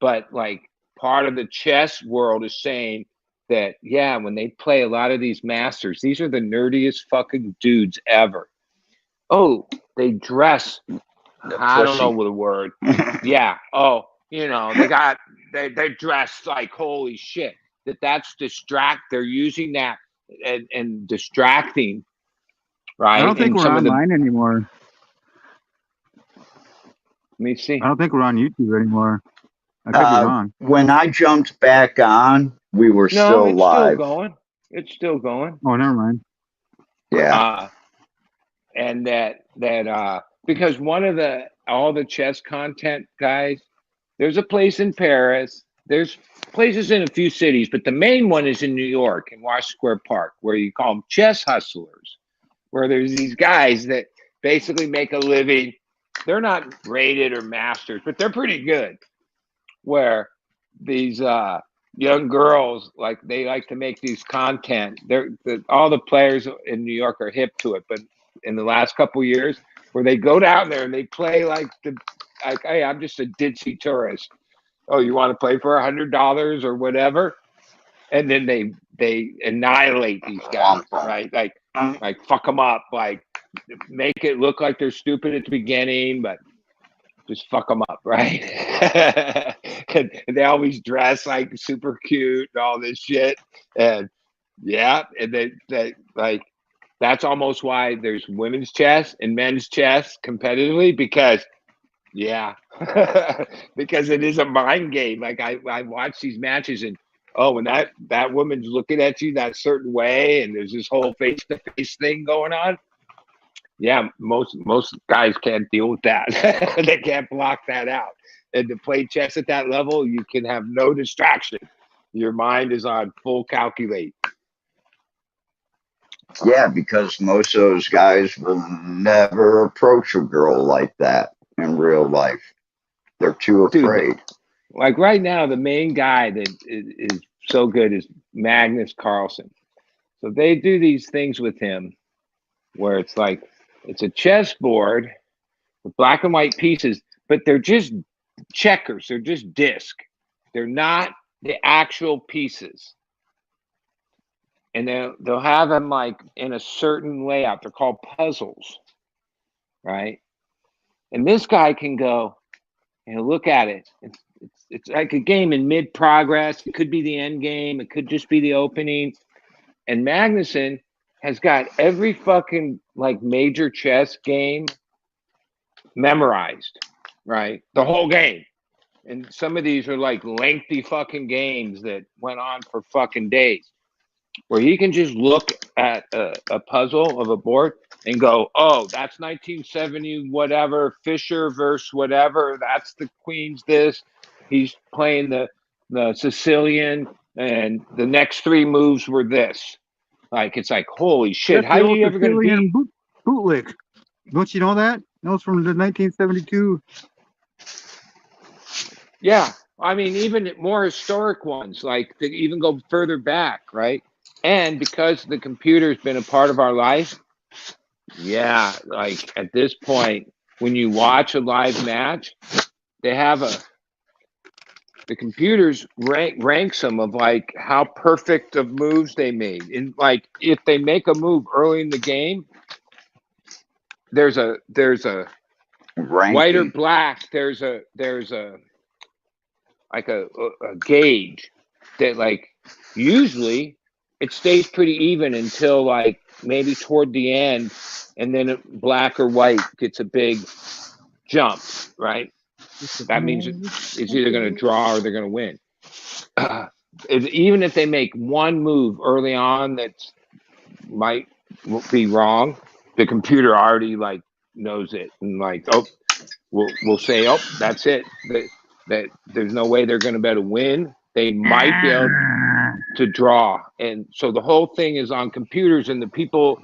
but like part of the chess world is saying that, yeah, when they play a lot of these masters, these are the nerdiest fucking dudes ever. Oh, they dress. I don't know the word. Yeah. Oh, you know, they're dressed like holy shit. That's they're using that and distracting, right? I don't think And we're some of the, online anymore. let me see. I don't think we're on YouTube anymore. I could be wrong. When I jumped back on, we were No, still it's still live. going. It's still going. Oh, never mind. Yeah. And because one of all the chess content guys, there's a place in Paris, there's places in a few cities, but the main one is in New York in Washington Square Park, where you call them chess hustlers, where there's these guys that basically make a living. They're not rated or masters, but they're pretty good. Where these young girls, like, they like to make these content. All the players in New York are hip to it, but in the last couple of years, where they go down there and they play like hey, I'm just a ditzy tourist. Oh, you want to play for $100 or whatever? And then they annihilate these guys, right? Like fuck them up, like make it look like they're stupid at the beginning, but just fuck them up, right? and they always dress like super cute and all this shit, and yeah, and they like, that's almost why there's women's chess and men's chess competitively, because yeah, because it is a mind game. Like I watch these matches, and oh, when that woman's looking at you that certain way, and there's this whole face to face thing going on. Yeah, most guys can't deal with that. They can't block that out. And to play chess at that level, you can have no distraction. Your mind is on full calculate. Yeah, because most of those guys will never approach a girl like that in real life. They're too afraid. Dude, like right now, the main guy that is so good is Magnus Carlsen. So they do these things with him where it's like, it's a chessboard with black and white pieces, but they're just checkers. They're just disc. They're not the actual pieces. And they'll have them like in a certain layout. They're called puzzles, right? And this guy can go and look at it. It's like a game in mid progress. It could be the end game. It could just be the opening. And Magnuson has got every fucking like major chess game memorized, right? The whole game. And some of these are like lengthy fucking games that went on for fucking days, where he can just look at a puzzle of a board and go, oh, that's 1970 whatever, Fisher versus whatever, that's the Queen's this. He's playing the Sicilian, and the next three moves were this. Like, it's like, holy shit, That's how the are old you ever going to Sicilian beat? bootlick. Don't you know that? That was from the 1972. Yeah, I mean, even more historic ones, like that even go further back, right? And because the computer's been a part of our life, yeah, like at this point, when you watch a live match, they have the computers ranks them of like how perfect of moves they made. And like if they make a move early in the game, there's a Ranking. white or black, there's a like a gauge that, like, usually it stays pretty even until like maybe toward the end, and then black or white gets a big jump, right? That means it's either going to draw or they're going to win. Even if they make one move early on that might be wrong, the computer already like knows it, and like, oh, we'll say, oh, that's it. That there's no way they're going to be able to win. They might be able to draw. And so the whole thing is on computers, and the people,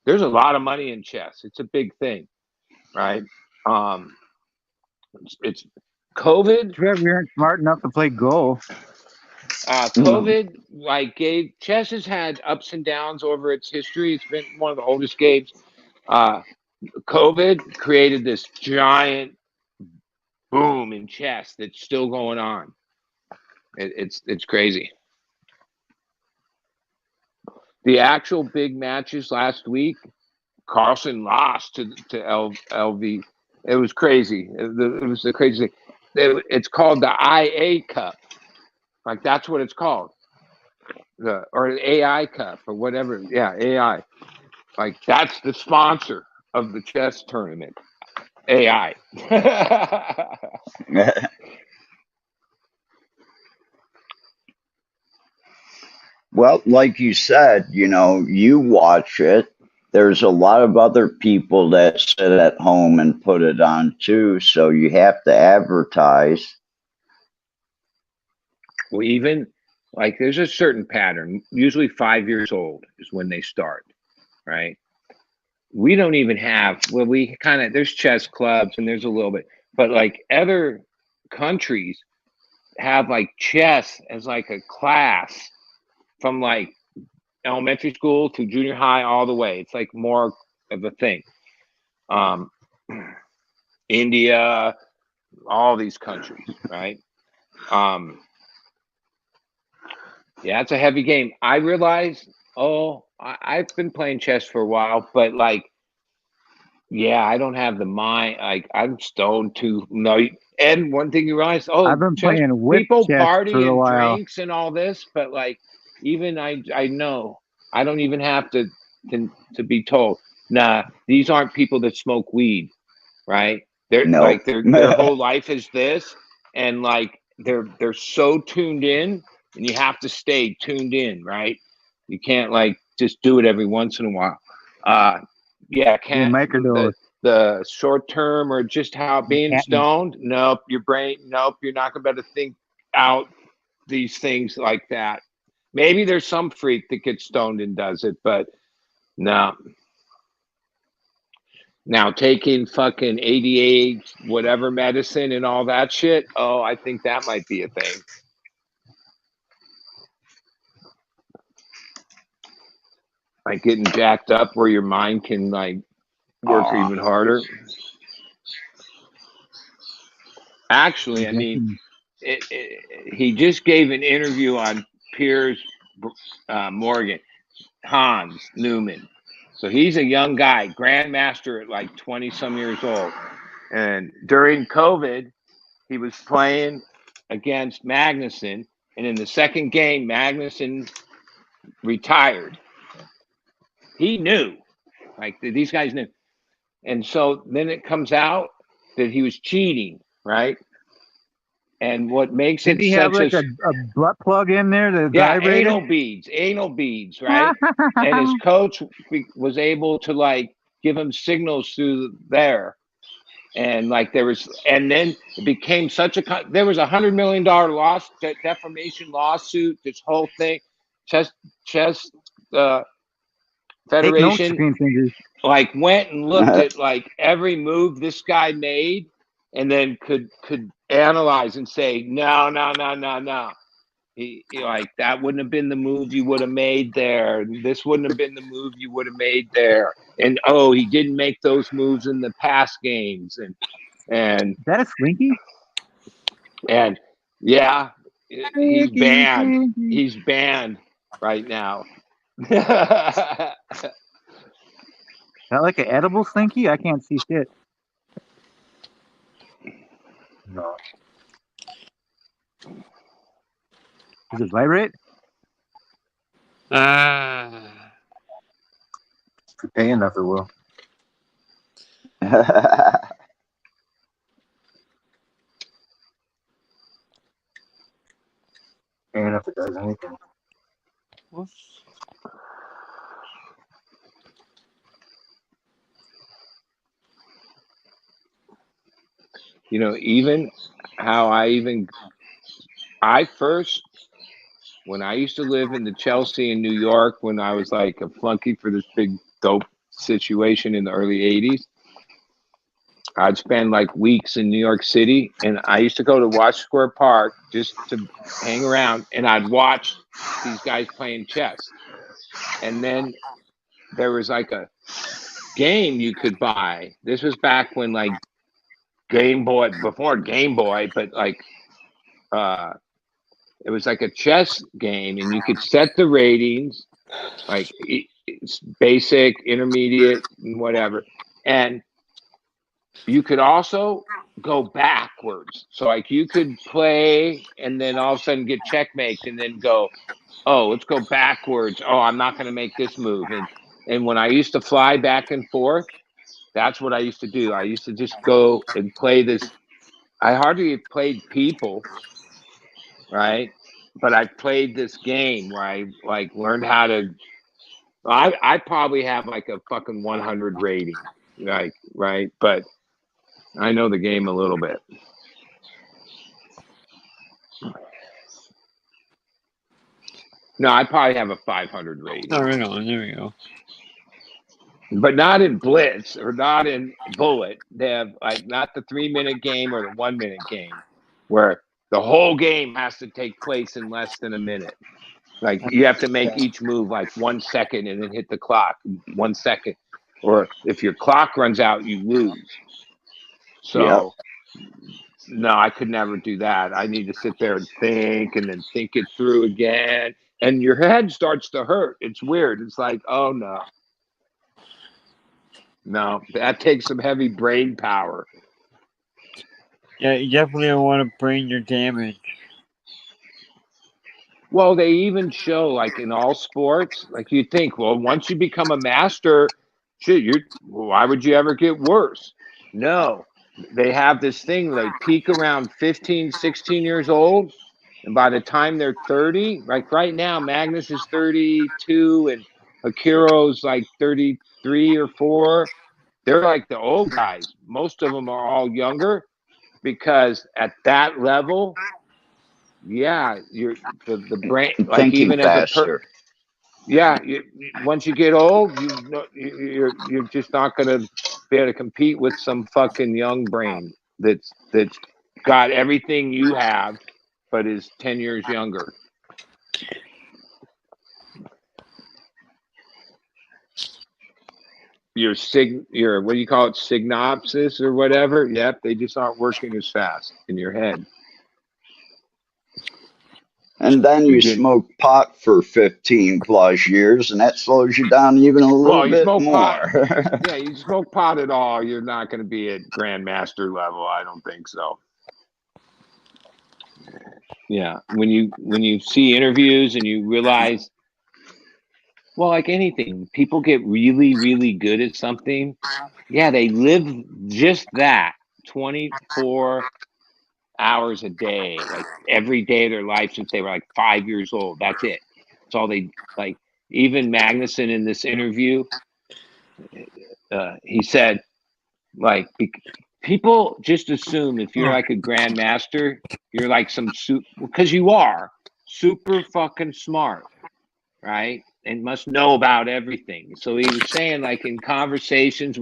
there's a lot of money in chess. It's a big thing, right? It's COVID. Too bad we aren't smart enough to play Go. COVID like gave chess has had ups and downs over its history. It's been one of the oldest games. COVID created this giant boom in chess that's still going on. It's crazy. The actual big matches last week, Carlson lost to LV. It was crazy. It was the crazy thing. It's called the IA Cup. Like that's what it's called. Or the AI Cup or whatever. Yeah, AI. Like that's the sponsor of the chess tournament. AI. Well, like you said, you watch it. There's a lot of other people that sit at home and put it on too, so you have to advertise. Well, even like there's a certain pattern. Usually 5 years old is when they start, right? We don't even have, well, we kind of, there's chess clubs and there's a little bit, but like other countries have like chess as like a class from like elementary school to junior high all the way. It's like more of a thing. India, all these countries, right? Yeah, it's a heavy game. I realize, I've been playing chess for a while, but like, yeah, I don't have the mind. Like, I'm stoned too. No, and one thing you realize, I've been chess playing with people chess party for a and while. drinks and all this, but like, even I know I don't even have to be told. Nah, these aren't people that smoke weed, right? They're No. like their whole life is this, and like they're so tuned in, and you have to stay tuned in, right? You can't like just do it every once in a while. Yeah, Your can't microdose. the short term or just how being Can't- stoned. Nope, your brain. Nope, you're not gonna be able to think out these things like that. Maybe there's some freak that gets stoned and does it, but no. Now taking fucking ADA whatever medicine and all that shit. Oh, I think that might be a thing. Like getting jacked up where your mind can like work even harder. Actually, I mean, he just gave an interview on Piers Morgan, Hans Newman. So he's a young guy, grandmaster at like 20 some years old. And during COVID, he was playing against Magnuson. And in the second game, Magnuson retired. He knew, like these guys knew. And so then it comes out that he was cheating, right? And what makes Did it he have such like a butt plug in there that yeah, vibrated? anal beads, right? And his coach was able to like give him signals through there. And like there was, and then it became such a, there was $100 million defamation lawsuit, this whole thing, chess Take notes, Federation screen fingers. like went and looked at like every move this guy made and then could analyze and say, no. He like that wouldn't have been the move you would have made there. This wouldn't have been the move you would have made there. And he didn't make those moves in the past games. And Is that a slinky? And yeah, he's Slinky, banned. slinky. He's banned right now. That Is that like an edible slinky? I can't see shit. No. Does it vibrate? If you pay enough, it will. Pay enough, it does anything. Even how I first, when I used to live in the Chelsea in New York, when I was like a flunky for this big dope situation in the early 80s, I'd spend like weeks in New York City, and I used to go to Wash Square Park just to hang around, and I'd watch these guys playing chess. And then there was like a game you could buy. This was back when like Game Boy, before Game Boy, but like it was like a chess game, and you could set the ratings, Like it's basic, intermediate, and whatever. And you could also go backwards. So like you could play and then all of a sudden get checkmate and then go, oh, let's go backwards. Oh, I'm not going to make this move. And when I used to fly back and forth, that's what I used to do. I used to just go and play this. I hardly played people, right? But I played this game where I like learned how to. I probably have like a fucking 100 rating, like right, but I know the game a little bit. No, I probably have a 500 rating. Oh, right on. There we go. But not in Blitz or not in Bullet. They have like not the 3-minute game or the 1-minute game where the whole game has to take place in less than a minute. Like you have to make each move like 1 second and then hit the clock 1 second. Or if your clock runs out, you lose. So no, I could never do that. I need to sit there and then think it through again. And your head starts to hurt. It's weird. It's like, oh no. No, that takes some heavy brain power. Yeah, you definitely don't want to brain your damage. Well, they even show like in all sports, like you think, well, once you become a master, shit, why would you ever get worse? No, they have this thing, they peak around 15, 16 years old. And by the time they're 30, like right now, Magnus is 32 and Akiro's like 33 or 4. They're like the old guys. Most of them are all younger because at that level, yeah, you're the brain, like Thinking even faster. once you get old, you're just not gonna be able to compete with some fucking young brain that's got everything you have, but is 10 years younger. Your what do you call it, synopsis or whatever? Yep, they just aren't working as fast in your head. And then you smoke pot for 15 plus years, and that slows you down even a little You bit smoke pot. more. Yeah, you smoke pot at all, you're not going to be at grandmaster level. I don't think so. Yeah, when you see interviews and you realize, well, like anything, people get really, really good at something. Yeah, they live just that 24 hours a day, like every day of their life since they were like 5 years old. That's it. That's all they like. Even Magnuson in this interview, he said, like, people just assume if you're like a grandmaster, you're like some because you are super fucking smart, right? And must know about everything. So he was saying, like, in conversations,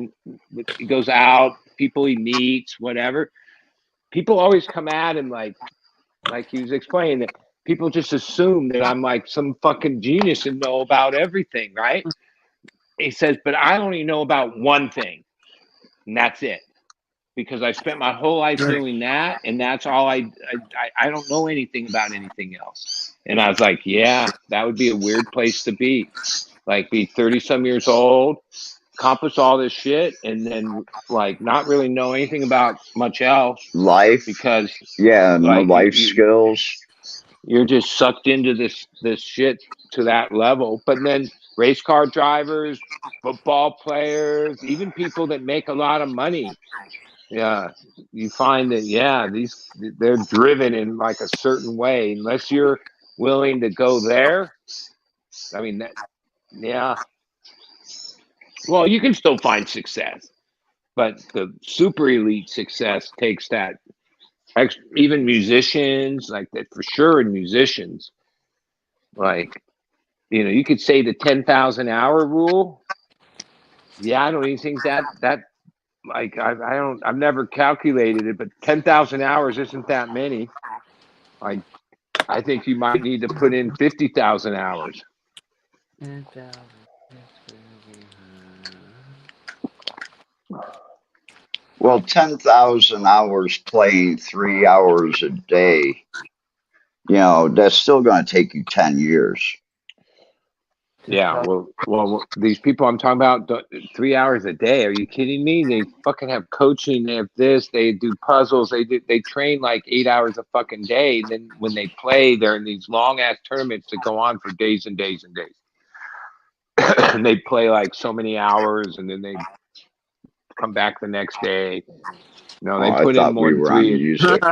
he goes out, people he meets, whatever, people always come at him like he was explaining that people just assume that I'm like some fucking genius and know about everything, right? He says, but I only know about one thing, and that's it. Because I spent my whole life doing that, and that's all I don't know anything about anything else. And I was like, yeah, that would be a weird place to be. Like, be 30-some years old, accomplish all this shit, and then like not really know anything about much else. Life. Because no like life skills. You're just sucked into this shit to that level. But then race car drivers, football players, even people that make a lot of money, yeah, you find that they're driven in like a certain way. Unless you're willing to go there, I mean well, you can still find success, but the super elite success takes that. Even musicians, like that for sure. In musicians, like, you could say the 10,000 hour rule. Yeah, I don't even think that like I've never calculated it, but 10,000 hours isn't that many. I think you might need to put in 50,000 hours. Well, 10,000 hours playing 3 hours a day, that's still going to take you 10 years. Yeah, well, these people I'm talking about, 3 hours a day. Are you kidding me? They fucking have coaching. They have this. They do puzzles. They train like 8 hours a fucking day. And then when they play, they're in these long ass tournaments that go on for days and days and days. And they play like so many hours, and then they come back the next day. No, they I put in thought more we than were on music.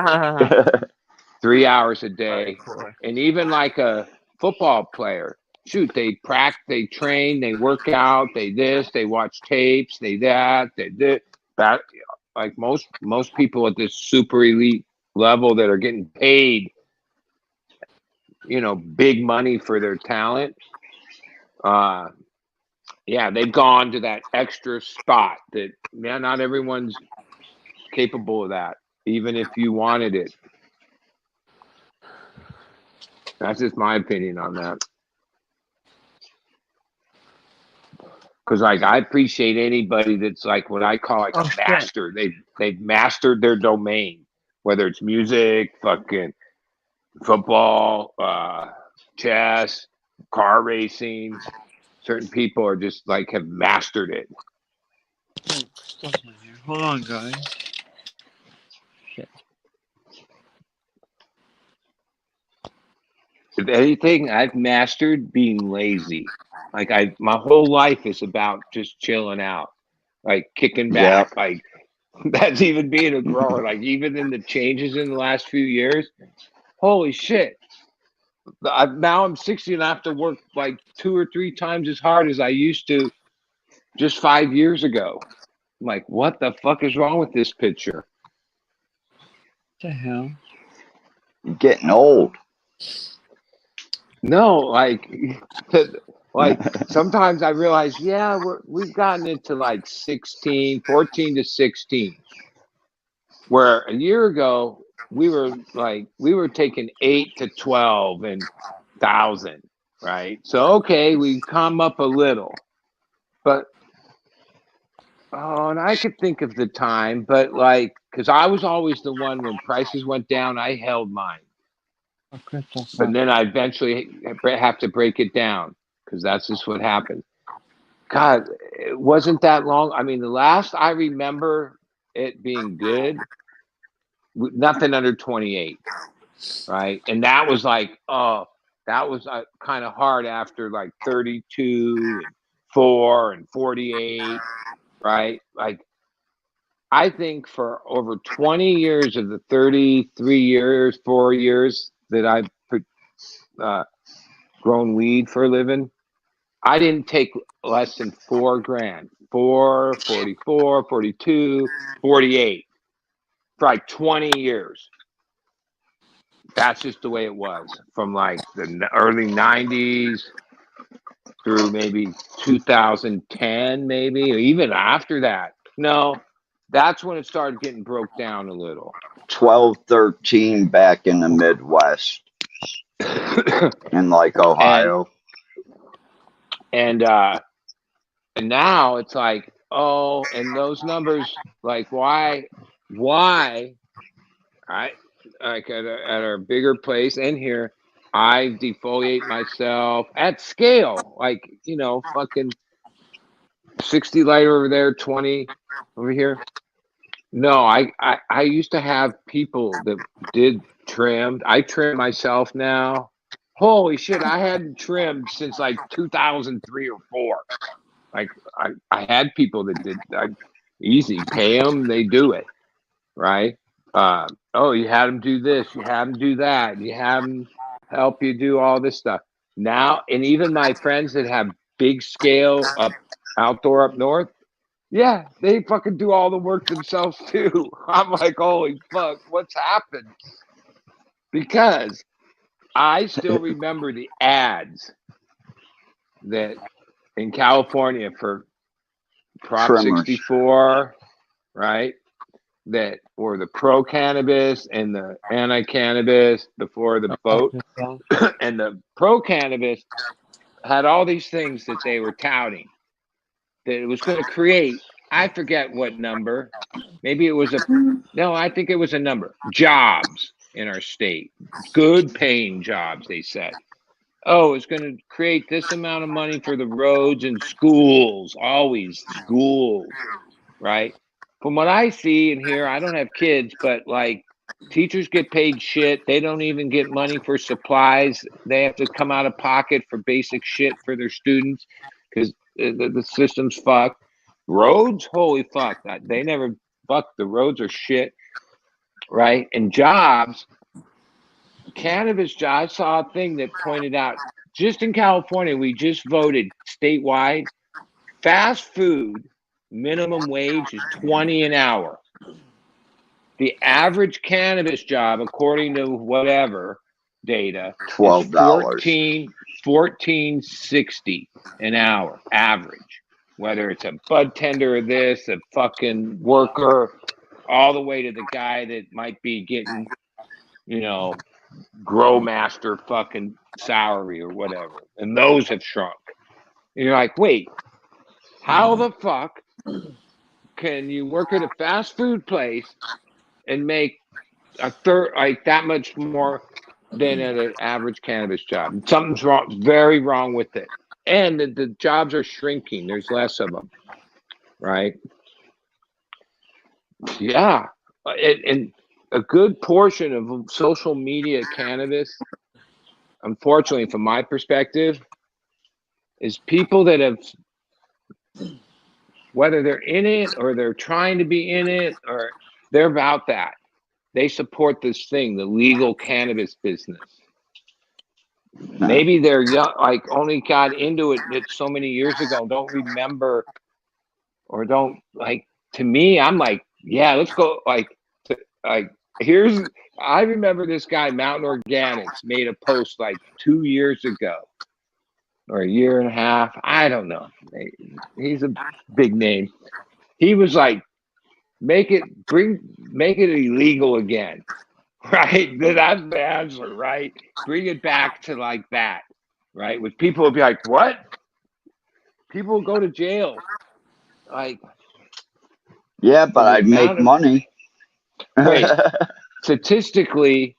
3 hours a day. And even like a football player, shoot, they practice, they train, they work out, they this, they watch tapes, they that, they this. That, like most people at this super elite level that are getting paid, big money for their talent. Yeah, they've gone to that extra spot that, man, not everyone's capable of that, even if you wanted it. That's just my opinion on that. Because like I appreciate anybody that's like what I call like a master. They've mastered their domain, whether it's music, fucking football, chess, car racing. Certain people are just like have mastered it. Hold on, guys. If anything, I've mastered being lazy. Like my whole life is about just chilling out, like kicking back. Yep. Like that's even being a grower. Like even in the changes in the last few years, holy shit. Now I'm 60 and I have to work like 2 or 3 times as hard as I used to just 5 years ago. I'm like, what the fuck is wrong with this picture? What the hell? You're getting old. No, like sometimes I realize, yeah, we've gotten into like 14 to 16, where a year ago we were taking 8 to 12 and 1,000, right? So okay, we've come up a little, but and I could think of the time, but like, because I was always the one when prices went down, I held mine. But then I eventually have to break it down because that's just what happened. God, it wasn't that long. I mean, the last I remember it being good, nothing under 28, right? And that was like, that was kind of hard after like 32 and 4 and 48, right? Like, I think for over 20 years of the 33 years, 4 years that I've grown weed for a living, I didn't take less than $4,000, 4, 44, 42, 48 for like 20 years. That's just the way it was from like the early 90s through maybe 2010, maybe, or even after that. No, that's when it started getting broke down a little. 12, 13 back in the Midwest. In like Ohio. And now it's like, and those numbers, like why, right? Like at our bigger place and here, I defoliate myself at scale, like, fucking 60 light over there, 20 over here. No, I used to have people that did trimmed. I trim myself now. Holy shit, I hadn't trimmed since like 2003 or 4. Like I had people that did easy, pay them, they do it, right? You had them do this, you had them do that, you have them help you do all this stuff. Now, and even my friends that have big scale outdoor up north, yeah, they fucking do all the work themselves too. I'm like, holy fuck, what's happened? Because I still remember the ads that in California for Prop Trimmers. 64, right? That were the pro cannabis and the anti cannabis before the vote. And the pro cannabis had all these things that they were touting that it was going to create. I forget what number. Maybe it was I think it was a number. Jobs in our state. Good paying jobs, they said. oh, it's going to create this amount of money for the roads and schools, always schools, right? From what I see and hear, I don't have kids, but like teachers get paid shit. They don't even get money for supplies. They have to come out of pocket for basic shit for their students because the system's fucked. Roads, holy fuck, they never fuck. The roads are shit, right? And jobs, cannabis jobs. I saw a thing that pointed out just in California, we just voted statewide. Fast food minimum wage is 20 an hour. The average cannabis job, according to whatever data, is $12. 14.60 an hour average. Whether it's a bud tender or this, a fucking worker, all the way to the guy that might be getting, grow master fucking salary or whatever. And those have shrunk. And you're like, wait, how the fuck can you work at a fast food place and make a third, like that much more than at an average cannabis job? Something's wrong, very wrong with it. And the jobs are shrinking. There's less of them, right? Yeah. And a good portion of social media cannabis, unfortunately, from my perspective, is people that have, whether they're in it or they're trying to be in it or they're about that. They support this thing, the legal cannabis business. Maybe they're young, like only got into it so many years ago, don't remember or don't like. To me, I'm like, yeah, let's go. Like I remember this guy, Mountain Organics, made a post like 2 years ago or a year and a half. I don't know. He's a big name. He was like, make it illegal again. Right? That's the answer, right? Bring it back to like that, right? Which people will be like, what? People will go to jail. Like, Yeah, but I'd make money. Wait, statistically,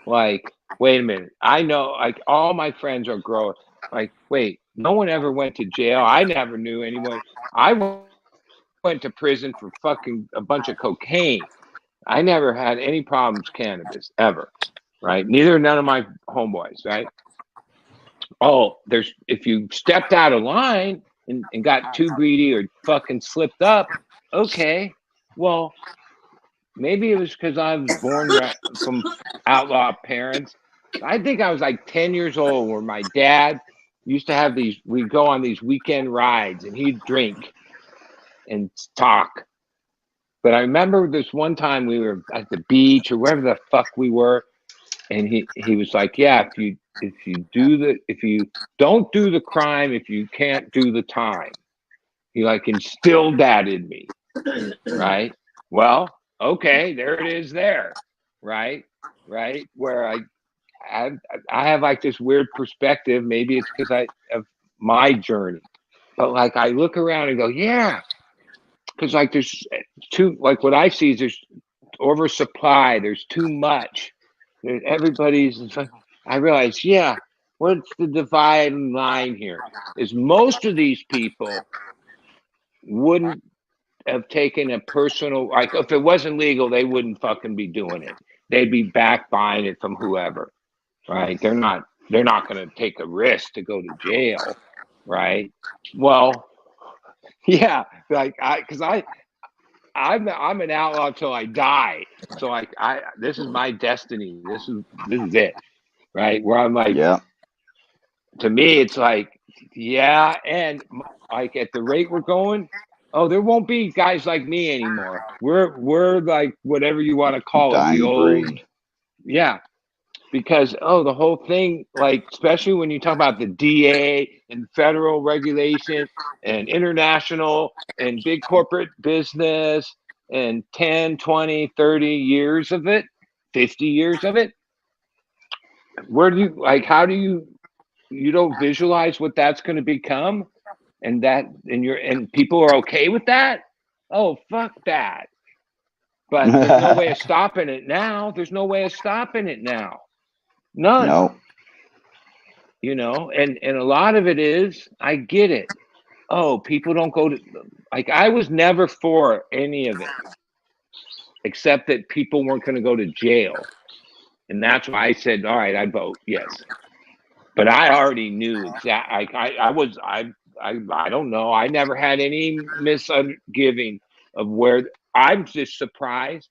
like, wait a minute. I know, like, all my friends are growers. Like, wait, no one ever went to jail. I never knew anyone. I went to prison for fucking a bunch of cocaine. I never had any problems cannabis ever, right? None of my homeboys, right? Oh, if you stepped out of line and got too greedy or fucking slipped up, okay, well, maybe it was because I was born from outlaw parents. I think I was like 10 years old where my dad used to have we'd go on these weekend rides and he'd drink and talk. But I remember this one time we were at the beach or wherever the fuck we were, and he was like, "Yeah, if you don't do the crime, if you can't do the time." He like instilled that in me, right? Well, okay, there it is, right, where I have like this weird perspective. Maybe it's because I of my journey, but like I look around and go, yeah. Because like there's like what I see is there's oversupply. There's too much. Everybody's. I realize, yeah. What's the dividing line here? Is most of these people wouldn't have taken a personal, like if it wasn't legal, they wouldn't fucking be doing it. They'd be back buying it from whoever, right? They're not going to take a risk to go to jail, right? Well, yeah, like I'm an outlaw till I die. So this is my destiny. This is it, right? Where I'm like, yeah. To me, it's like, yeah, and like at the rate we're going, oh, there won't be guys like me anymore. We're like whatever you want to call it, the Dying old, breed. yeah. Because the whole thing, like especially when you talk about the DA and federal regulation and international and big corporate business and 10, 20, 30 years of it, 50 years of it, where do you how do you don't visualize what that's going to become and people are okay with that? Oh, fuck that. But there's no way of stopping it now. None. No. and a lot of it is, I get it. Oh, people don't go to, like, I was never for any of it, except that people weren't going to go to jail. And that's why I said, all right, I vote yes. But I already knew exactly. I don't know. I never had any misgiving of where. I'm just surprised.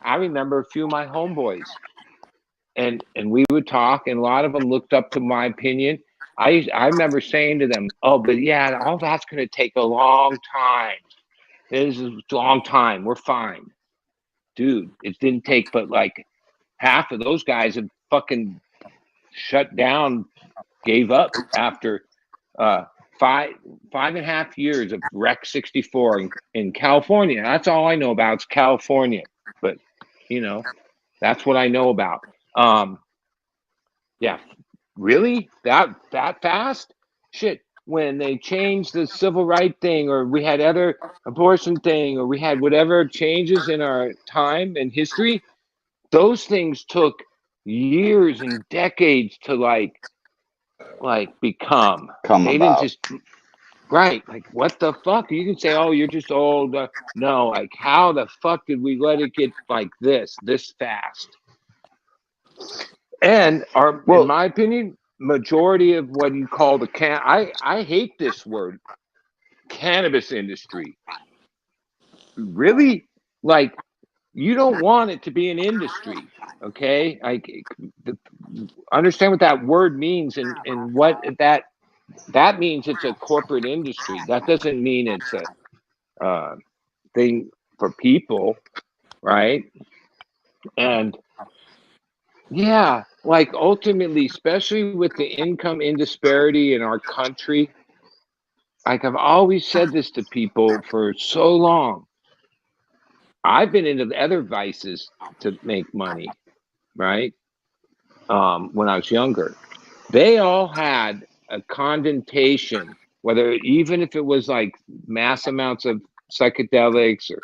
I remember a few of my homeboys, and we would talk, and a lot of them looked up to my opinion. I remember saying to them, "Oh, but yeah, all that's going to take a long time. This is a long time. We're fine, dude. It didn't take, but like half of those guys have fucking shut down, gave up after 5.5 years of Rec 64 in California. That's all I know about. It's California, but that's what I know about. Yeah, really? That fast? Shit. When they changed the civil right thing, or we had other abortion thing, or we had whatever changes in our time and history, those things took years and decades to like become. Come They didn't about. just right. Like, what the fuck? You can say, oh, you're just old. No, like, how the fuck did we let it get like this fast? And in Well, my opinion, majority of what you call the I hate this word, cannabis industry. Really? Like, you don't want it to be an industry, okay? Like, understand what that word means, and what that means. It's a corporate industry. That doesn't mean it's a thing for people, right? And yeah, like, ultimately, especially with the income indisparity in our country, like, I've always said this to people for so long. I've been into the other vices to make money, right? When I was younger, they all had a condensation, whether, even if it was like mass amounts of psychedelics or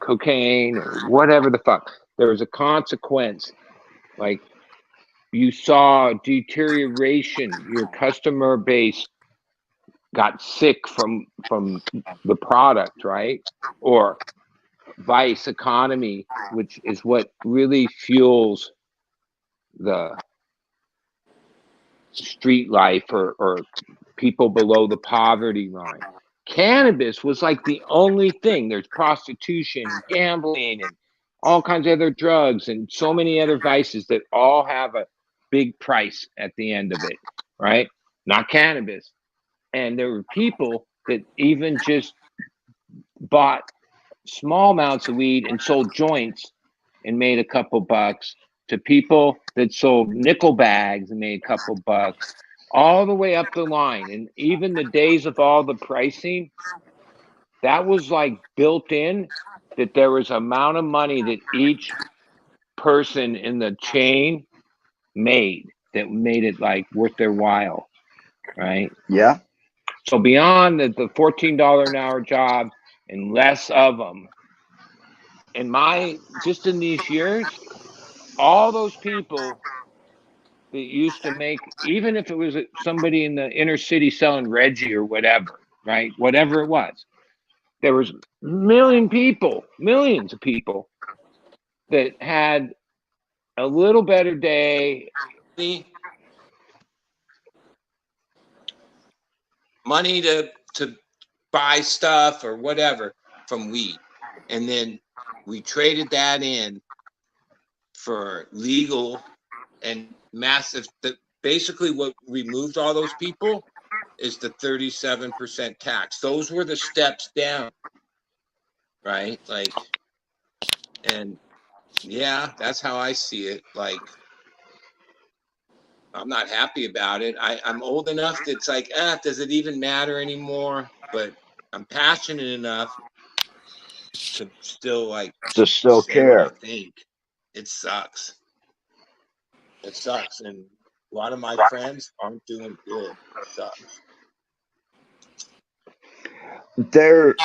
cocaine or whatever the fuck, there was a consequence. Like, you saw deterioration, your customer base got sick from the product, right? Or vice economy, which is what really fuels the street life, or people below the poverty line. Cannabis was like the only thing. There's prostitution and gambling and all kinds of other drugs and so many other vices that all have a big price at the end of it, right? Not cannabis. And there were people that even just bought small amounts of weed and sold joints and made a couple bucks, to people that sold nickel bags and made a couple bucks, all the way up the line. And even the days of all the pricing, that was like built in, that there was amount of money that each person in the chain made, that made it like worth their while, right? yeah. So beyond the $14 an hour jobs and less of them, just in these years, all those people that used to make, even if it was somebody in the inner city selling Reggie or whatever, right? Whatever it was, there was millions of people that had a little better day, money to buy stuff or whatever from weed. And then we traded that in for legal and massive. Basically, what removed all those people is the 37% tax. Those were the steps down, right? Like, and yeah, that's how I see it. Like, I'm not happy about it. I'm old enough that it's like, does it even matter anymore? But I'm passionate enough to still To still say what I care. think. It sucks. It sucks. And a lot of my friends aren't doing good. It sucks.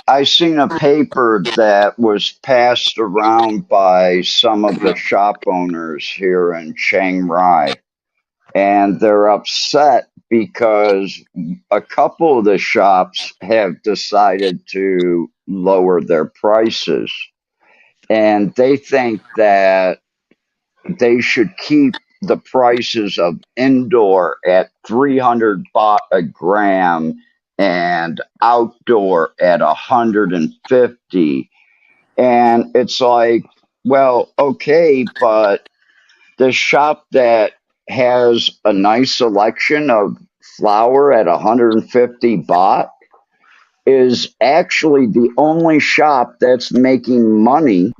I seen a paper that was passed around by some of the shop owners here in Chiang Rai, and they're upset because a couple of the shops have decided to lower their prices, and they think that they should keep the prices of indoor at 300 baht a gram and outdoor at 150. And it's like, well, okay, but the shop that has a nice selection of flour at 150 baht is actually the only shop that's making money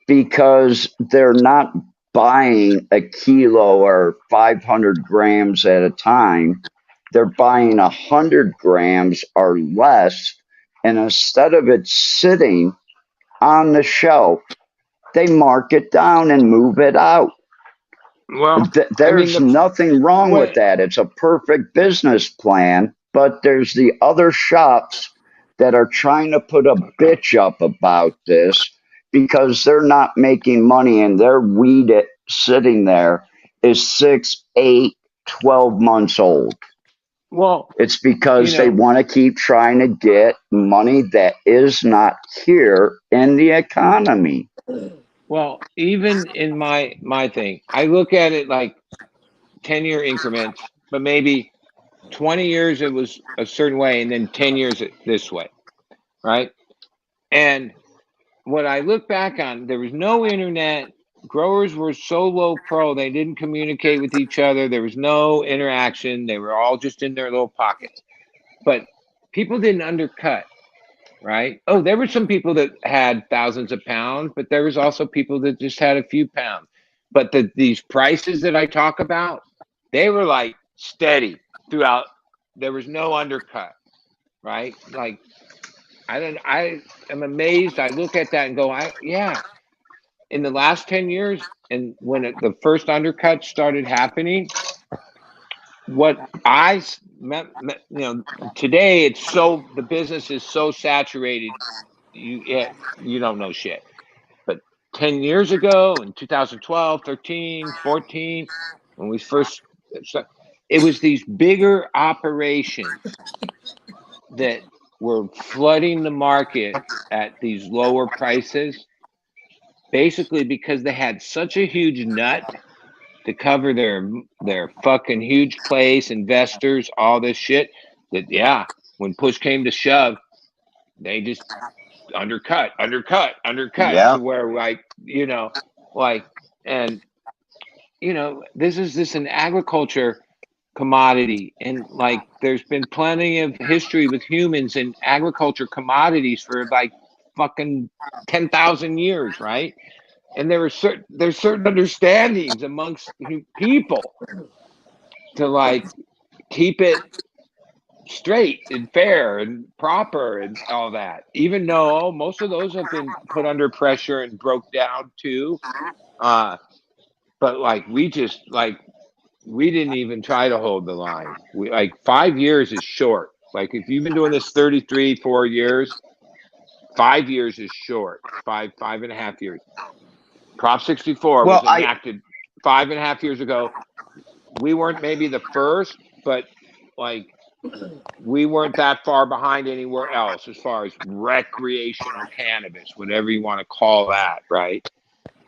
because they're not buying a kilo or 500 grams at a time. They're buying 100 grams or less. And instead of it sitting on the shelf, they mark it down and move it out. Well, There's nothing wrong with that. It's a perfect business plan, but there's the other shops that are trying to put a bitch up about this because they're not making money and their wheat sitting there is 6, 8, 12 months old. Well, it's because they want to keep trying to get money that is not here in the economy. Well, even in my thing, I look at it like 10-year increments, but maybe 20 years it was a certain way, and then 10 years this way, right? And what I look back on, there was no internet. Growers were so low pro, they didn't communicate with each other. There was no interaction. They were all just in their little pockets. But people didn't undercut, right? Oh, there were some people that had thousands of pounds, but there was also people that just had a few pounds. But these prices that I talk about, they were like steady throughout. There was no undercut, right? Like I am amazed. I look at that and go, yeah. In the last 10 years, and when the first undercut started happening, what today it's so, the business is so saturated, you don't know shit. But 10 years ago, in 2012, 13, 14, when we first, it was these bigger operations that were flooding the market at these lower prices, basically because they had such a huge nut to cover their fucking huge place, investors, all this shit, that when push came to shove, they just undercut Yeah. to where this is an agriculture commodity, and like there's been plenty of history with humans and agriculture commodities for like fucking 10,000 years, right? And there's certain understandings amongst people to like keep it straight and fair and proper and all that, even though most of those have been put under pressure and broke down too. But like we didn't even try to hold the line. We, like, 5 years is short. Like if you've been doing this 4 years, 5 years is short. 5.5 years. Prop 64 was enacted 5.5 years ago. We weren't maybe the first, but like we weren't that far behind anywhere else as far as recreational cannabis, whatever you want to call that, right?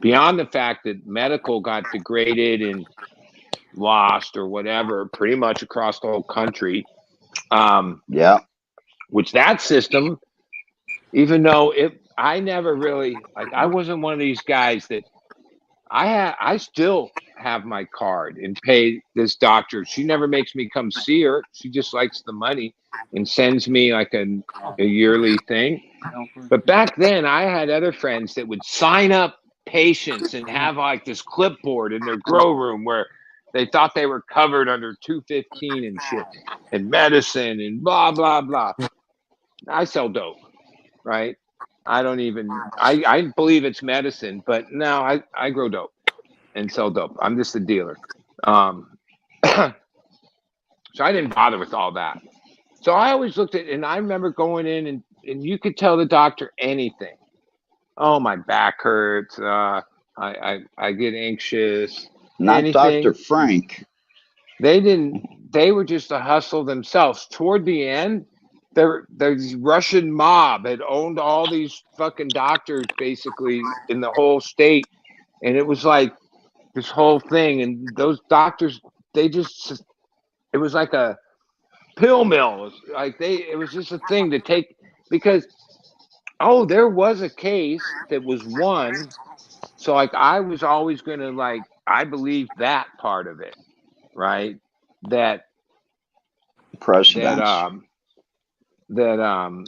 Beyond the fact that medical got degraded and lost or whatever pretty much across the whole country. Which that system, even though I never really, like, I wasn't one of these guys that I still have my card and pay this doctor. She never makes me come see her. She just likes the money and sends me like a yearly thing. But back then I had other friends that would sign up patients and have like this clipboard in their grow room where they thought they were covered under 215 and shit and medicine and blah, blah, blah. I sell dope, right? I don't even, I believe it's medicine, but no, I grow dope and sell dope. I'm just a dealer. So I didn't bother with all that. So I always looked at, and I remember going in and you could tell the doctor anything. Oh, my back hurts. I get anxious. Not anything. Dr. Frank. They didn't they were just a hustle themselves. Toward the end, the Russian mob had owned all these fucking doctors basically in the whole state, and it was like this whole thing. And those doctors, it was like a pill mill. It was just a thing to take because there was a case that was won. So like I was always gonna I believe that part of it, right? That that Precedence. that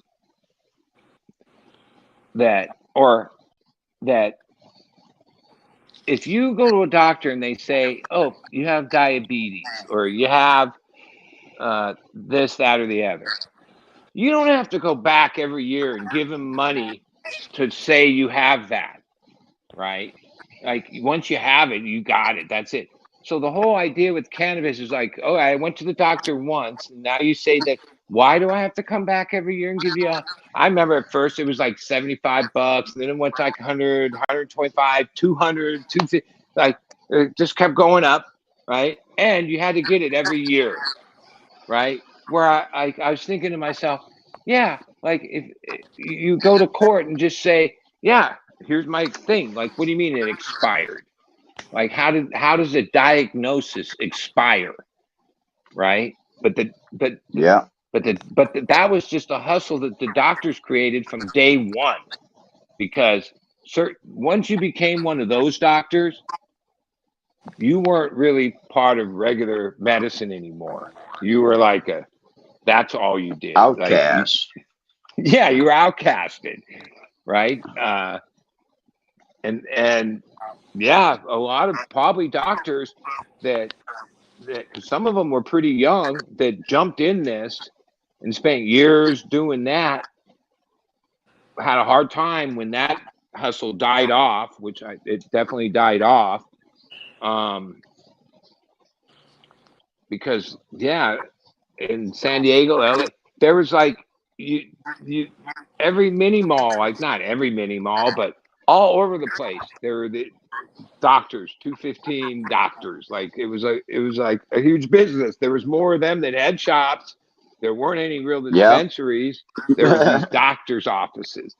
that or that if you go to a doctor and they say, "Oh, you have diabetes," or you have this, that, or the other, you don't have to go back every year and give them money to say you have that, right? Like once you have it, you got it. That's it. So the whole idea with cannabis is like, oh, I went to the doctor once, and now you say that. Why do I have to come back every year and give you a? I remember at first it was like $75, and then it went to like 100, 125, 200, 250. Like it just kept going up, right? And you had to get it every year, right? Where I was thinking to myself, yeah, like if you go to court and just say, yeah, here's my thing. Like, what do you mean it expired? Like, how does a diagnosis expire, right? Yeah. That was just a hustle that the doctors created from day one, because once you became one of those doctors, you weren't really part of regular medicine anymore. You were like that's all you did. Outcast. Yeah, you were outcasted, right? And yeah, a lot of probably doctors that some of them were pretty young that jumped in this and spent years doing that, had a hard time when that hustle died off, which it definitely died off, because in San Diego, LA, there was like you every mini mall, like not every mini mall, but all over the place. There were the doctors, 215 doctors. Like it was like a huge business. There was more of them than head shops. There weren't any real Yeah. dispensaries. There was these doctors' offices.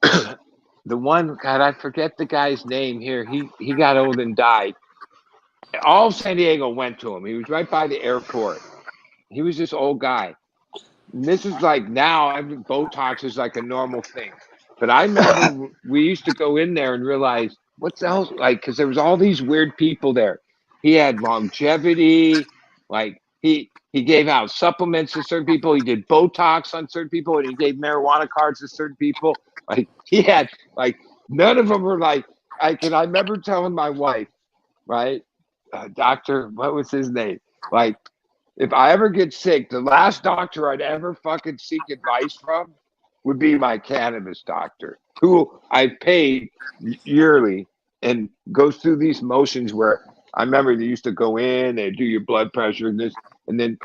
The one, God, I forget the guy's name here. He got old and died. All of San Diego went to him. He was right by the airport. He was this old guy. And this is like now, Botox is like a normal thing. But I remember we used to go in there and realize what's the hell, like, because there was all these weird people there. He had longevity, like he gave out supplements to certain people. He did Botox on certain people, and he gave marijuana cards to certain people. Like he had, like, none of them were like. I remember telling my wife, right, doctor, what was his name? Like, if I ever get sick, the last doctor I'd ever fucking seek advice from would be my cannabis doctor, who I paid yearly and goes through these motions where I remember they used to go in and do your blood pressure and this, and then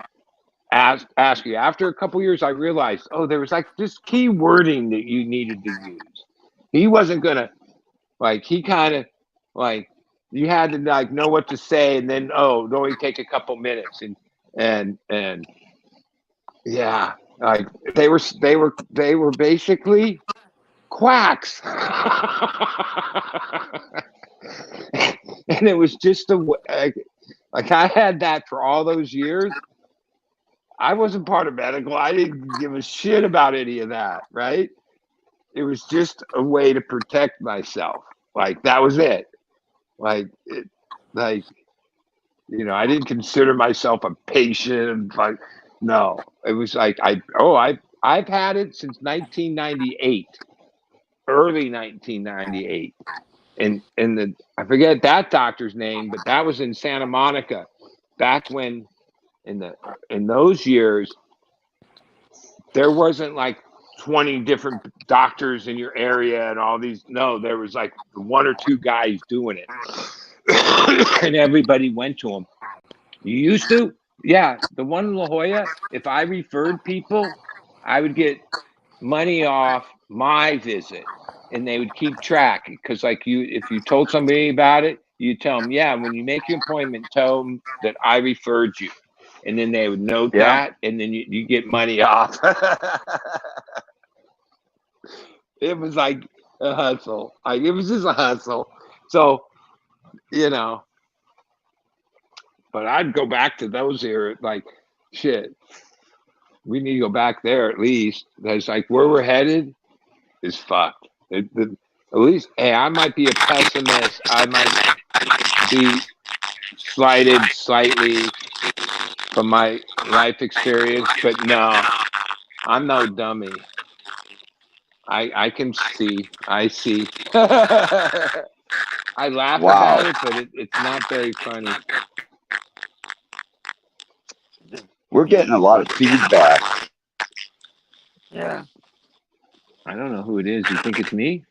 ask you. After a couple years, I realized, there was like this key wording that you needed to use. He wasn't gonna, like, he kind of like, you had to like know what to say, and then only take a couple minutes, and yeah, like they were basically quacks. And it was just like I had that for all those years. I wasn't part of medical. I didn't give a shit about any of that, right? It was just a way to protect myself. Like that was it. Like I didn't consider myself a patient. Like, no, it was like I've had it since 1998, early 1998, and I forget that doctor's name, but that was in Santa Monica, back when in those years there wasn't like 20 different doctors in your area and all these. No, there was like one or two guys doing it. And everybody went to him. You used to? Yeah. The one in La Jolla, if I referred people, I would get money off my visit, and they would keep track. Because if you told somebody about it, you tell them, yeah, when you make your appointment, tell them that I referred you. and then they would note Yeah. that, and then you get money off. It was like a hustle. Like it was just a hustle. So, you know, but I'd go back to those era. Like, shit, we need to go back there at least. That's like where we're headed is fucked. At least, hey, I might be a pessimist. I might be slighted slightly from my life experience, but no, I'm no dummy. I can see. I see. I laugh Wow. about it, but it's not very funny. We're getting a lot of feedback. Yeah. I don't know who it is. You think it's me?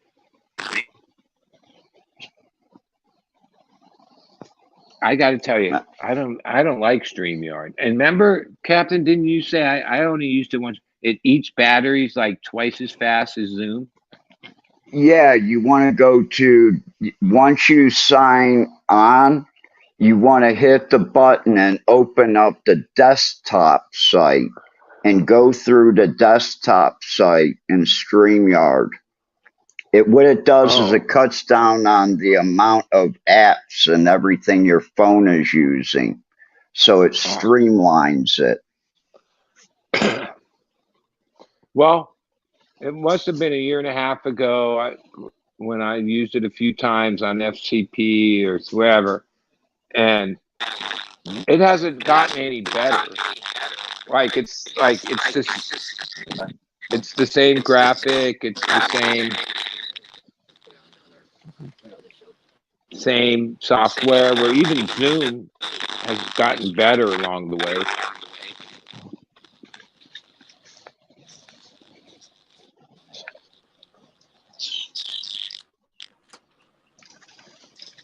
I got to tell you, I don't like StreamYard. And remember, Captain, didn't you say I only used it once? Each battery's like twice as fast as Zoom. Yeah, you want to go to, once you sign on, you want to hit the button and open up the desktop site and go through the desktop site in StreamYard. What it does is Oh, it cuts down on the amount of apps and everything your phone is using. So it oh. streamlines it. Well, it must have been a year and a half ago when I used it a few times on FCP or wherever, and it hasn't gotten any better. It's just it's the same graphic, it's the same software. Where even Zoom has gotten better along the way.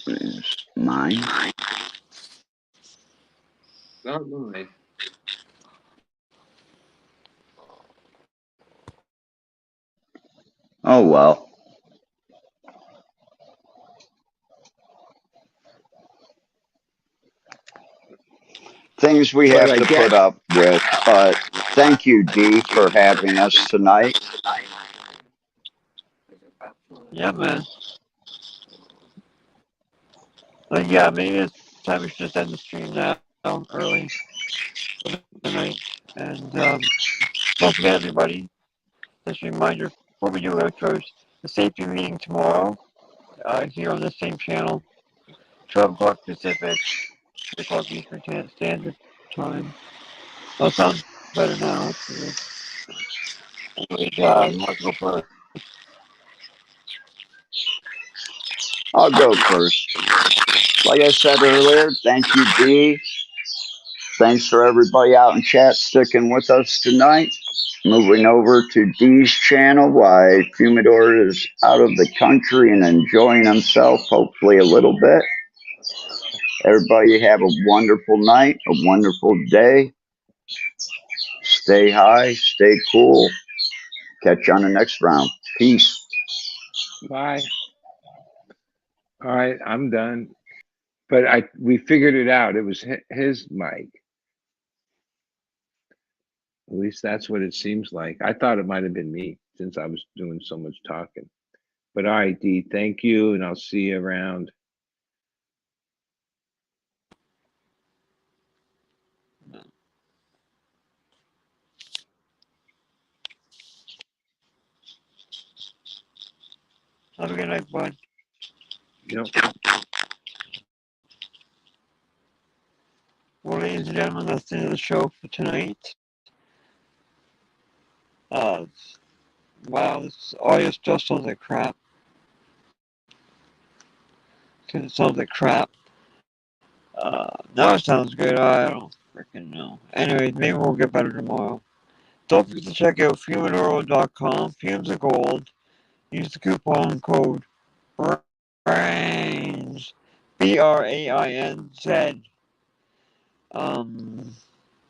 Is mine? Not really. Oh well. Things we But have I to put get up with. But thank you, Dee, for having us tonight. Yeah, man. Like, yeah, maybe this time we should just end the stream now, early for the night. And don't forget, everybody, just a reminder before we do outros, the safety reading tomorrow here on the same channel, 12 o'clock Pacific, 3 o'clock Eastern Standard Time. That sounds better now. Anyways, who wants to go first? I'll go first. Like I said earlier, thank you, Dee. Thanks for everybody out in chat sticking with us tonight. Moving over to Dee's channel while Fumador is out of the country and enjoying himself, hopefully a little bit. Everybody have a wonderful night, a wonderful day. Stay high, stay cool. Catch you on the next round. Peace. bye. All right, I'm done. But we figured it out. It was his mic. At least that's what it seems like. I thought it might have been me since I was doing so much talking. But all right, Dee, thank you, and I'll see you around. Have a good night, bud. Yep. Well, ladies and gentlemen, that's the end of the show for tonight. Wow, this audio still sounds like crap. Because it sounds like crap. Now it sounds good. I don't freaking know. Anyways, maybe we'll get better tomorrow. Don't forget to check out fumeadoro.com. Fumes of gold. Use the coupon code BRAINZ. BRAINZ.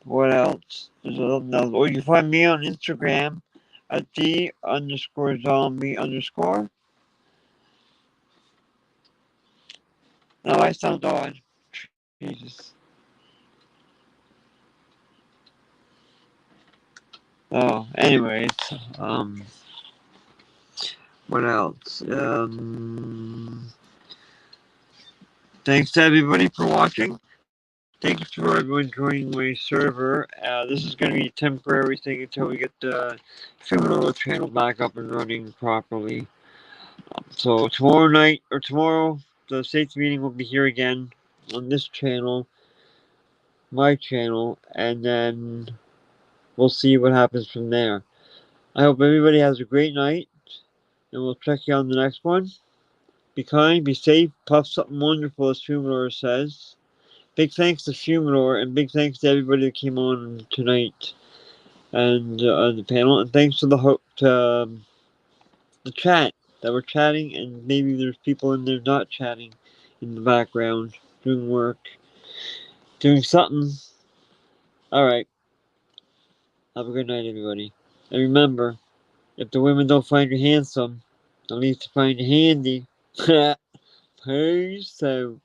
What else? There's another. Or you can find me on Instagram at _zombie_. Now I sound odd. Jesus. Oh, anyways, what else? Thanks to everybody for watching. Thank you for everyone joining my server. This is going to be a temporary thing until we get the Funeral channel back up and running properly. So tomorrow night, or tomorrow, the States meeting will be here again on this channel, my channel, and then we'll see what happens from there. I hope everybody has a great night, and we'll check you on the next one. Be kind, be safe, puff something wonderful, as Fuminor says. Big thanks to Fuminor, and big thanks to everybody that came on tonight and on the panel, and thanks to the chat that were chatting, and maybe there's people in there not chatting in the background, doing work, doing something. Alright. Have a good night, everybody. And remember, if the women don't find you handsome, at least they find you handy. Peace out.